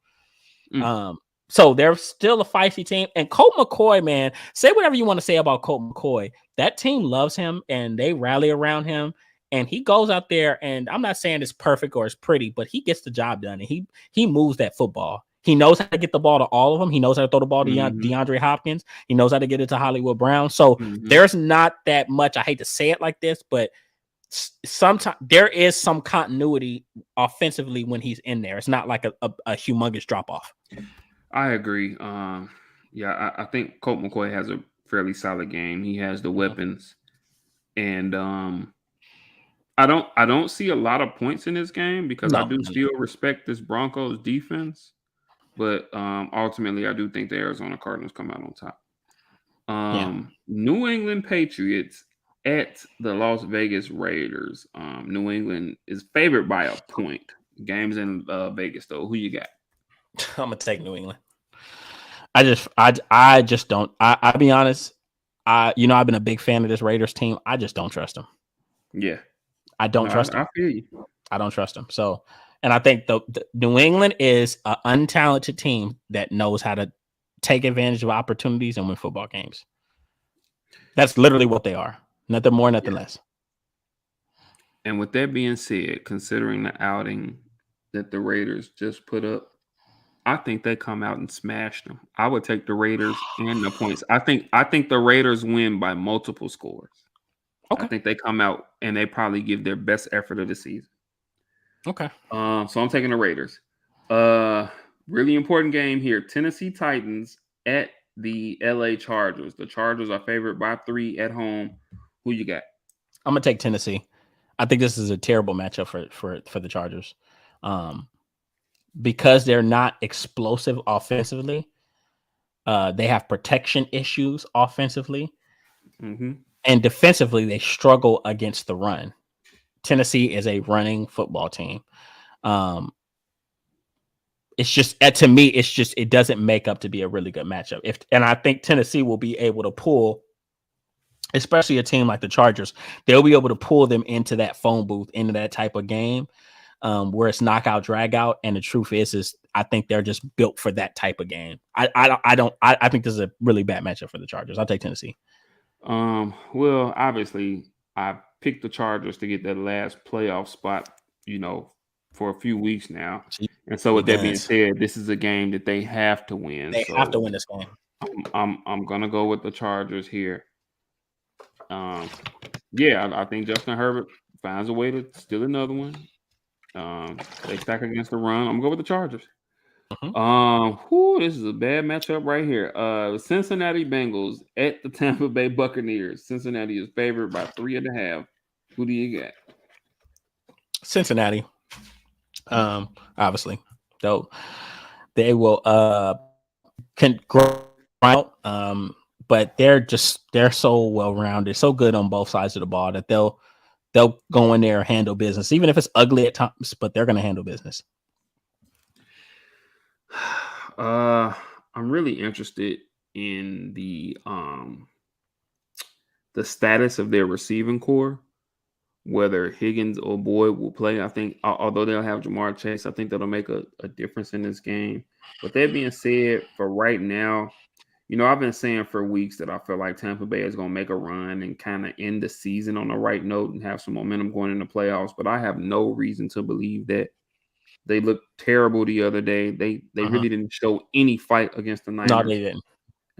Speaker 1: So they're still a feisty team. And Colt McCoy, man, say whatever you want to say about Colt McCoy. That team loves him and they rally around him. And he goes out there, and I'm not saying it's perfect or it's pretty, but he gets the job done. And he moves that football. He knows how to get the ball to all of them. He knows how to throw the ball to DeAndre Hopkins. He knows how to get it to Hollywood Brown. So there's not that much. I hate to say it like this, but sometimes there is some continuity offensively when he's in there. It's not like a humongous drop off.
Speaker 2: I agree. I think Colt McCoy has a fairly solid game. He has the weapons, and I don't see a lot of points in this game because I do still respect this Broncos defense, but ultimately I do think the Arizona Cardinals come out on top. New England Patriots at the Las Vegas Raiders. New England is favored by a point. Games in Vegas though. Who you got?
Speaker 1: I'm gonna take New England. I just don't. I'll be honest. I've been a big fan of this Raiders team. I just don't trust them.
Speaker 2: Yeah,
Speaker 1: I don't trust them.
Speaker 2: I feel you.
Speaker 1: I don't trust them. So, And I think the New England is an untalented team that knows how to take advantage of opportunities and win football games. That's literally what they are. Nothing more, nothing less.
Speaker 2: And with that being said, considering the outing that the Raiders just put up, I think they come out and smash them. I would take the Raiders and the points. I think the Raiders win by multiple scores. I
Speaker 1: Okay.
Speaker 2: think they come out and they probably give their best effort of the season.
Speaker 1: Okay.
Speaker 2: So I'm taking the Raiders. Really important game here. Tennessee Titans at the LA Chargers. The Chargers are favored by 3 at home. Who you got?
Speaker 1: I'm gonna take Tennessee. I think this is a terrible matchup for the Chargers, because they're not explosive offensively. They have protection issues offensively, and defensively they struggle against the run. Tennessee is a running football team. It's just to me, it doesn't make up to be a really good matchup. And I think Tennessee will be able to pull, especially a team like the Chargers, they'll be able to pull them into that phone booth, into that type of game, where it's knockout, drag out. And the truth is I think they're just built for that type of game. I think this is a really bad matchup for the Chargers. I'll take Tennessee.
Speaker 2: Well, obviously, I picked the Chargers to get that last playoff spot, for a few weeks now. And so, with that being said, this is a game that they have to win.
Speaker 1: They have to win this game.
Speaker 2: I'm gonna go with the Chargers here. I think Justin Herbert finds a way to steal another one. They stack against the run. I'm gonna go with the Chargers. This is a bad matchup right here. Cincinnati Bengals at the Tampa Bay Buccaneers. Cincinnati is favored by 3.5. Who do you got?
Speaker 1: Cincinnati. Obviously, though they will can grow out. But they're so well rounded, so good on both sides of the ball that they'll go in there and handle business, even if it's ugly at times. But they're going to handle business.
Speaker 2: I'm really interested in the status of their receiving core, whether Higgins or Boyd will play. I think, although they'll have Jamar Chase, I think that'll make a difference in this game. But that being said, for right now, I've been saying for weeks that I feel like Tampa Bay is going to make a run and kind of end the season on the right note and have some momentum going into playoffs. But I have no reason to believe that. They looked terrible the other day. They really didn't show any fight against the Niners.
Speaker 1: No, they didn't.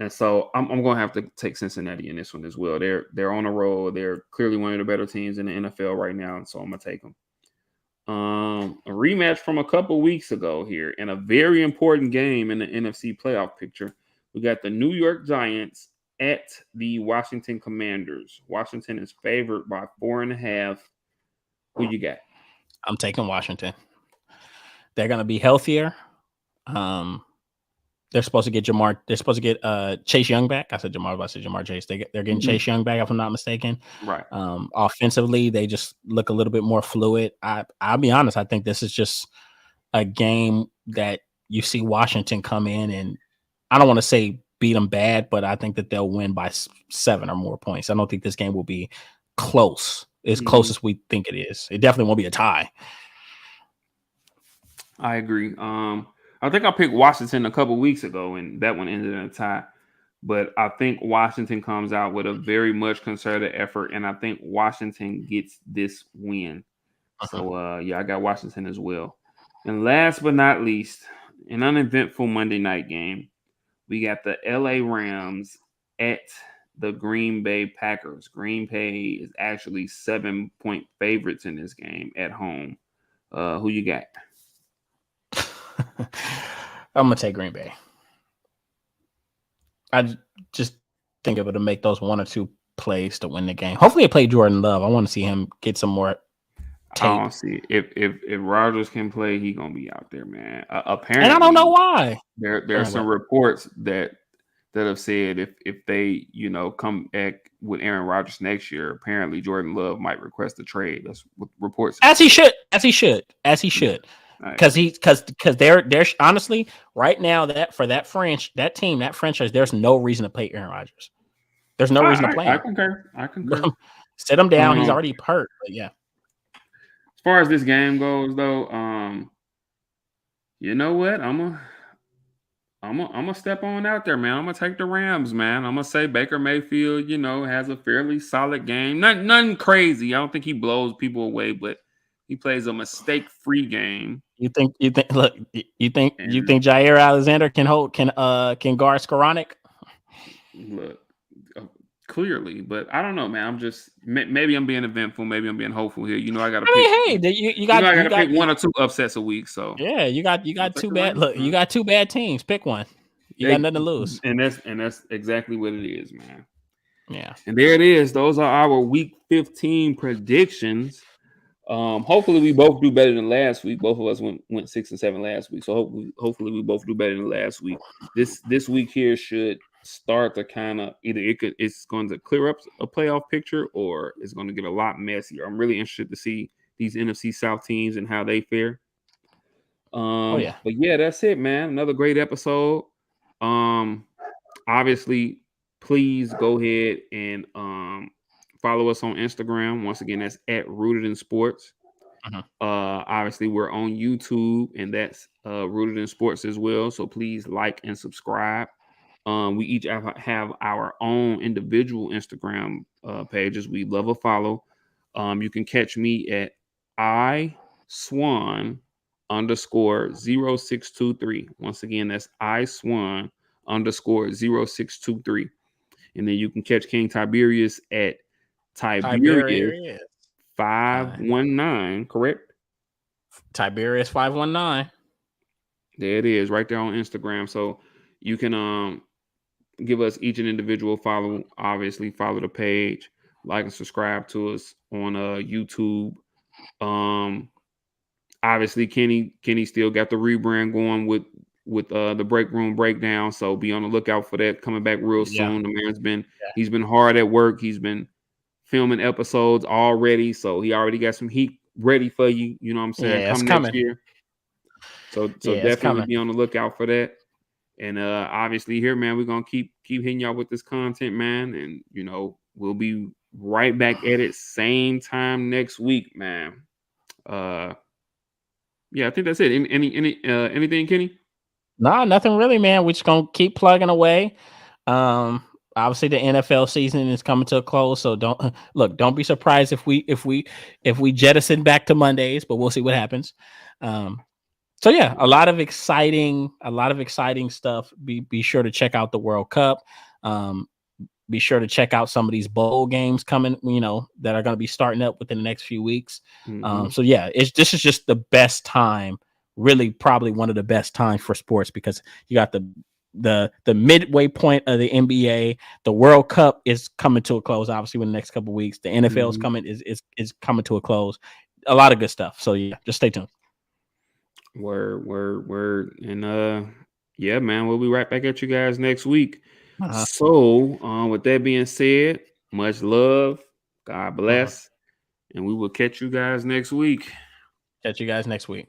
Speaker 2: And so I'm going to have to take Cincinnati in this one as well. They're on a roll. They're clearly one of the better teams in the NFL right now, and so I'm going to take them. A rematch from a couple weeks ago here in a very important game in the NFC playoff picture. We got the New York Giants at the Washington Commanders. Washington is favored by 4.5. Who you got?
Speaker 1: I'm taking Washington. They're going to be healthier. They're supposed to get Chase Young back. I said Jamar, but I said Jamar Chase. They're getting Chase Young back, if I'm not mistaken.
Speaker 2: Right.
Speaker 1: Offensively, they just look a little bit more fluid. I'll be honest. I think this is just a game that you see Washington come in and I don't want to say beat them bad, but I think that they'll win by 7 or more points. I don't think this game will be close, as close as we think it is. It definitely won't be a tie.
Speaker 2: I agree. I think I picked Washington a couple weeks ago, and that one ended in a tie. But I think Washington comes out with a very much concerted effort, and I think Washington gets this win. So, I got Washington as well. And last but not least, an uneventful Monday night game. We got the LA Rams at the Green Bay Packers. Green Bay is actually 7-point favorites in this game at home. Who you got?
Speaker 1: I'm going to take Green Bay. I just think able to make those 1 or 2 plays to win the game. Hopefully they play Jordan Love. I want to see him get some more tape.
Speaker 2: I don't see it. If Rodgers can play, he's going to be out there, man. Apparently,
Speaker 1: and I don't know why.
Speaker 2: There are some reports that have said if they, come back with Aaron Rodgers next year, apparently Jordan Love might request a trade. That's what reports.
Speaker 1: As he should. Because they're honestly right now that franchise, there's no reason to play Aaron Rodgers. There's no reason to play him.
Speaker 2: I concur.
Speaker 1: Sit him down. He's already hurt. But yeah.
Speaker 2: As far as this game goes, though, You know what? I'm gonna step on out there, man. I'm gonna take the Rams, man. I'm gonna say Baker Mayfield, has a fairly solid game. Nothing crazy. I don't think he blows people away, but he plays a mistake-free game.
Speaker 1: You think look, you think
Speaker 2: And
Speaker 1: Jair Alexander can guard Skoranek?
Speaker 2: look, uh, clearly, but I don't know, man. I'm just maybe I'm being eventful, maybe I'm being hopeful here. I gotta
Speaker 1: I
Speaker 2: pick.
Speaker 1: mean, hey, you
Speaker 2: I
Speaker 1: got you
Speaker 2: gotta pick
Speaker 1: got
Speaker 2: one or two upsets a week. So
Speaker 1: yeah, you
Speaker 2: I'll
Speaker 1: got
Speaker 2: take
Speaker 1: two
Speaker 2: the
Speaker 1: bad
Speaker 2: Rams,
Speaker 1: look, you
Speaker 2: man.
Speaker 1: got two bad teams. Pick one. You got
Speaker 2: They,
Speaker 1: nothing to lose.
Speaker 2: and that's exactly what it is, man.
Speaker 1: Yeah.
Speaker 2: And there it is. Those are our week 15 predictions. Hopefully we both do better than last week. Both of us went 6 and 7 last week. So hopefully we both do better than last week. This week here should start to kind of it's going to clear up a playoff picture or it's going to get a lot messier. I'm really interested to see these NFC South teams and how they fare.
Speaker 1: Oh yeah.
Speaker 2: But yeah, that's it, man. Another great episode. Um, Obviously, please go ahead and follow us on Instagram. Once again, that's at Rooted in Sports.
Speaker 1: Mhm.
Speaker 2: Obviously, we're on YouTube, and that's Rooted in Sports as well. So please like and subscribe. We each have our own individual Instagram pages. We love a follow. You can catch me at I Swan underscore 0623. Once again, that's I Swan underscore 0623. And then you can catch King Tiberius at Tiberius
Speaker 1: Tiberius.
Speaker 2: 519, correct?
Speaker 1: Tiberius 519.
Speaker 2: There it is, right there on Instagram. So you can give us each an individual follow. Obviously, follow the page, like and subscribe to us on YouTube. Um, Obviously, Kenny still got the rebrand going with the break room breakdown. So be on the lookout for that coming back real
Speaker 1: Yeah.
Speaker 2: soon. The man's he's been hard at work. He's been filming episodes already, so he already got some heat ready for you. You know what I'm saying?
Speaker 1: Yeah, it's
Speaker 2: Come next
Speaker 1: coming.
Speaker 2: year. So
Speaker 1: Yeah, it's
Speaker 2: definitely
Speaker 1: coming.
Speaker 2: be on the lookout for that. And obviously here, man, we're gonna keep hitting y'all with this content, man. And we'll be right back at it same time next week, man. Uh yeah, I think that's it. Anything, Kenny?
Speaker 1: Nah, nothing really, man. We're just gonna keep plugging away. Um, Obviously the NFL season is coming to a close, so don't be surprised if we jettison back to Mondays, but we'll see what happens. Um, so yeah, a lot of exciting stuff. Be sure to check out the World Cup. Um, be sure to check out some of these bowl games coming, that are going to be starting up within the next few weeks.
Speaker 2: Mm-hmm.
Speaker 1: So yeah, this is just the best time, really probably one of the best times for sports because you got the midway point of the NBA. The World Cup is coming to a close, obviously, in the next couple of weeks. The NFL is
Speaker 2: Mm-hmm.
Speaker 1: coming is coming to a close. A lot of good stuff. So yeah, just stay tuned.
Speaker 2: Word. And yeah, man, we'll be right back at you guys next week.
Speaker 1: Uh-huh.
Speaker 2: So, with that being said, much love, God
Speaker 1: Uh-huh.
Speaker 2: bless, and we will catch you guys next week.
Speaker 1: Catch you guys next week.